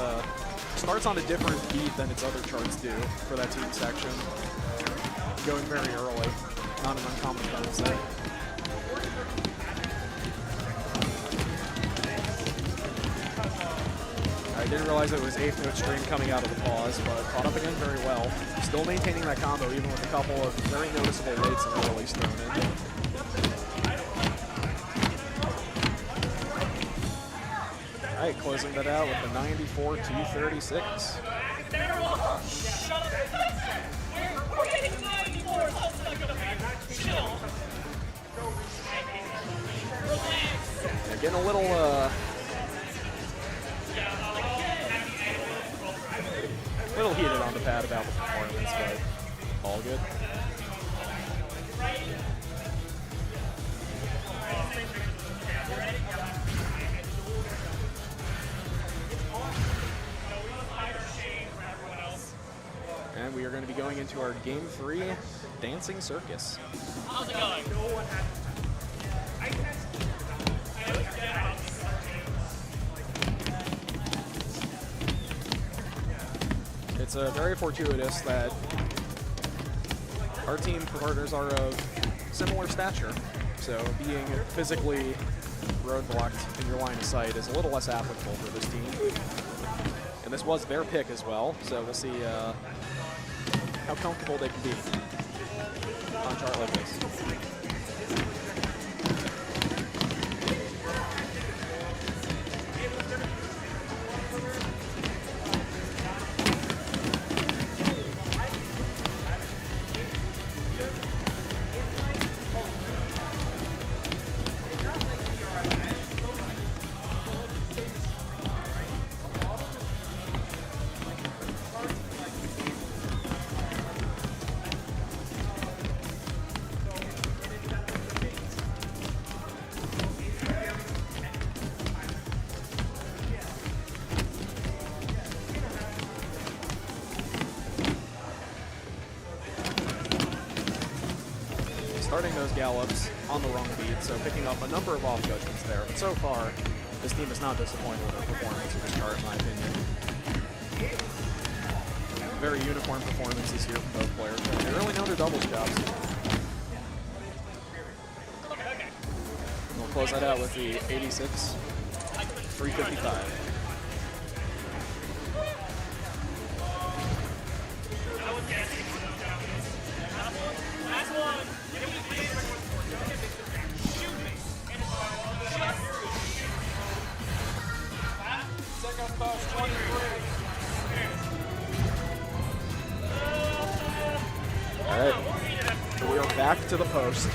starts on a different beat than its other charts do for that team section. Going very early, not an uncommon concept. I didn't realize it was 8th note stream coming out of the pause, but caught up again very well. Still maintaining that combo even with a couple of very noticeable lates and earlys thrown in. All right, closing that out with the 94-236. getting a little heated on the pad about the performance, but all good. And we are going to be going into our Game 3 Dancing Circus. How's it going? It's very fortuitous that our team partners are of similar stature, so being physically roadblocked in your line of sight is a little less applicable for this team. And this was their pick as well, so we'll see how comfortable they can be on a chart like this. Starting those gallops on the wrong beat, so picking up a number of off judgments there. But so far, this team is not disappointed with their performance in this chart, in my opinion. Very uniform performances here from both players. They really know their doubles jobs. And we'll close that out with the 86, 355. All right, so we are back to the post.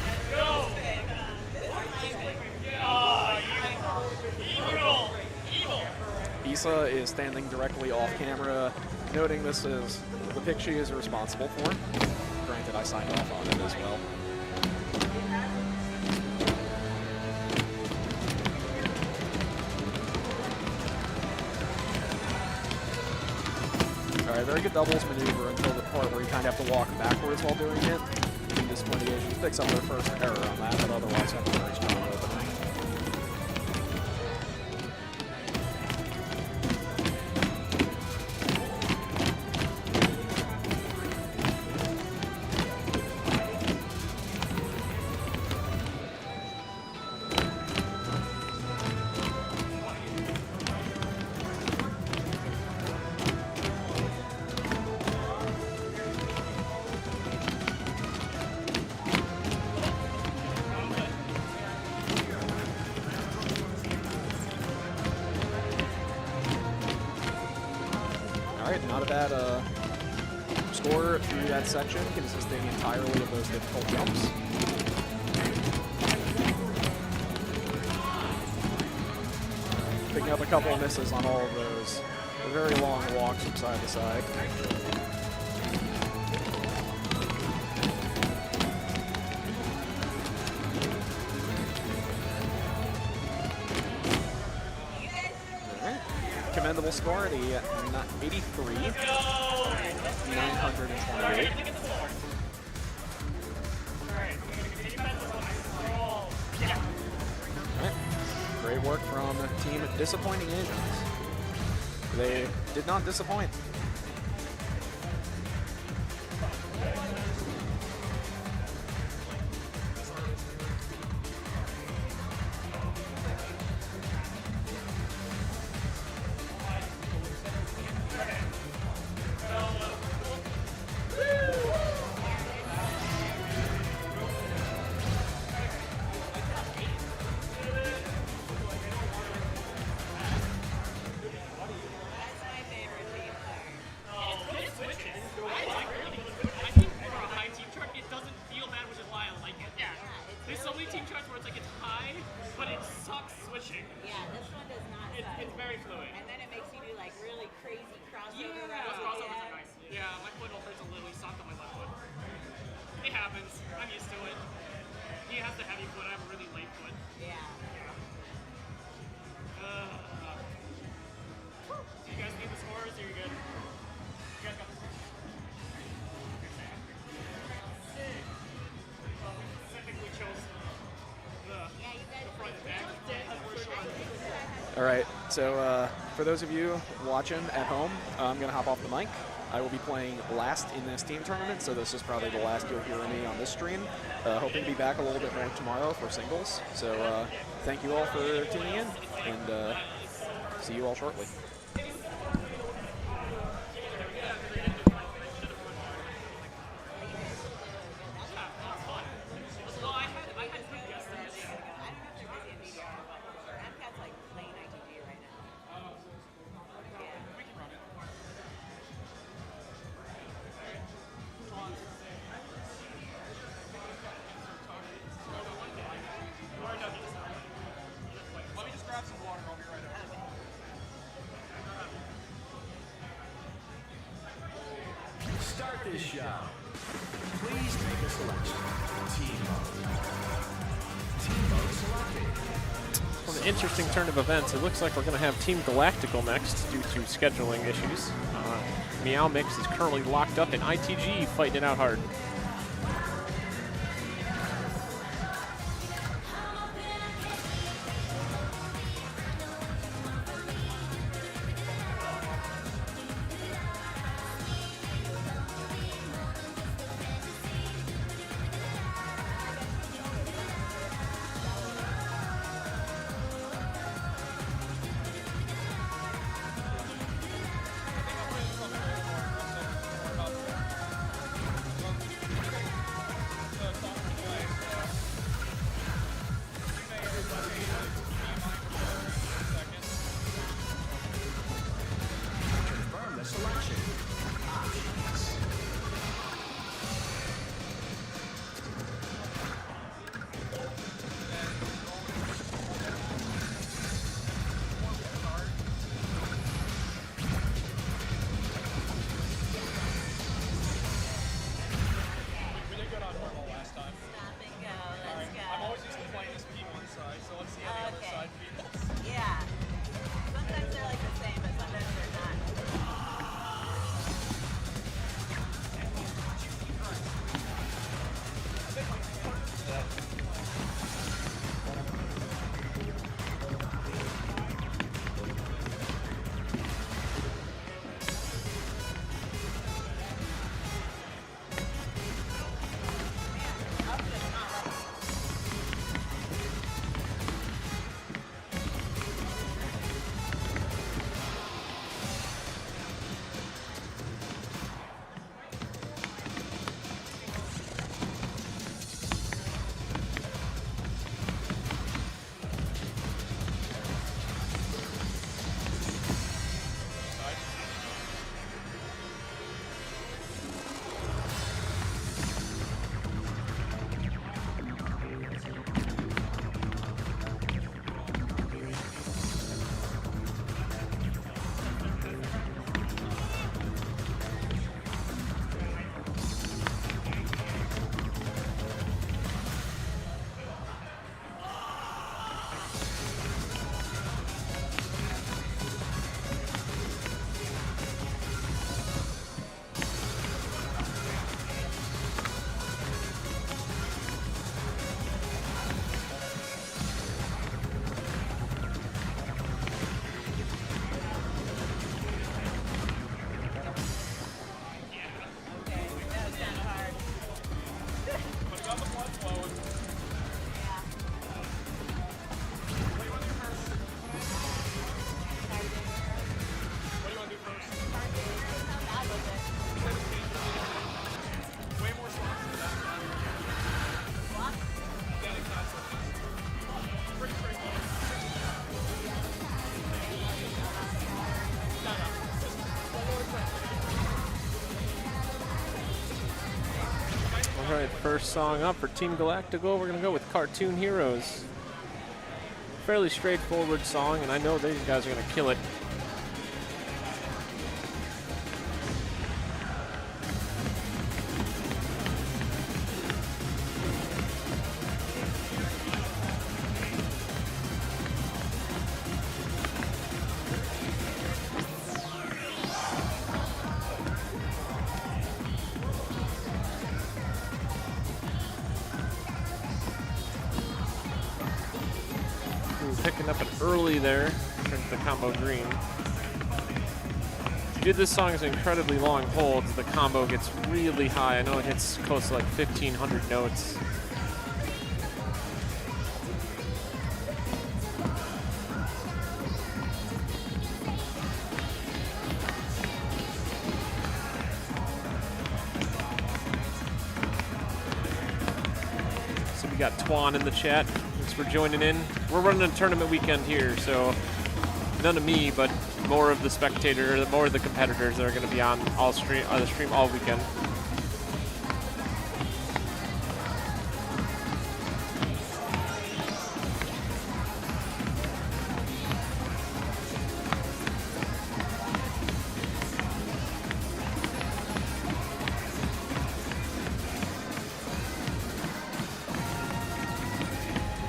Issa is standing directly off camera, noting this is the pick she is responsible for. Granted, I signed off on it as well. All right, very good doubles maneuver until the part where you kind of have to walk backwards while doing it. And this 28 picks up their first error on that, but otherwise have a very strong opening. Not a bad score through that section, consisting entirely of those difficult jumps. Picking up a couple of misses on all of those very long walks from side to side. Commendable score, the 83, 928. Right. Great work from Team Disappointing Asians. They did not disappoint. interesting. Yeah, this one does not suck. It's very fluid. And then it makes you do like really crazy crossover. Those crossovers are nice. Yeah, my foot hurts a little. He stopped on my left foot. It happens. I'm used to it. He has the heavy foot. I have a really light foot. Yeah. Do you guys need the scores? Or are you good? You guys got the scores? I think we chose the front and back. All right, so for those of you watching at home, I'm going to hop off the mic. I will be playing last in this team tournament, so this is probably the last you'll hear of me on this stream. Hoping to be back a little bit more tomorrow for singles. So thank you all for tuning in, and see you all shortly. Let me just grab some water. I'll be right over. Start this show. Please make a selection. Team mode. Team mode selected. Well, an interesting turn of events. It looks like we're going to have Team Galactical next due to scheduling issues. Meow Mix is currently locked up in ITG, fighting it out hard. Confirm the selection. Options. We did good on normal last time. Stop and go. Let's go. I'm always used to playing this P1 side, so let's see how the other Okay. side feels. Yeah. Sometimes they're like the same, but sometimes they're not. All right, first song up for Team Galactical. We're going to go with Cartoon Heroes. fairly straightforward song, and I know these guys are going to kill it. Picking up an early there, turns the combo green. Dude, this song is incredibly long holds. The combo gets really high. I know it hits close to like 1,500 notes. So we got Twan in the chat. Thanks for joining in. We're running a tournament weekend here, so none of me, but more of the spectator, more of the competitors that are going to be on the stream all weekend.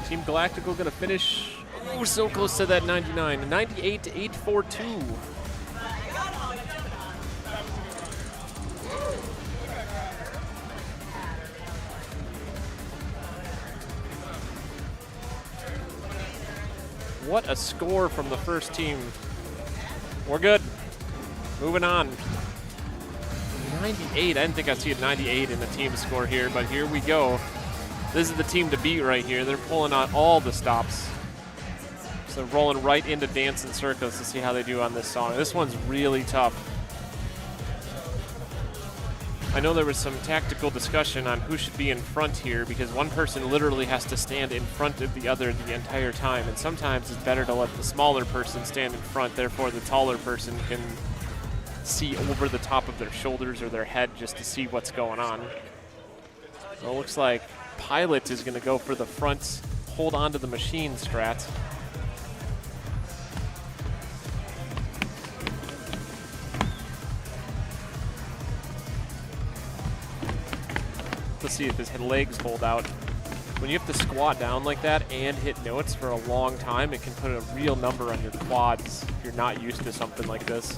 Team Galactical going to finish, oh, so close to that 99. 98 to 842. What a score from the first team. We're good. Moving on. 98. I didn't think I'd see a 98 in the team score here, but here we go. This is the team to beat right here. They're pulling out all the stops. So rolling right into Dance and Circus to see how they do on this song. This one's really tough. I know there was some tactical discussion on who should be in front here because one person literally has to stand in front of the other the entire time. And sometimes it's better to let the smaller person stand in front, therefore the taller person can see over the top of their shoulders or their head just to see what's going on. So it looks like Pilot is going to go for the front, hold on to the machine strat. Let's see if his legs hold out. When you have to squat down like that and hit notes for a long time, it can put a real number on your quads if you're not used to something like this.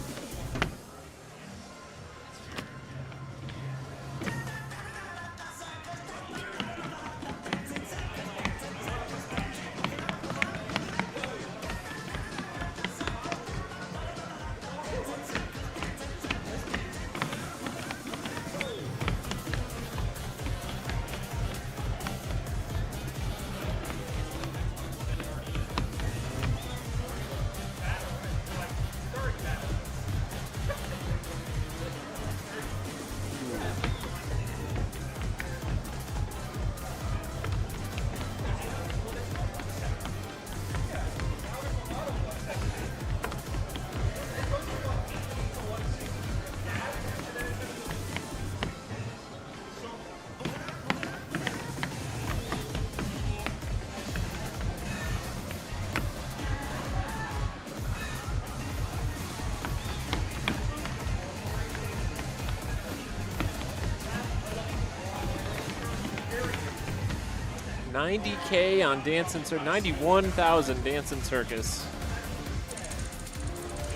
$90K on Dance and Circus, 91,000 Dance and Circus.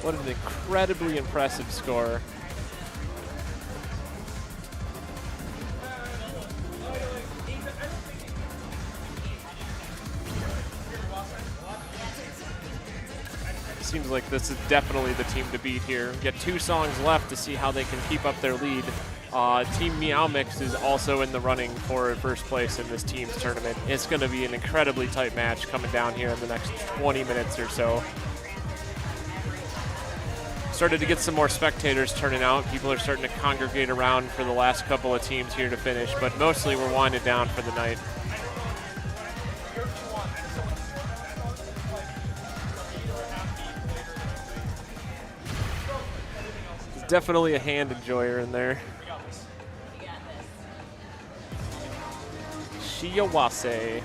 What an incredibly impressive score. Seems like this is definitely the team to beat here. Get 2 songs left to see how they can keep up their lead. Team Meow Mix is also in the running for first place in this team's tournament. It's going to be an incredibly tight match coming down here in the next 20 minutes or so. Started to get some more spectators turning out. People are starting to congregate around for the last couple of teams here to finish, but mostly we're winding down for the night. There's definitely a hand enjoyer in there. Shiawase.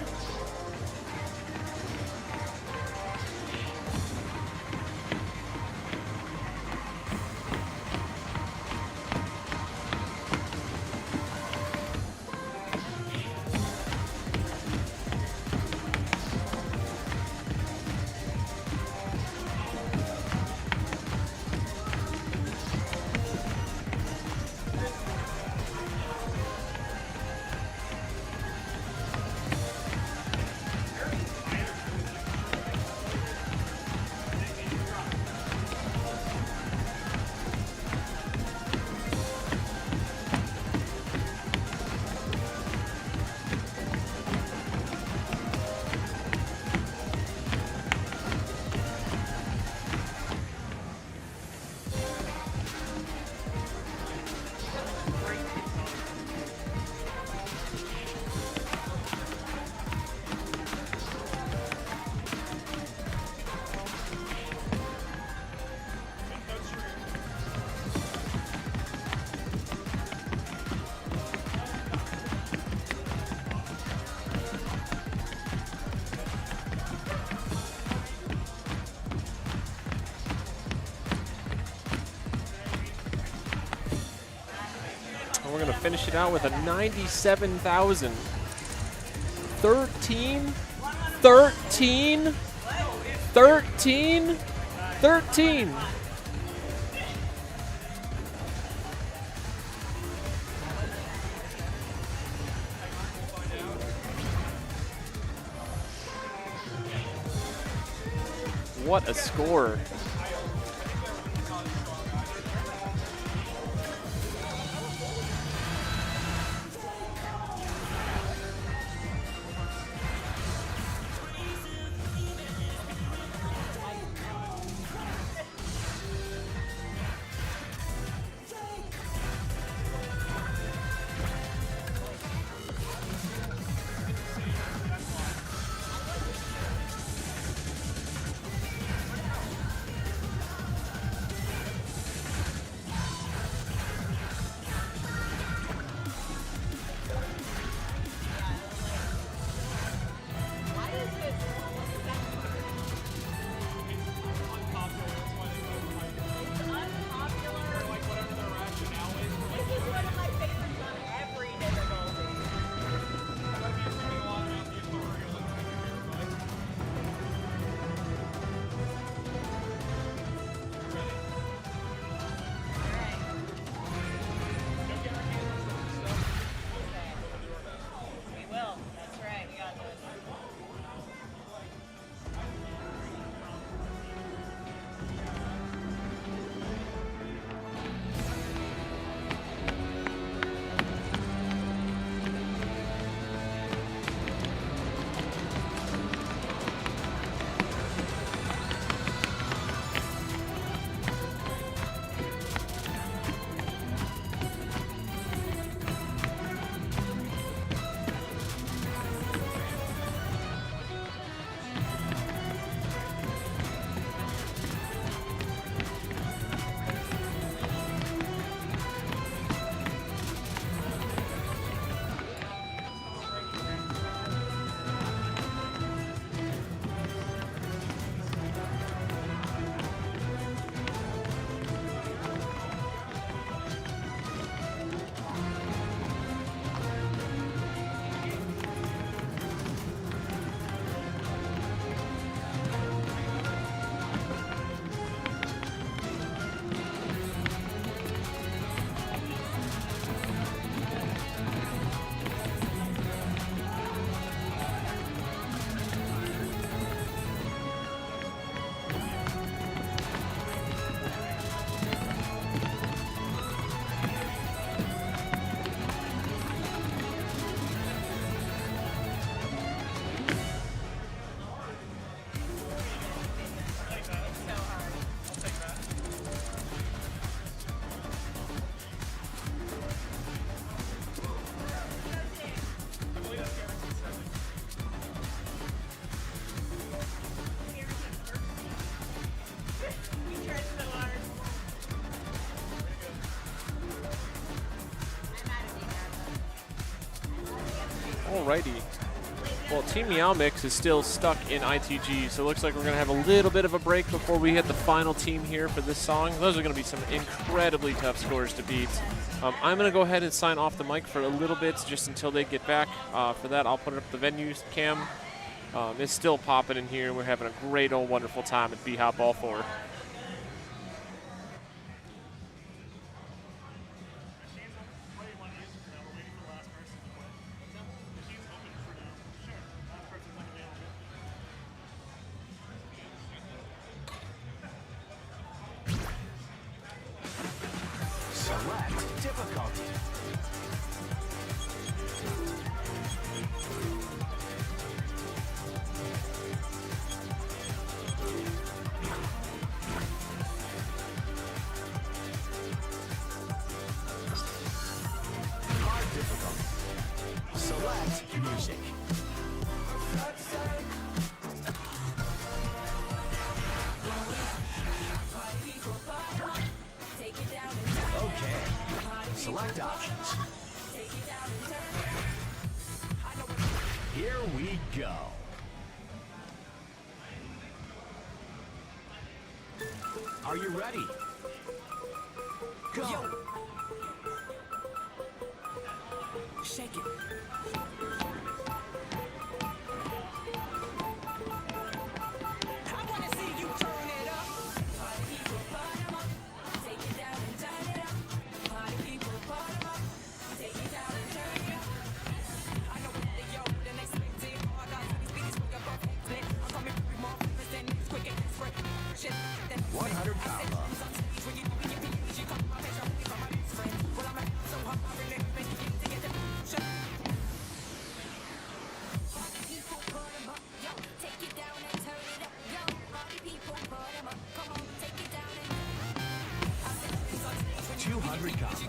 finishing out with a 97,000. 13, 13, 13, 13. What a score. Alrighty. Well, Team Meow Mix is still stuck in ITG, so it looks like we're going to have a little bit of a break before we hit the final team here for this song. Those are going to be some incredibly tough scores to beat. I'm going to go ahead and sign off the mic for a little bit just until they get back. For that, I'll put up the venue cam. It's still popping in here. We're having a great old wonderful time at BHOP All 4. Select difficulty. Hard difficulty. Select music. Okay. Select options. Here we go. Are you ready? Go. shake it. I wanna see you turn it up. Party people, bottom up. Take it down and turn it up. Party people, bottom up. Take it down and turn it up. I know what they yo, the next big thing. All I got is beats for your perfect split. I'm coming with more flippers than next quick and desperate. Shit, then 100 combo. when you open your PhD, you come my picture from my best friend. Well, I'm so hot, I really make you to get the shit. People put 'em up, yo. Take it down and turn it up, yo. Party people put 'em up. Come on, take it down and 200 combo. Combo.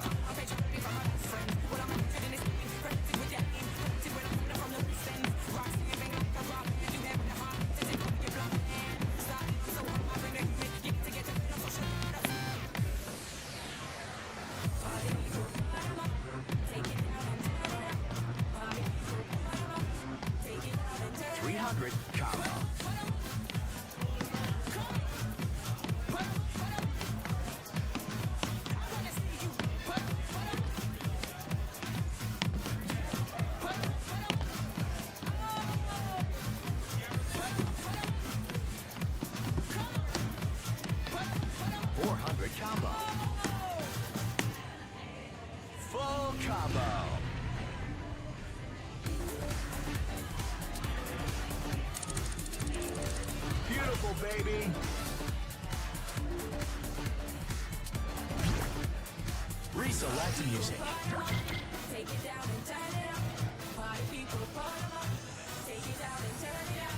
400 combo. Full combo. Beautiful, baby. Reselect music. Take it down and turn it up. Party people, bottom up. Take it down and turn it up.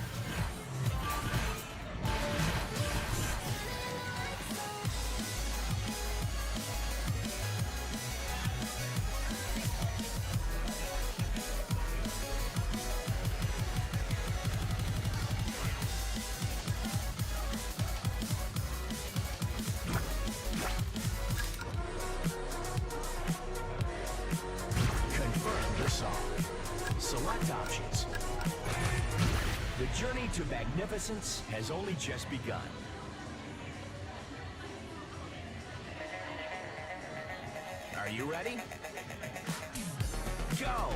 Confirm the song. Select options. The journey to magnificence has only just begun. Are you ready? Go!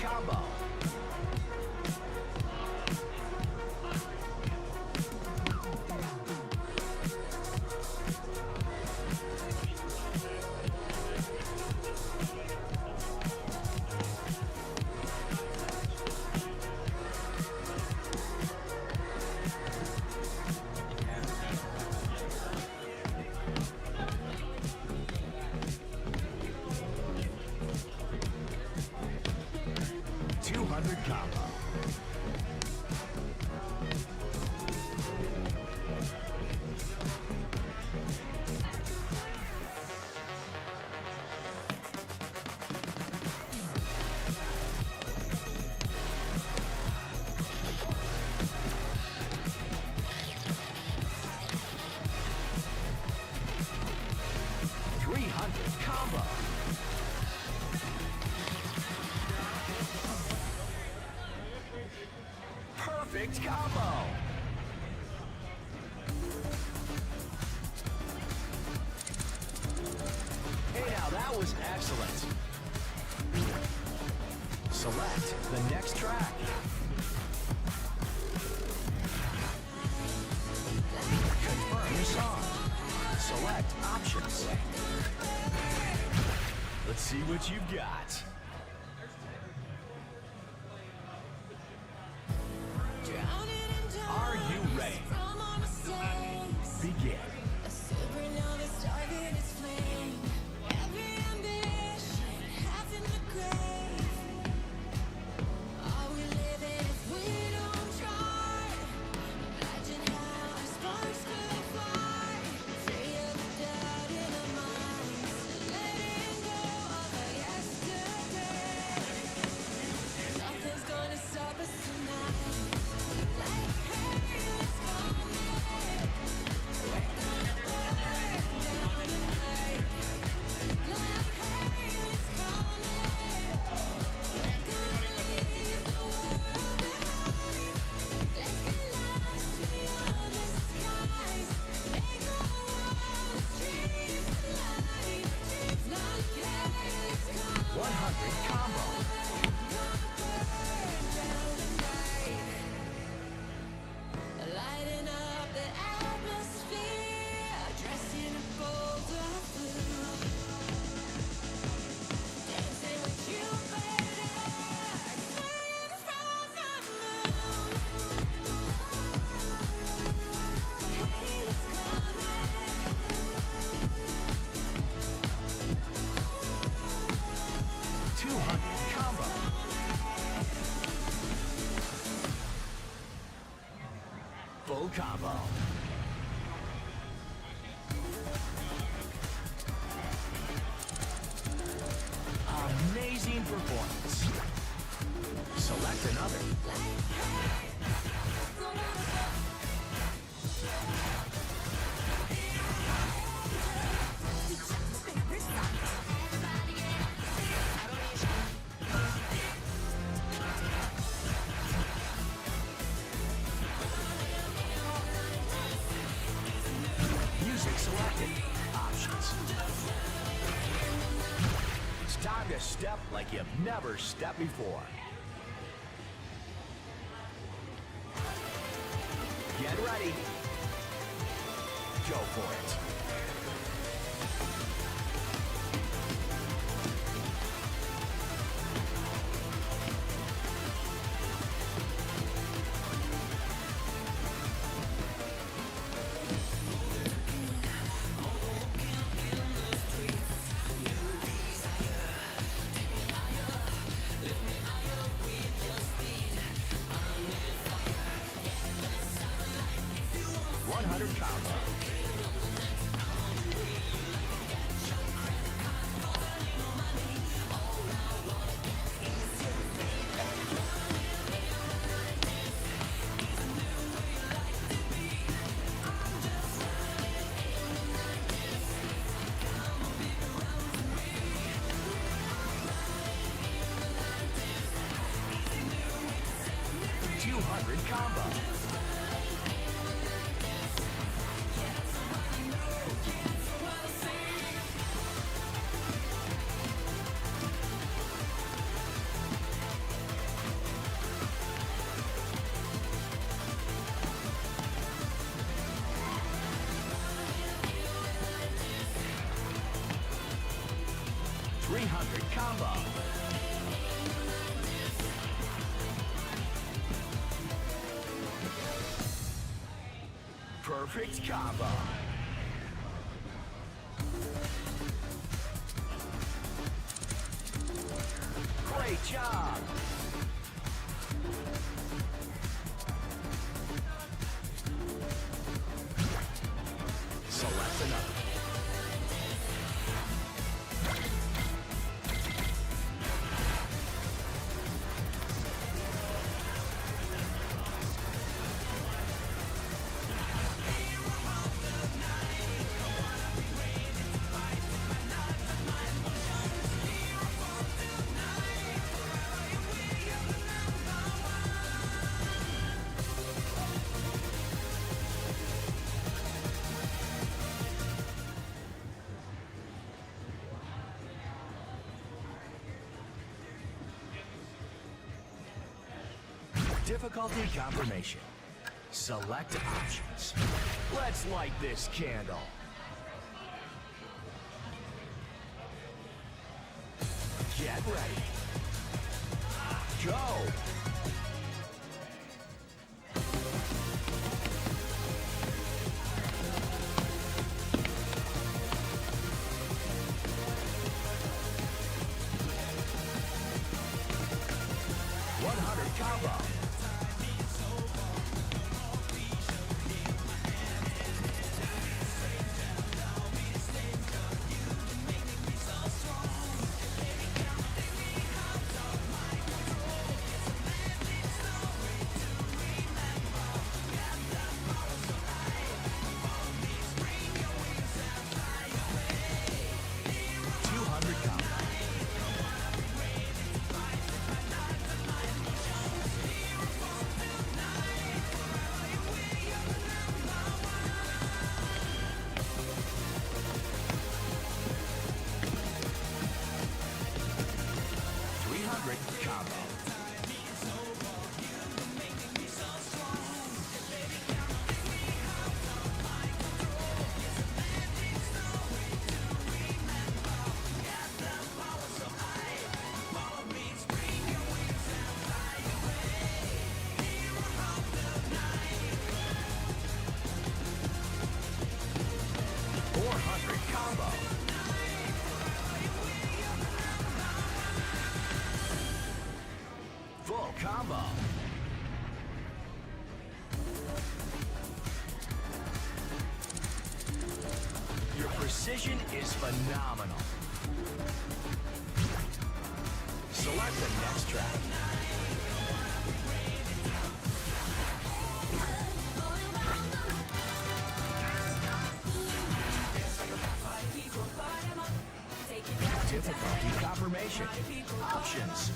Combo. 200 combo. Combo. Perfect combo. Hey, now that was excellent. Select the next track. Confirm your song. Select options. Let's see what you've got. Are you ready? Begin. performance. Select another. Music selected. Options. It's time to step like you've never stepped before. Get ready. Go for it. Combo. 200 combo. Combo. Perfect combo. Great job. Select another. Difficulty confirmation. Select options. Let's light this candle. Get ready. Go! Combo. Full combo. Your precision is phenomenal. the next track. Difficulty confirmation. Options.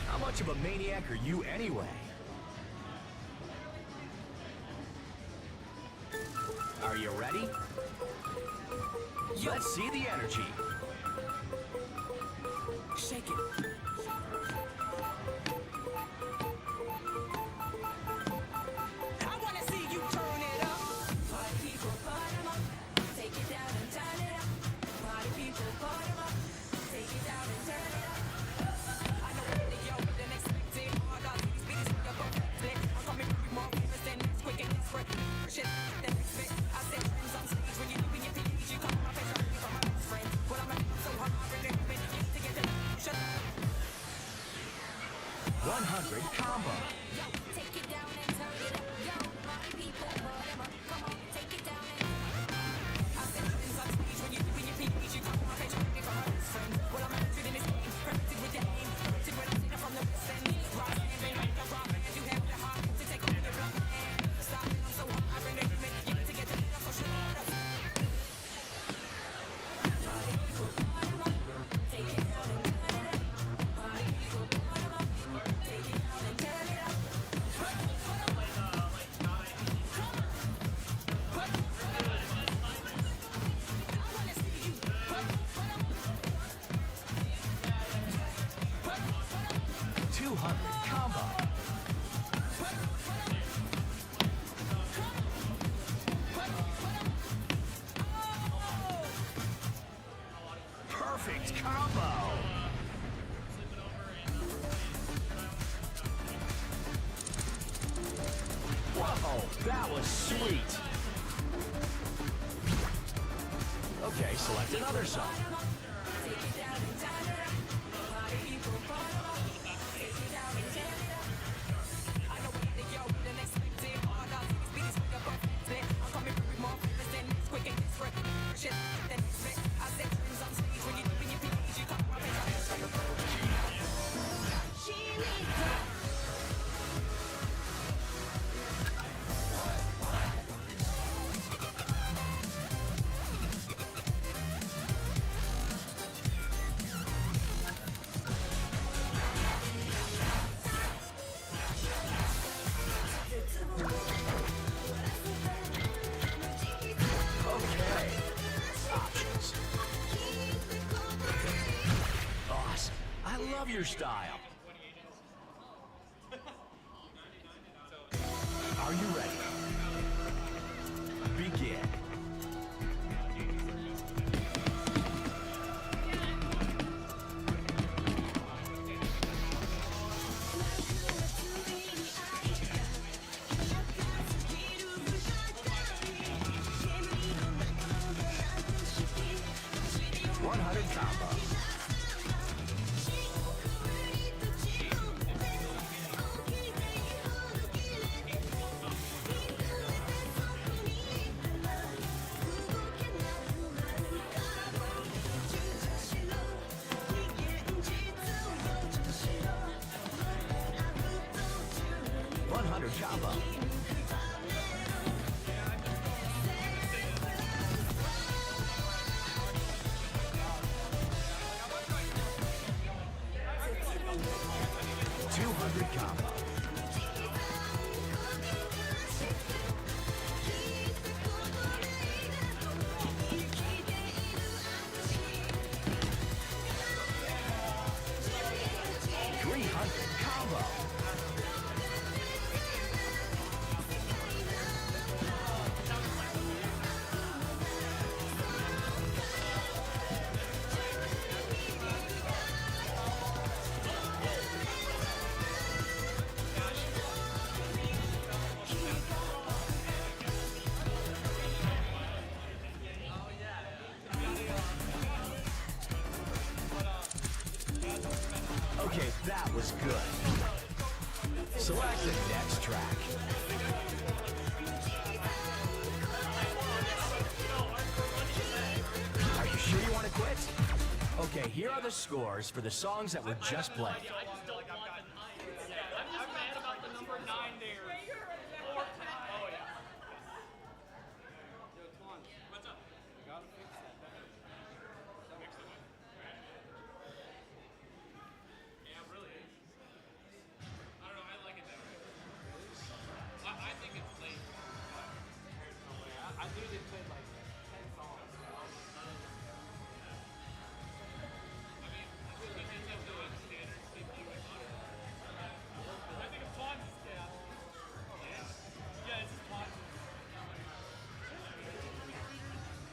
How much of a maniac are you anyway? Are you ready? Let's see the energy. Shake it. I wanna see you turn it up. Party people, put 'em up. Take it down and turn it up. Party people, put 'em up. Take it down and turn it up. I know that you're than expected. All the these beats we are perfected. I'm coming with more famous than this, quick and desperate. Shit, than expect. I said friends on stage when you do your PhD, you come up and try to be my best friend. But I'm not so hard and they're moving to get the shut up. 100 combo. Yo, take it down and turn it up. Yo, party people, put 'em up. Come on, take it down and I said friends on stage when you do your PhD, you come up and try to be my best friend. Well, I'm not in this game, perfected with your aim, perfected with a singer from the west end. Rock and bang like a rock band, you have the heart to take over your blood man. Stop it, I'm so hard and they're moving to get the so shut up. Take it down and turn it up. Party people, put 'em up. Take it down and turn it up. 200 combo. Perfect combo. Whoa, that was sweet. Okay, select another song. Take it down and turn it up. Party people, put 'em up. Take it down and turn it up. I know that you're than expected. All the these beats we are perfected. I'm coming with more famous than this, quick and desperate. Shit, than expect. I said friends on stage when you do your PhD, you come up and try to shut up. Okay. Options. Awesome. I love your style. Are you ready? Begin. Combo. 100 combo. Combo. 300 combo. Okay, that was good. Select the next track. Are you sure you want to quit? Okay, here are the scores for the songs that were just played. I just don't want the 9. Yeah, I'm just mad about the number 9 there. 4 times. Oh, yeah. What's up? You gotta fix that. Fix it. Yeah, really. I don't know, I like it that way. I think it's late. I think they played like 10 songs. I mean, I feel like they have the standard CPU and monitor. I think it's Fonz. Yeah. Yeah, it's just Fonz.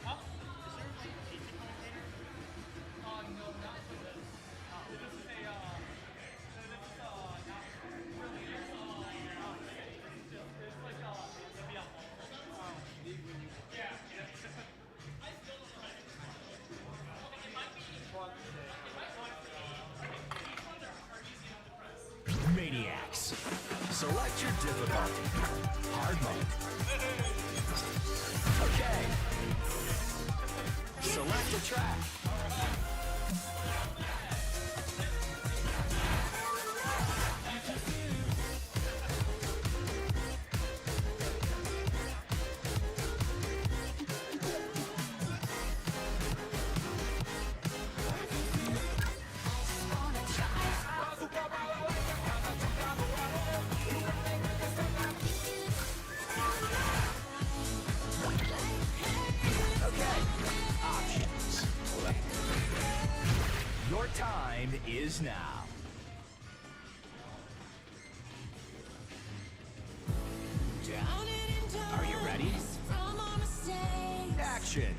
Huh? Is there like a teaching commentator? No, not for this. This is a, so this is, not really, it's like, it'll be a yeah, yeah. I still don't know. It might be Maniacs. Select your difficulty. Hard mode. Okay. Select a track. Okay. Options. Your time is now. Are you ready? Action.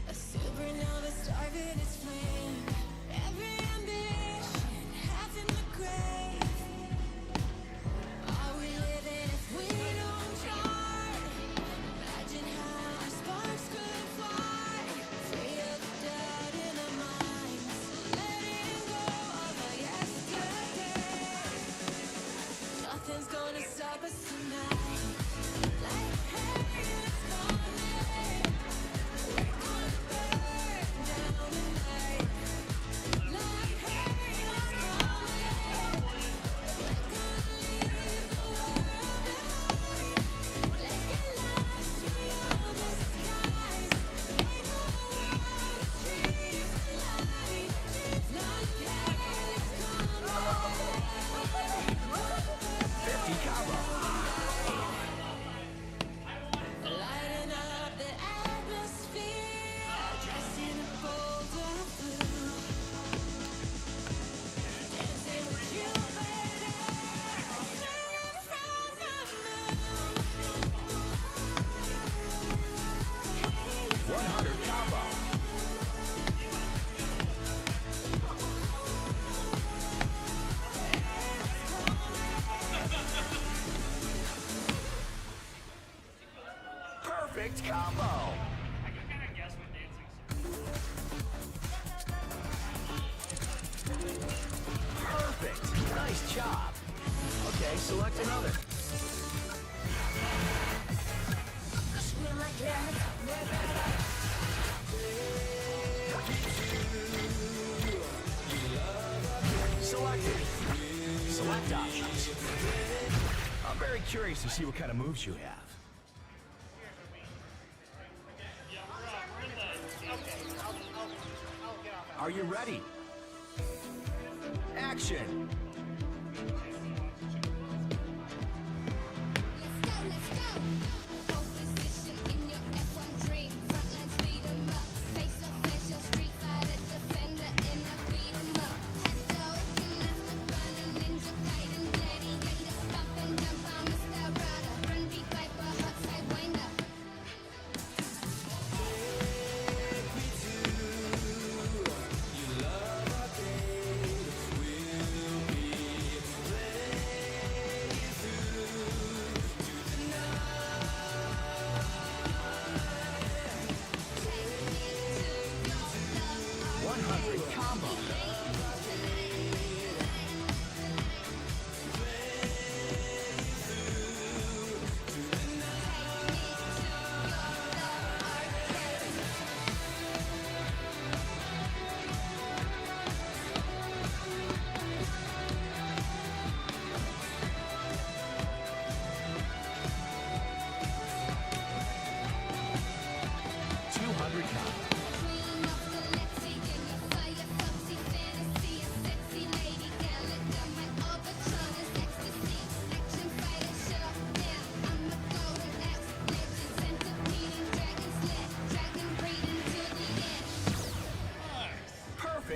A supernova starving its flame. Every ambition half in the grave. Are we living if we don't chart? Imagine how our sparks could fly. Free of the doubt in our minds. Letting go of our yesterday. Nothing's gonna stop us tonight. Like hell is coming. We're gonna burn down the night. Like hell is coming. We're gonna leave the world behind. Let's get lost beyond the skies. Make the world a street of light. Like hell is coming. 50 combo. Lighting up the atmosphere, dressed in a bolt of blue. Dancing with you, baby, singing from the moon. 100 combo. Perfect combo. I can kind of guess what dancing's. Perfect. Nice job. Okay, select another. Swim like that. Selected. Select options. I'm very curious to see what kind of moves you have. Are you ready? Action. Let's go, let's go. Pole position in your F1 dream. Frontline speed 'em up. Face to face, your street fighter defender in a beat 'em up. Head to open, that's the burner. Ninja Gaiden, gladiator. Stomp and jump, I'm a star rider. Run, beat, viper, hot sidewinder.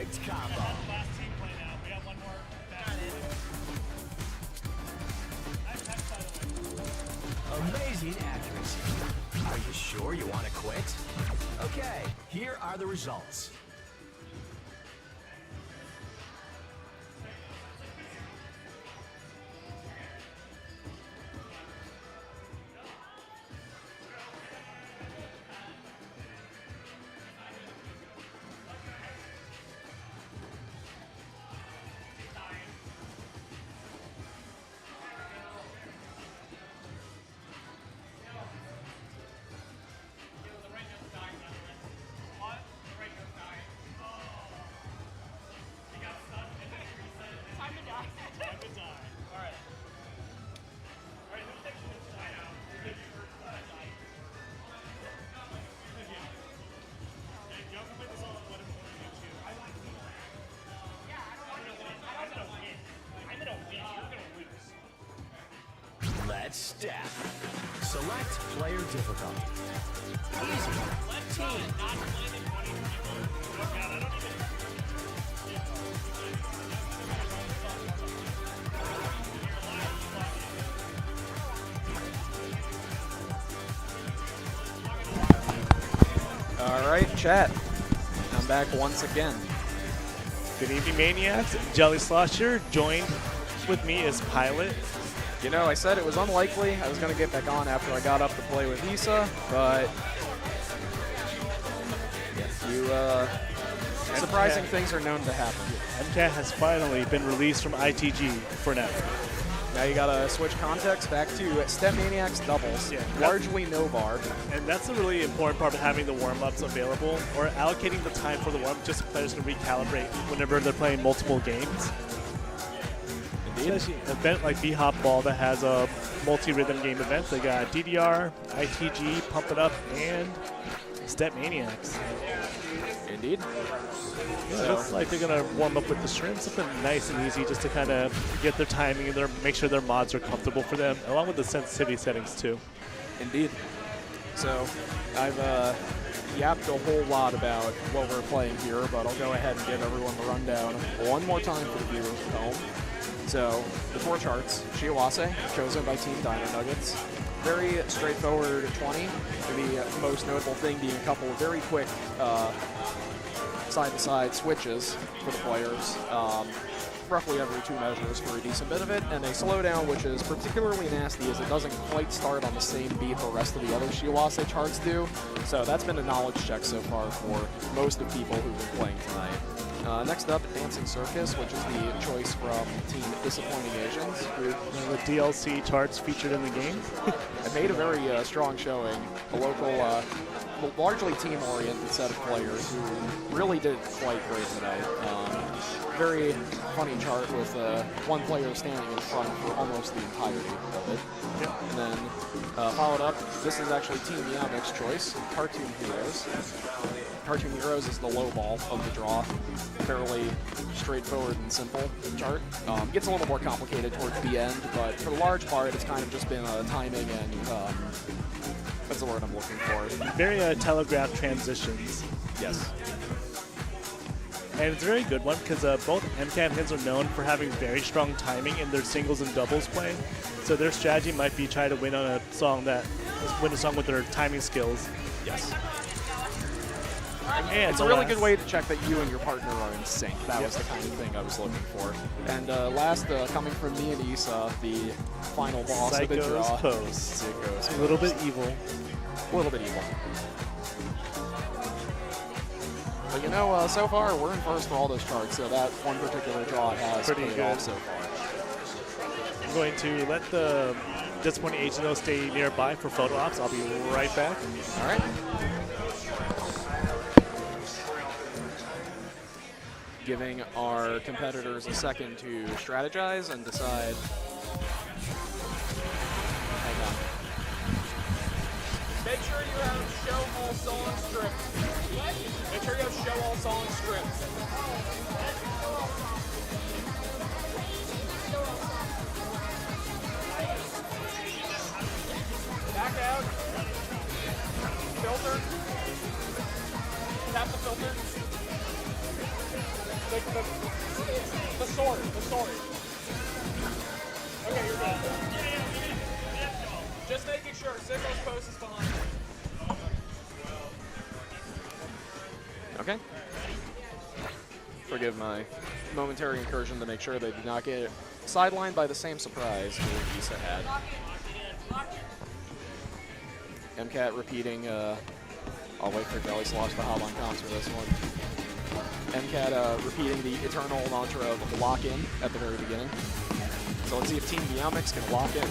perfect combo. Last team play now. We got one more. Nice catch, by the way. Amazing accuracy. Are you sure you want to quit? Okay, here are the results. Let's step. Select player difficulty. Easy. Team. All right, chat. I'm back once again. Good evening, Maniacs. Jelly Slosher joined with me as Pilot. You know, I said it was unlikely I was going to get back on after I got up to play with Issa, but surprising things are known to happen. MCAT has finally been released from ITG for now. Now you got to switch context back to Step Maniacs doubles, largely no bar. And that's a really important part of having the warm-ups available, or allocating the time for the warm-up just so players can recalibrate whenever they're playing multiple games. Especially an event like BHOP Ball that has a multi-rhythm game event. They got DDR, ITG, Pump It Up, and Step Maniacs. Indeed. Yeah, it looks like they're going to warm up with the shrimp, something nice and easy just to kind of get their timing and make sure their mods are comfortable for them, along with the sensitivity settings too. Indeed. So I've yapped a whole lot about what we're playing here, but I'll go ahead and give everyone the rundown one more time for the viewers at home. So the 4 charts: Shiawase, chosen by Team Dino Nuggets. Very straightforward 20. The most notable thing being a couple of very quick side-to-side switches for the players, roughly every 2 measures for a decent bit of it, and a slowdown which is particularly nasty as it doesn't quite start on the same beat the rest of the other Shiawase charts do. So that's been a knowledge check so far for most of people who've been playing tonight. Next up, Dancing Circus, which is the choice from Team Disappointing Asians. The DLC charts featured in the game. It made a very strong showing. A local, largely team-oriented set of players who really did quite great tonight. Very funny chart with one player standing in front for almost the entirety of it. Yep. And then followed up, this is actually Team Yamic's choice, Cartoon Heroes. Cartoon Heroes is the low ball of the draw. Fairly straightforward and simple chart. Gets a little more complicated towards the end, but for the large part, it's kind of just been timing and what's the word I'm looking for? Very telegraphed transitions. Yes. And it's a very good one because both MCAT and HINS are known for having very strong timing in their singles and doubles play. So their strategy might be try to win on a song with their timing skills. Yes. And it's a really good way to check that you and your partner are in sync. That was the kind of thing I was looking for. And last, coming from me and Issa, the final boss of the draw. Psycho's a little bit evil. A little bit evil. But you know, so far we're in first for all those charts, so that one particular draw has pretty paid good off so far. I'm going to let the Disappointing Agent stay nearby for photo ops. I'll be right back. All right. Giving our competitors a second to strategize and decide. Hang on. Make sure you have show all song strips. What? Make sure you have show all song strips. Back out. Filter. Tap the filter. The sword. Okay, you're good. Just making sure Sigma's post is behind you. Okay. Forgive my momentary incursion to make sure they did not get sidelined by the same surprise that Issa had. MCAT repeating, I'll wait for Jelly Slosh the hotline comms for this one. MCAT repeating the eternal mantra of lock in at the very beginning. So let's see if Team Biomix can lock in.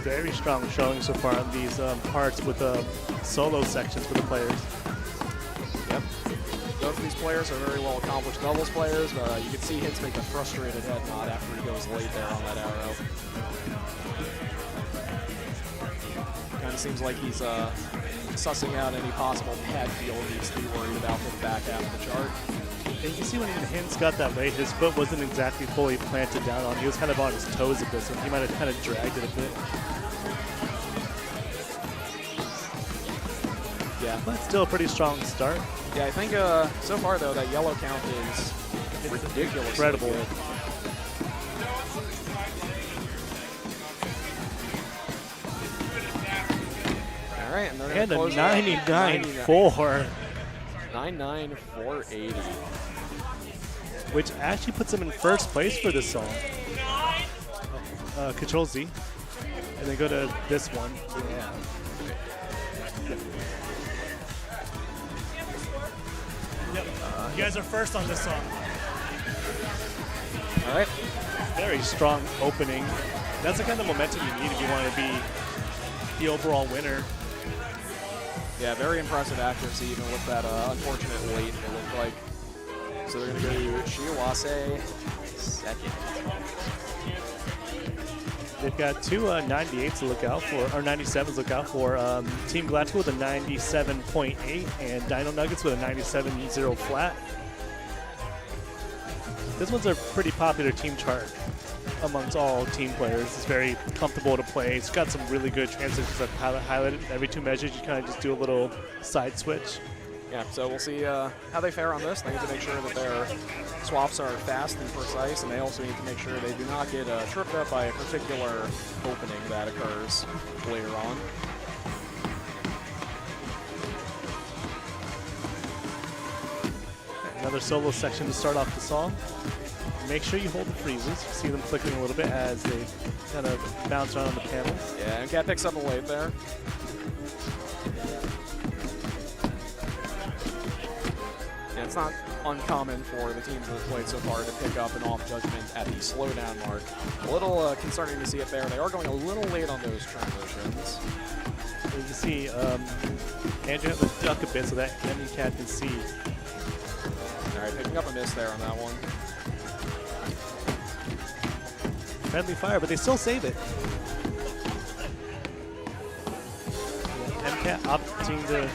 Very strong showing so far on these parts with the solo sections for the players. Yep. Both of these players are very well accomplished doubles players, but you can see Hintz make a frustrated head nod after he goes late there on that arrow. Kind of seems like he's sussing out any possible pad feel he needs to be worried about for the back half of the chart. And you can see when Hintz got that late, his foot wasn't exactly fully planted down on. He was kind of on his toes a bit, so he might have kind of dragged it a bit. Yeah. But still a pretty strong start. Yeah, I think so far though that yellow count is ridiculous. Incredible. All right, and they're And gonna a close it out. 99.4. 99.480. Which actually puts him in first place for this song. Control Z. And then go to this one. Yeah. Yep. You guys are first on this song. All right. Very strong opening. That's the kind of momentum you need if you want to be the overall winner. Yeah, very impressive accuracy even with that unfortunate late, it looked like. So they're going to go to Shiawase second. They've got two 98s to look out for, or 97s to look out for. Team Galactica with a 97.8 and Dino Nuggets with a 97.0 flat. This one's a pretty popular team chart amongst all team players. It's very comfortable to play. It's got some really good transitions that highlighted every two measures. You kind of just do a little side switch. Yeah, so we'll see how they fare on this. They need to make sure that their swaps are fast and precise, and they also need to make sure they do not get tripped up by a particular opening that occurs later on. Another solo section to start off the song. Make sure you hold the freezes. You see them flickering a little bit as they kind of bounce around on the panels. Yeah, and Cat picks up a wave there. Yeah, it's not uncommon for the teams that have played so far to pick up an off judgment at the slowdown mark. A little concerning to see it there. They are going a little late on those transitions. You can see Andrew had to duck a bit so that enemy cat can see. All right, picking up a miss there on that one. Friendly fire, but they still save it. MCAT opting to...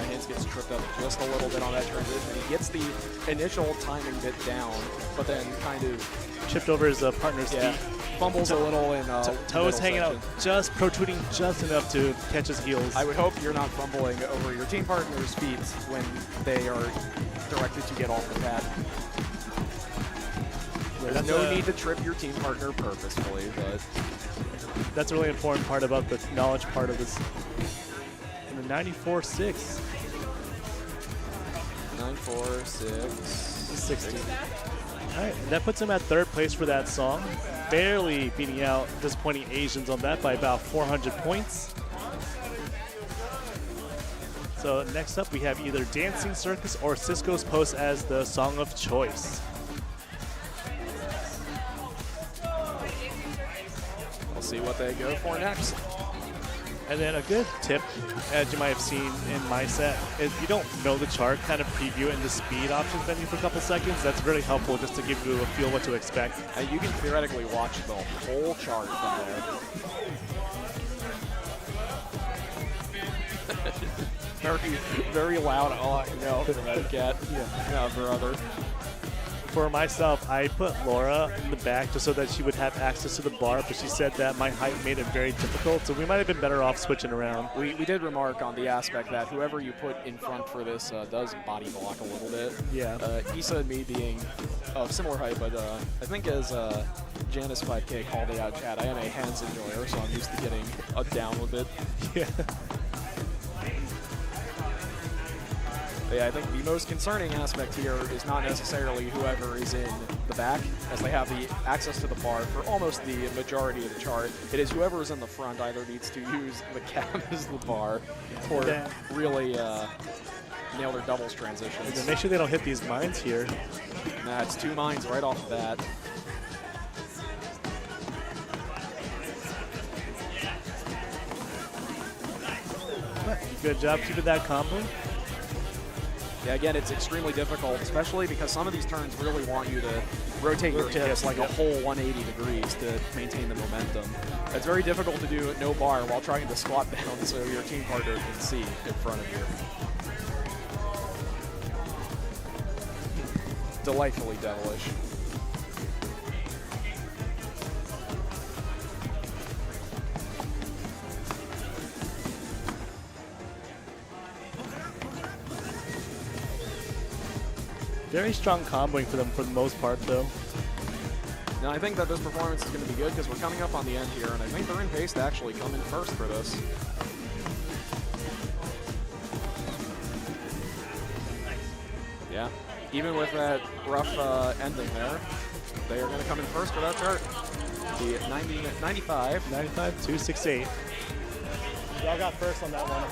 Hintz gets tripped up just a little bit on that transition. He gets the initial timing bit down, but then kind of... chipped over his partner's feet. Fumbles a little in toes hanging section. out, just protruding just enough to catch his heels. I would hope you're not fumbling over your team partner's feet when they are directed to get off the pad. There's no need to trip your team partner purposefully, but... That's a really important part about the knowledge part of this. And the 94.6. 9.4.6. 60. All right, and that puts him at third place for that song. Barely beating out disappointing Asians on that by about 400 points. So next up, we have either Dancing Circus or Cisco's Post as the song of choice. We'll see what they go for next. And then a good tip, as you might have seen in my set, is you don't know the chart, kind of preview it in the speed options menu for a couple seconds. That's really helpful just to give you a feel what to expect. You can theoretically watch the whole chart from there. very loud. Oh, no, from that cat. Yeah, brother. For myself, I put Laura in the back just so that she would have access to the bar, but she said that my height made it very difficult, so we might have been better off switching around. We did remark on the aspect that whoever you put in front for this does body block a little bit. Yeah. Issa and me being of similar height, but I think as Janice 5K called it out chat, I am a hands enjoyer, so I'm used to getting down with it. Yeah. But yeah, I think the most concerning aspect here is not necessarily whoever is in the back, as they have the access to the bar for almost the majority of the chart. It is whoever is in the front either needs to use the cab as the bar or really nail their doubles transitions. And make sure they don't hit these mines here. Nah, it's 2 mines right off the bat. Good job keeping that combo. Yeah, again, it's extremely difficult, especially because some of these turns really want you to rotate your hips like a whole 180 degrees to maintain the momentum. It's very difficult to do at no bar while trying to squat down so your team partner can see in front of you. Delightfully devilish. Very strong comboing for them for the most part, though. Now, I think that this performance is going to be good because we're coming up on the end here, and I think they're in pace to actually come in first for this. Yeah, even with that rough ending there, they are going to come in first for that chart. The 95. 95-268. Y'all got first on that one.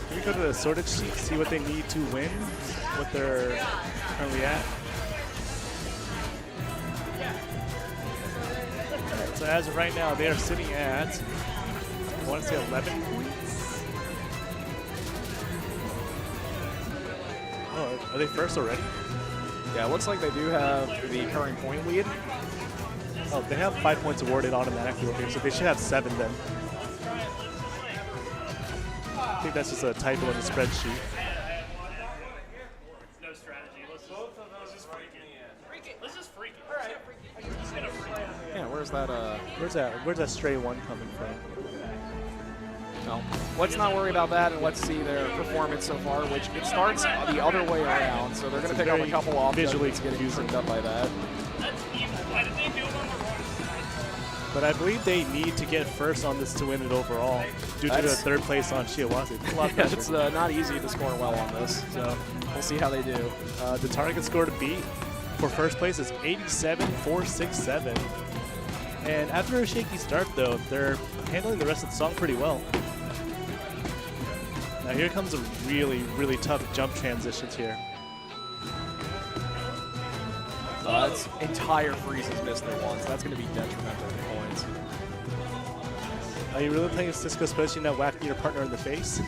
Can we go to the sorted sheet, see what they need to win, what they're currently at? So as of right now, they are sitting at, I want to say 11 points. Oh, are they first already? Yeah, it looks like they do have the current point lead. Oh, they have 5 points awarded automatically over here, so they should have 7 then. I think that's just a typo in the spreadsheet. No strategy. Let's just freak it. Let's just freak it. All right. Just gonna freak it. Yeah, where's that? Where's that stray one coming from? No. Let's not worry about that, and let's see their performance so far, which it starts the other way around, so they're going to pick up a couple off visually getting tripped up by that. That's evil. Why did they do it on the wrong side? But I believe they need to get first on this to win it overall, due to the third place on Shiawase. It's a lot of pressure. It's not easy to score well on this, so we'll see how they do. The target score to beat for first place is 87-467. And after a shaky start, though, they're handling the rest of the song pretty well. Now here comes a really, really tough jump transitions here. That's entire freezes missed there once. That's going to be detrimental to points. Are you really playing Cisco, especially not whacking your partner in the face?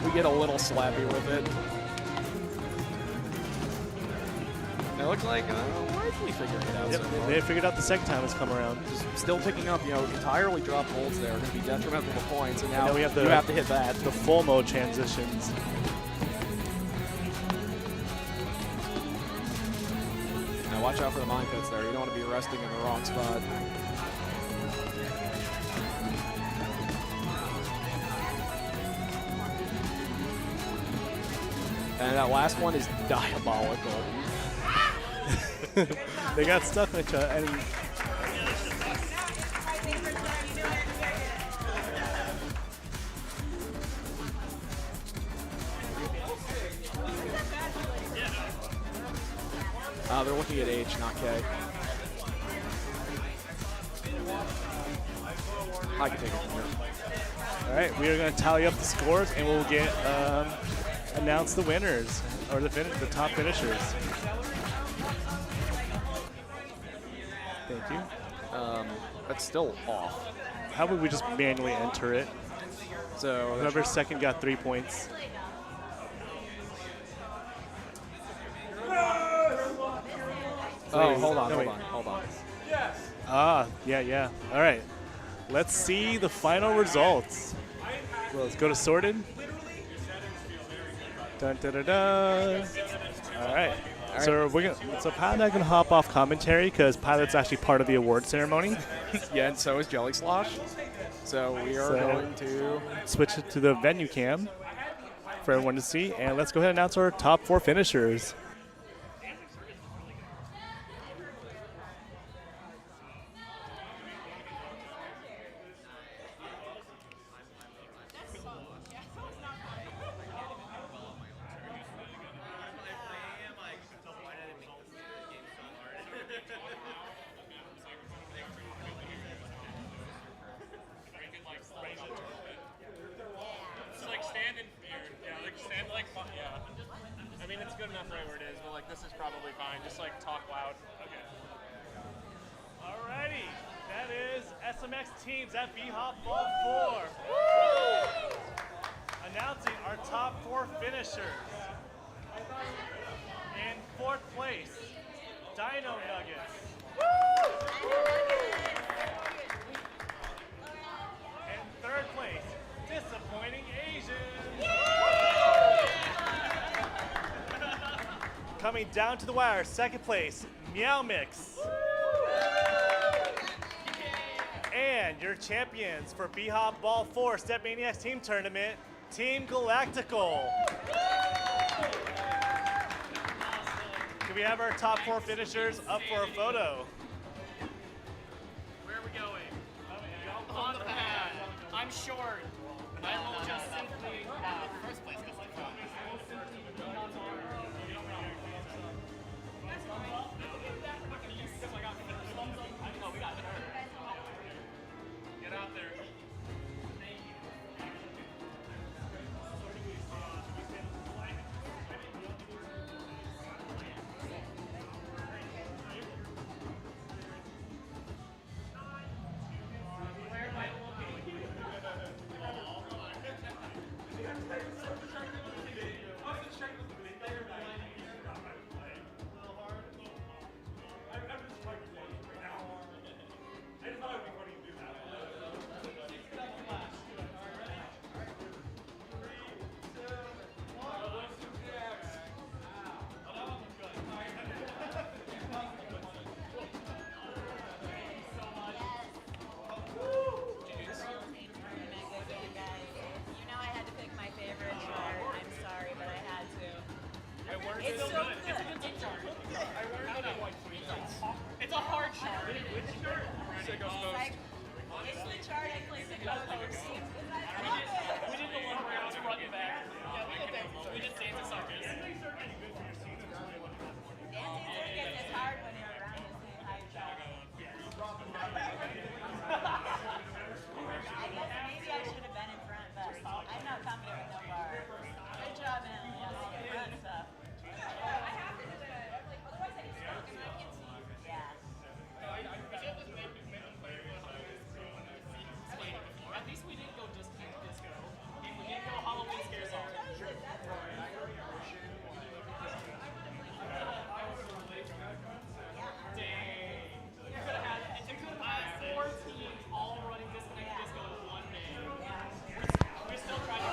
We get a little slappy with it. It looks like we're actually figuring it out. Yep, So far. they figured out the second time it's come around. Just still picking up, entirely dropped bolts there. Going to be detrimental to points, and now we have you have to hit that. The full mode transitions. Now watch out for the mine pits there. You don't want to be resting in the wrong spot. And that last one is diabolical. They got stuck in each other. And they're looking at H, not K. I can take it from here. All right, we are going to tally up the scores, and we'll get announce the winners or the top finishers. Thank you. That's still off. How would we just manually enter it? So Whoever's second got 3 points. oh, hold on, No, wait. hold on. Ah, yeah. All right. Let's see the final results. Well, let's go to sorted. Dun, dun, dun, dun. All right. So Pilot and I can hop off commentary because Pilot's actually part of the award ceremony. Yeah, and so is Jelly Slosh. So we are going to switch it to the venue cam for everyone to see, and let's go ahead and announce our top 4 finishers. It's like standing here. Yeah, like stand like yeah. I mean, it's good enough right where it is, but like this is probably fine. Just like talk loud. Okay. Alrighty, that is SMX teams at BHOP Ball 4. Announcing our top 4 finishers. In 4th place, Dino Nuggets. In 3rd place, Disappointing Asian. Coming down to the wire, 2nd place, Meow Mix. And your champions for BHOP Ball 4 Step Maniacs Team Tournament, Team Galactical. Can we have our top 4 finishers up for a photo? Where are we going? On the pad. I'm short. I will just simply first place because I found Get out there. It's a hard chart. Which chart? It's the chart I placed in co-host. We did the one where it was front and back. Yeah, we did Dance of Circus. Dancing circus is hard when you're around the same height. I guess maybe I should have been in front, but I'm not confident with no bar. Good job, man. Front stuff. Yeah. At least we didn't go disco. We didn't go Halloween Scare Song. It could have had 4 teams all running disco with one man. We still tried to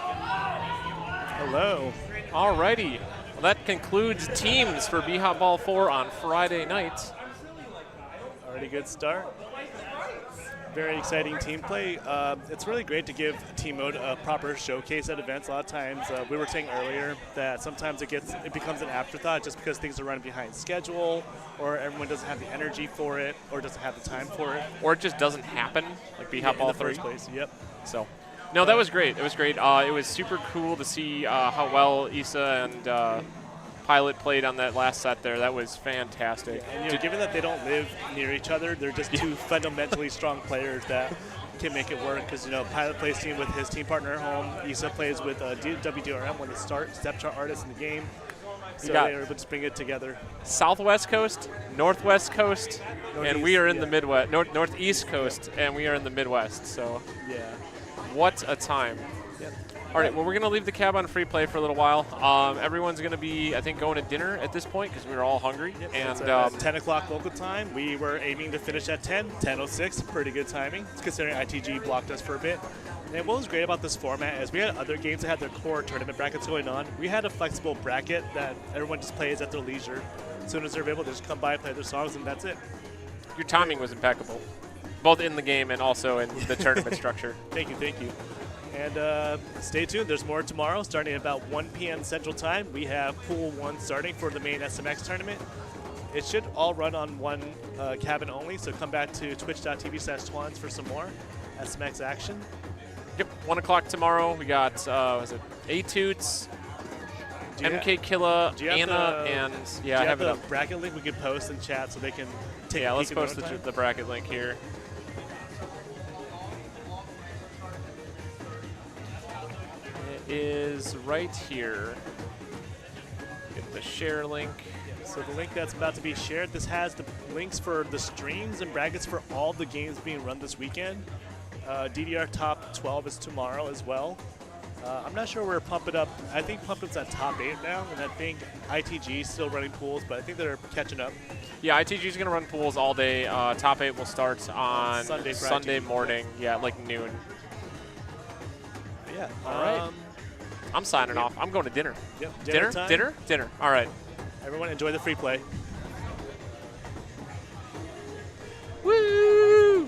Hello. Alrighty. Well, that concludes teams for BHOP Ball 4 on Friday night. Already good start. Very exciting team play. It's really great to give team mode a proper showcase at events. A lot of times, we were saying earlier that sometimes it becomes an afterthought just because things are running behind schedule, or everyone doesn't have the energy for it, or doesn't have the time for it. Or it just doesn't happen, like BHOP Ball in the 3. first place. Yep. So, no, that was great. It was great. It was super cool to see how well Issa and Pilot played on that last set there. That was fantastic. And given that they don't live near each other, they're just two fundamentally strong players that can make it work because, you know, Pilot plays team with his team partner at home. Issa plays with WDRM, one of the step chart artists in the game. So got- they were able to bring it together. Southwest Coast, Northwest Coast, and Northeast, we are in the yeah. Midwest, Northeast Coast, and we are in the Midwest. So Yeah. what a time. Yep. All right, well, we're going to leave the cab on free play for a little while. Everyone's going to be, I think, going to dinner at this point because we were all hungry. It's And at 10 o'clock local time. We were aiming to finish at 10:06. Pretty good timing, considering ITG blocked us for a bit. And what was great about this format is we had other games that had their core tournament brackets going on. We had a flexible bracket that everyone just plays at their leisure. As soon as they're able, they just come by, play their songs, and that's it. your timing was impeccable, both in the game and also in the tournament structure. Thank you, thank you. And stay tuned. There's more tomorrow, starting at about 1 p.m. Central Time. We have Pool 1 starting for the main SMX tournament. It should all run on one cabin only, so come back to twitch.tv/twans for some more SMX action. Yep, 1 o'clock tomorrow. We got, was it A-Toots, Do you MK Killa, do you have Anna, the- and Do yeah, I you have have it the up. bracket link we could post in chat so they can take Yeah, a let's peek in post their own time? the bracket link here. It is right here. Get the share link. So the link that's about to be shared, this has the links for the streams and brackets for all the games being run this weekend. DDR top 12 is tomorrow as well. I'm not sure where Pump It Up. I think Pump It's at top 8 now, and I think ITG is still running pools, but I think they're catching up. Yeah, ITG is going to run pools all day. Top 8 will start on Sunday for Sunday ITG. morning, yeah, like noon. But yeah. All right. I'm signing off. I'm going to dinner. Yep. Dinner? time. Dinner? Dinner. All right. Everyone enjoy the free play. Woo!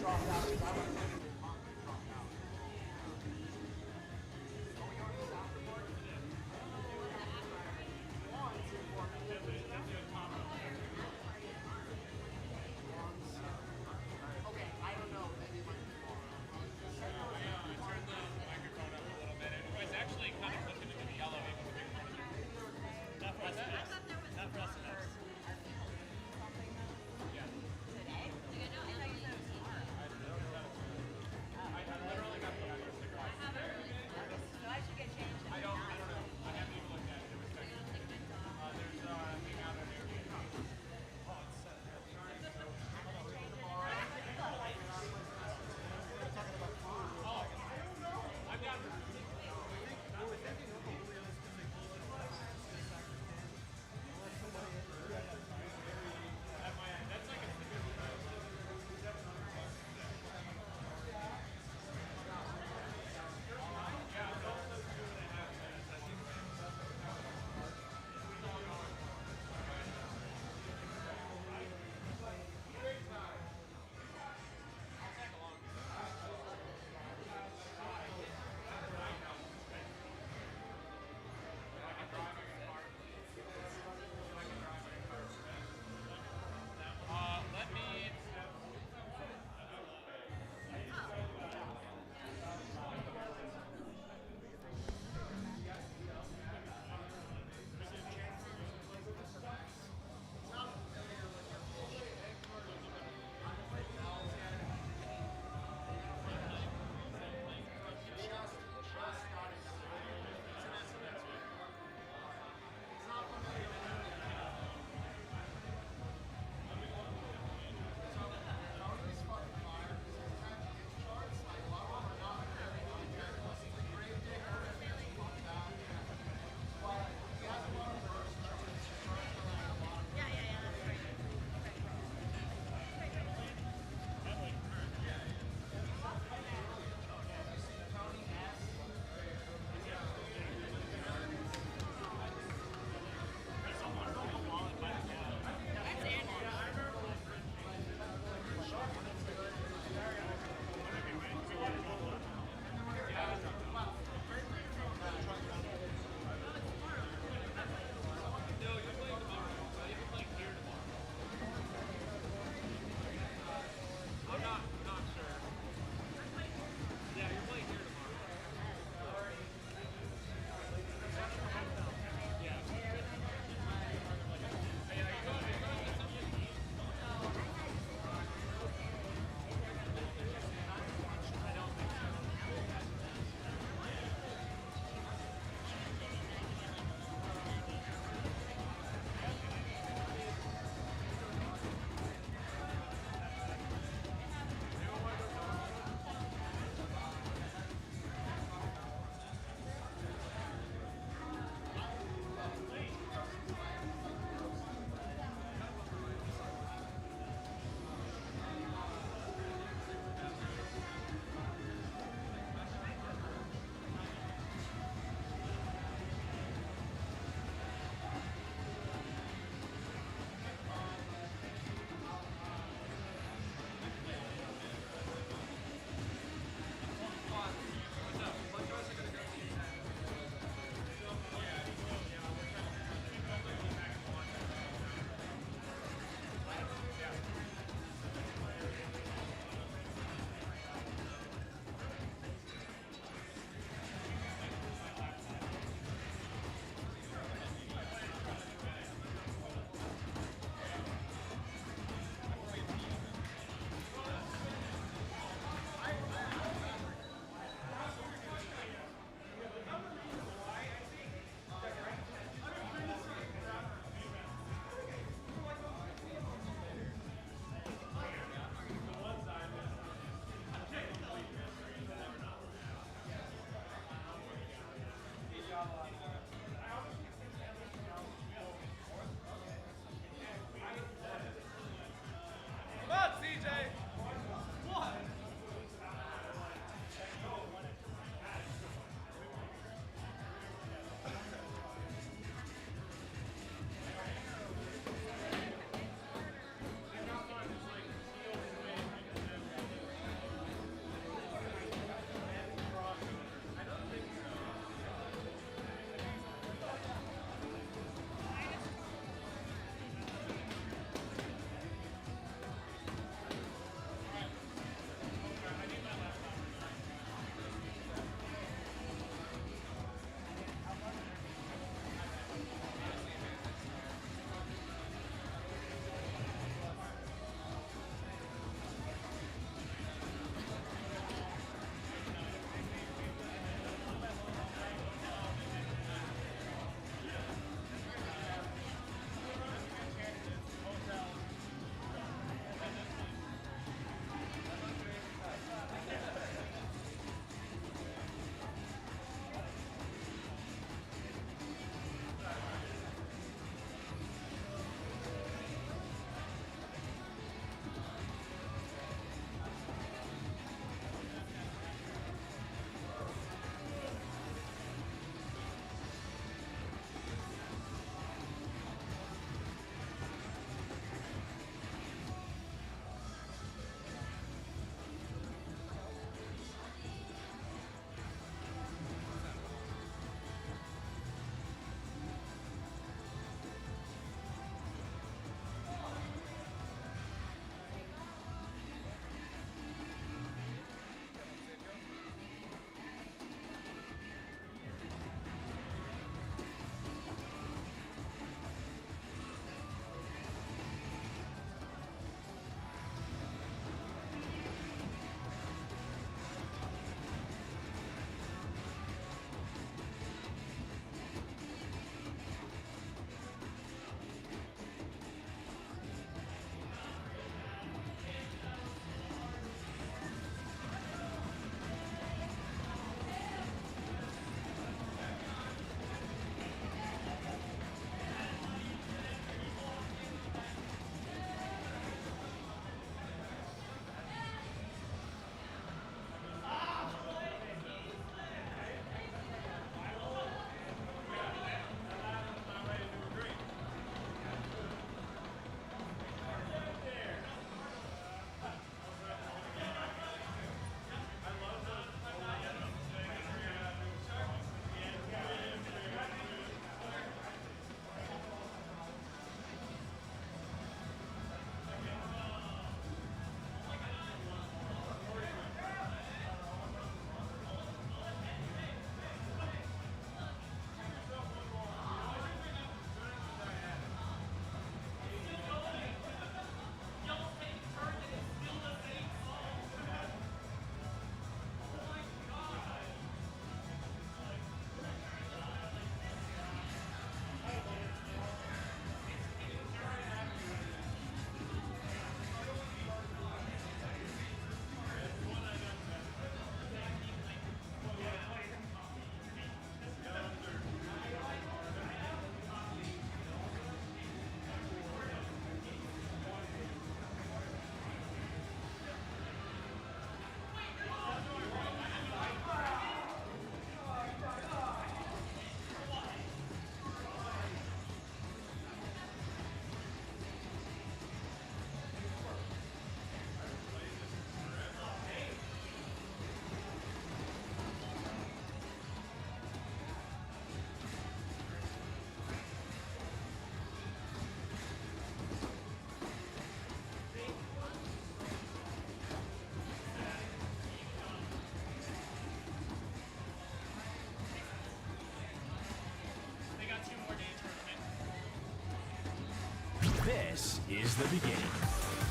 This is the beginning.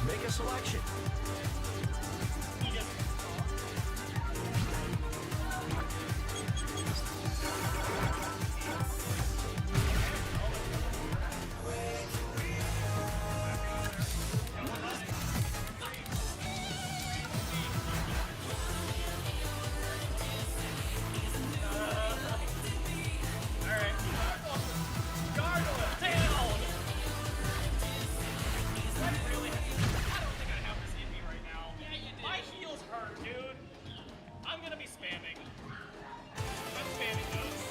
Make a selection. My heels hurt, dude. I'm gonna be spamming. I'm spamming those.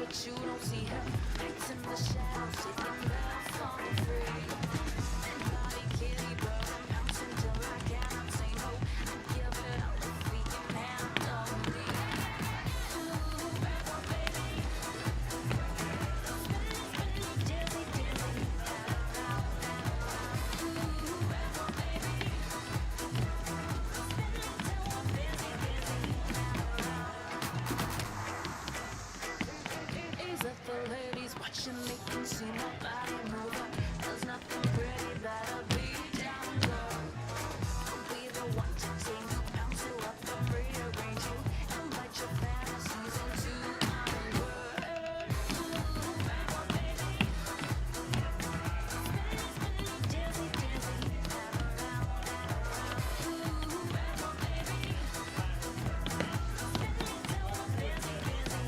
but you don't see him. Nights in the shadows, taking bells on the free. Body kitty, but I'm bouncing till I cannot say no. I'm giving up if we can handle me. Ooh, rebel baby. Spinning, dizzy, dizzy. Ooh, rebel baby. Spinning till I'm busy, busy. Is that the ladies watching me can see my body moving? There's nothing pretty that'll be down low. I'll be the one to take you, bounce you up and rearrange you, invite your fantasies into my world. Ooh, rebel baby. Spinning, dizzy, dizzy. Ooh, rebel baby. Spinning till I'm busy, busy.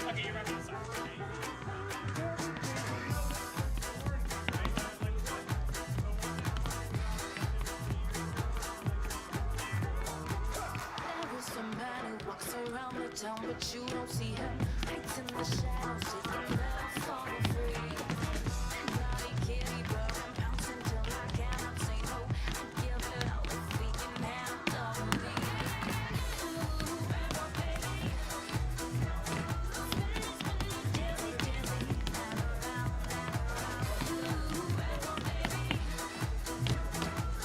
Okay, you're ready to start. There is a man who walks around the town, but you don't see him. Nights in the shadows, taking bells on the free. Body kitty, but I'm bouncing till I cannot say no. I'm giving up if we can handle me. Ooh, rebel baby. Spinning, dizzy, dizzy. Ooh, rebel baby.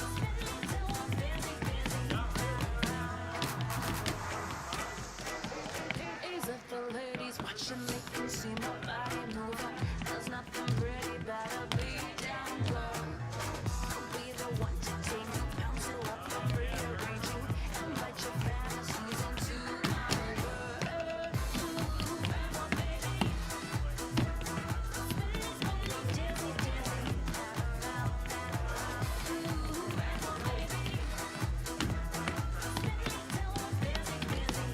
Spinning till I'm busy, busy. Is that the ladies watching me can see my body moving? There's nothing pretty that'll be down low. I'll be the one to take you, bounce you up and rearrange you, invite your fantasies into my world. Ooh, rebel baby. Spinning, dizzy, dizzy. Ooh, rebel baby. Spinning till I'm busy, busy.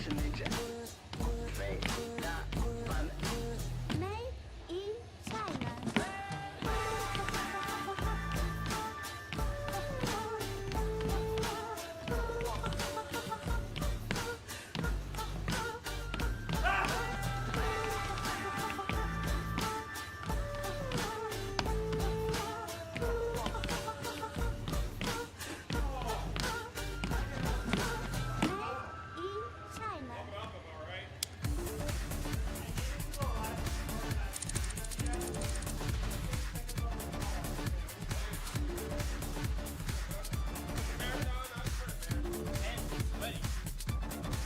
Made in China. In China.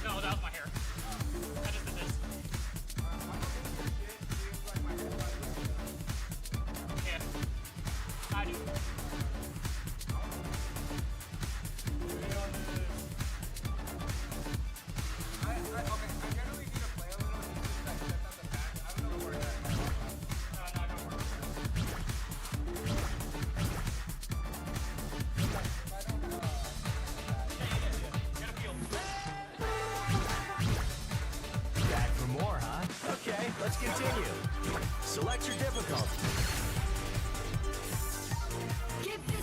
No, that was my hair. I just did this. Yeah. I do. Back for more, huh? Okay, let's continue. Select your difficulty. Take me.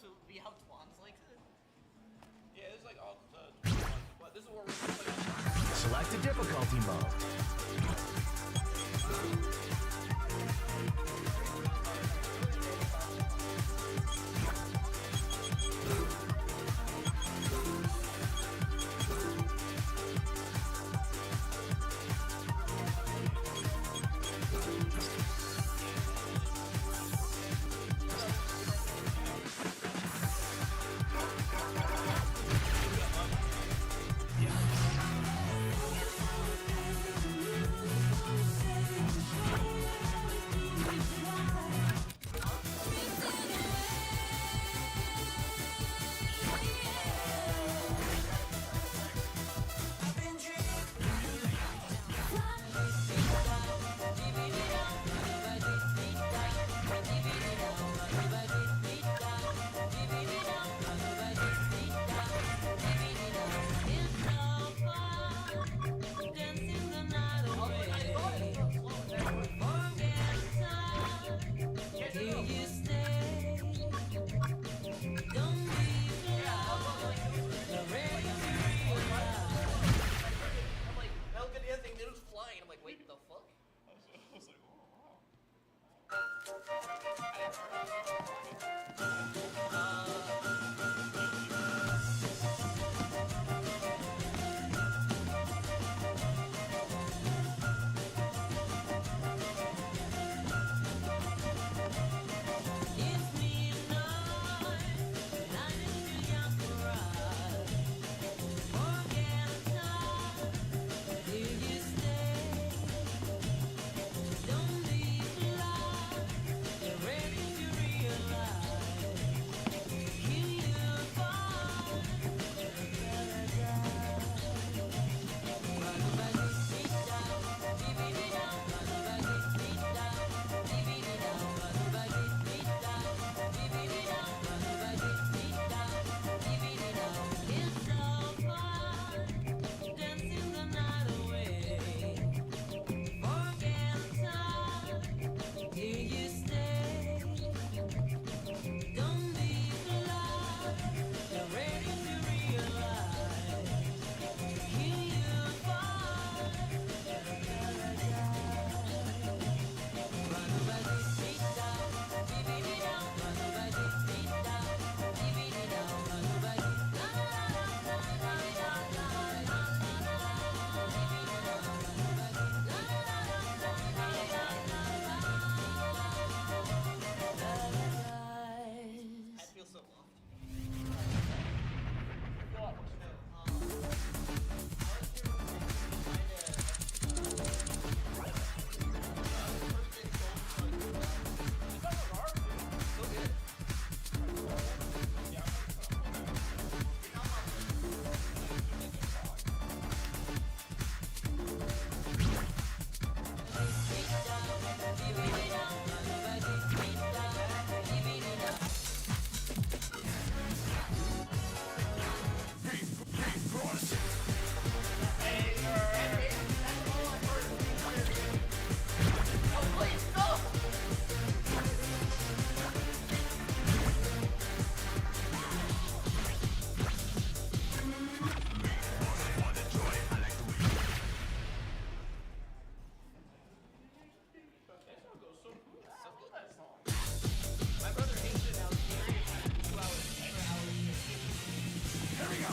to be how Twan's likes it. Yeah, this is like all but this is what we're playing. Select a difficulty mode. I'm like, I look at the other thing, it was flying. I'm like, wait, the fuck? I was like, oh, wow. It's midnight, night is too young for us. Forget time, do you stay? Don't be blind, you're ready to realize. Here you find it's so fun, dancing the night away. Forget time, do you stay? Don't be blind, you're ready to realize. Here you find I feel so loved. My brother hates it now. It's 2 hours, 4 hours. Here we go.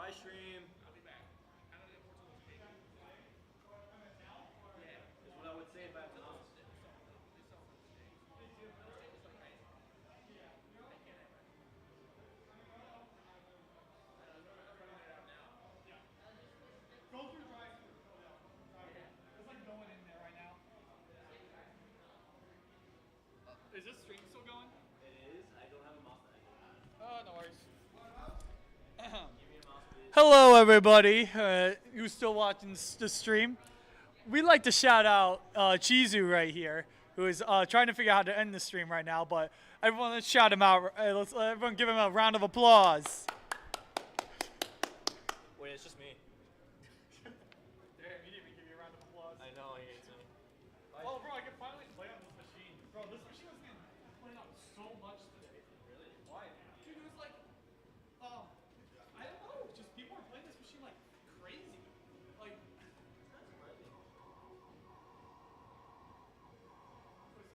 Bye, stream. Is what I would say if I had a mouse. Go through drive-thru. It's like going in there right now. Is this stream still going? It is. I don't have a mouse that Oh, no worries. Give me a mouse, please. Hello, everybody who's still watching the stream. We'd like to shout out Chizu right here, who is trying to figure out how to end the stream right now. But everyone, let's shout him out. Let's everyone give him a round of applause. Wait, it's just me.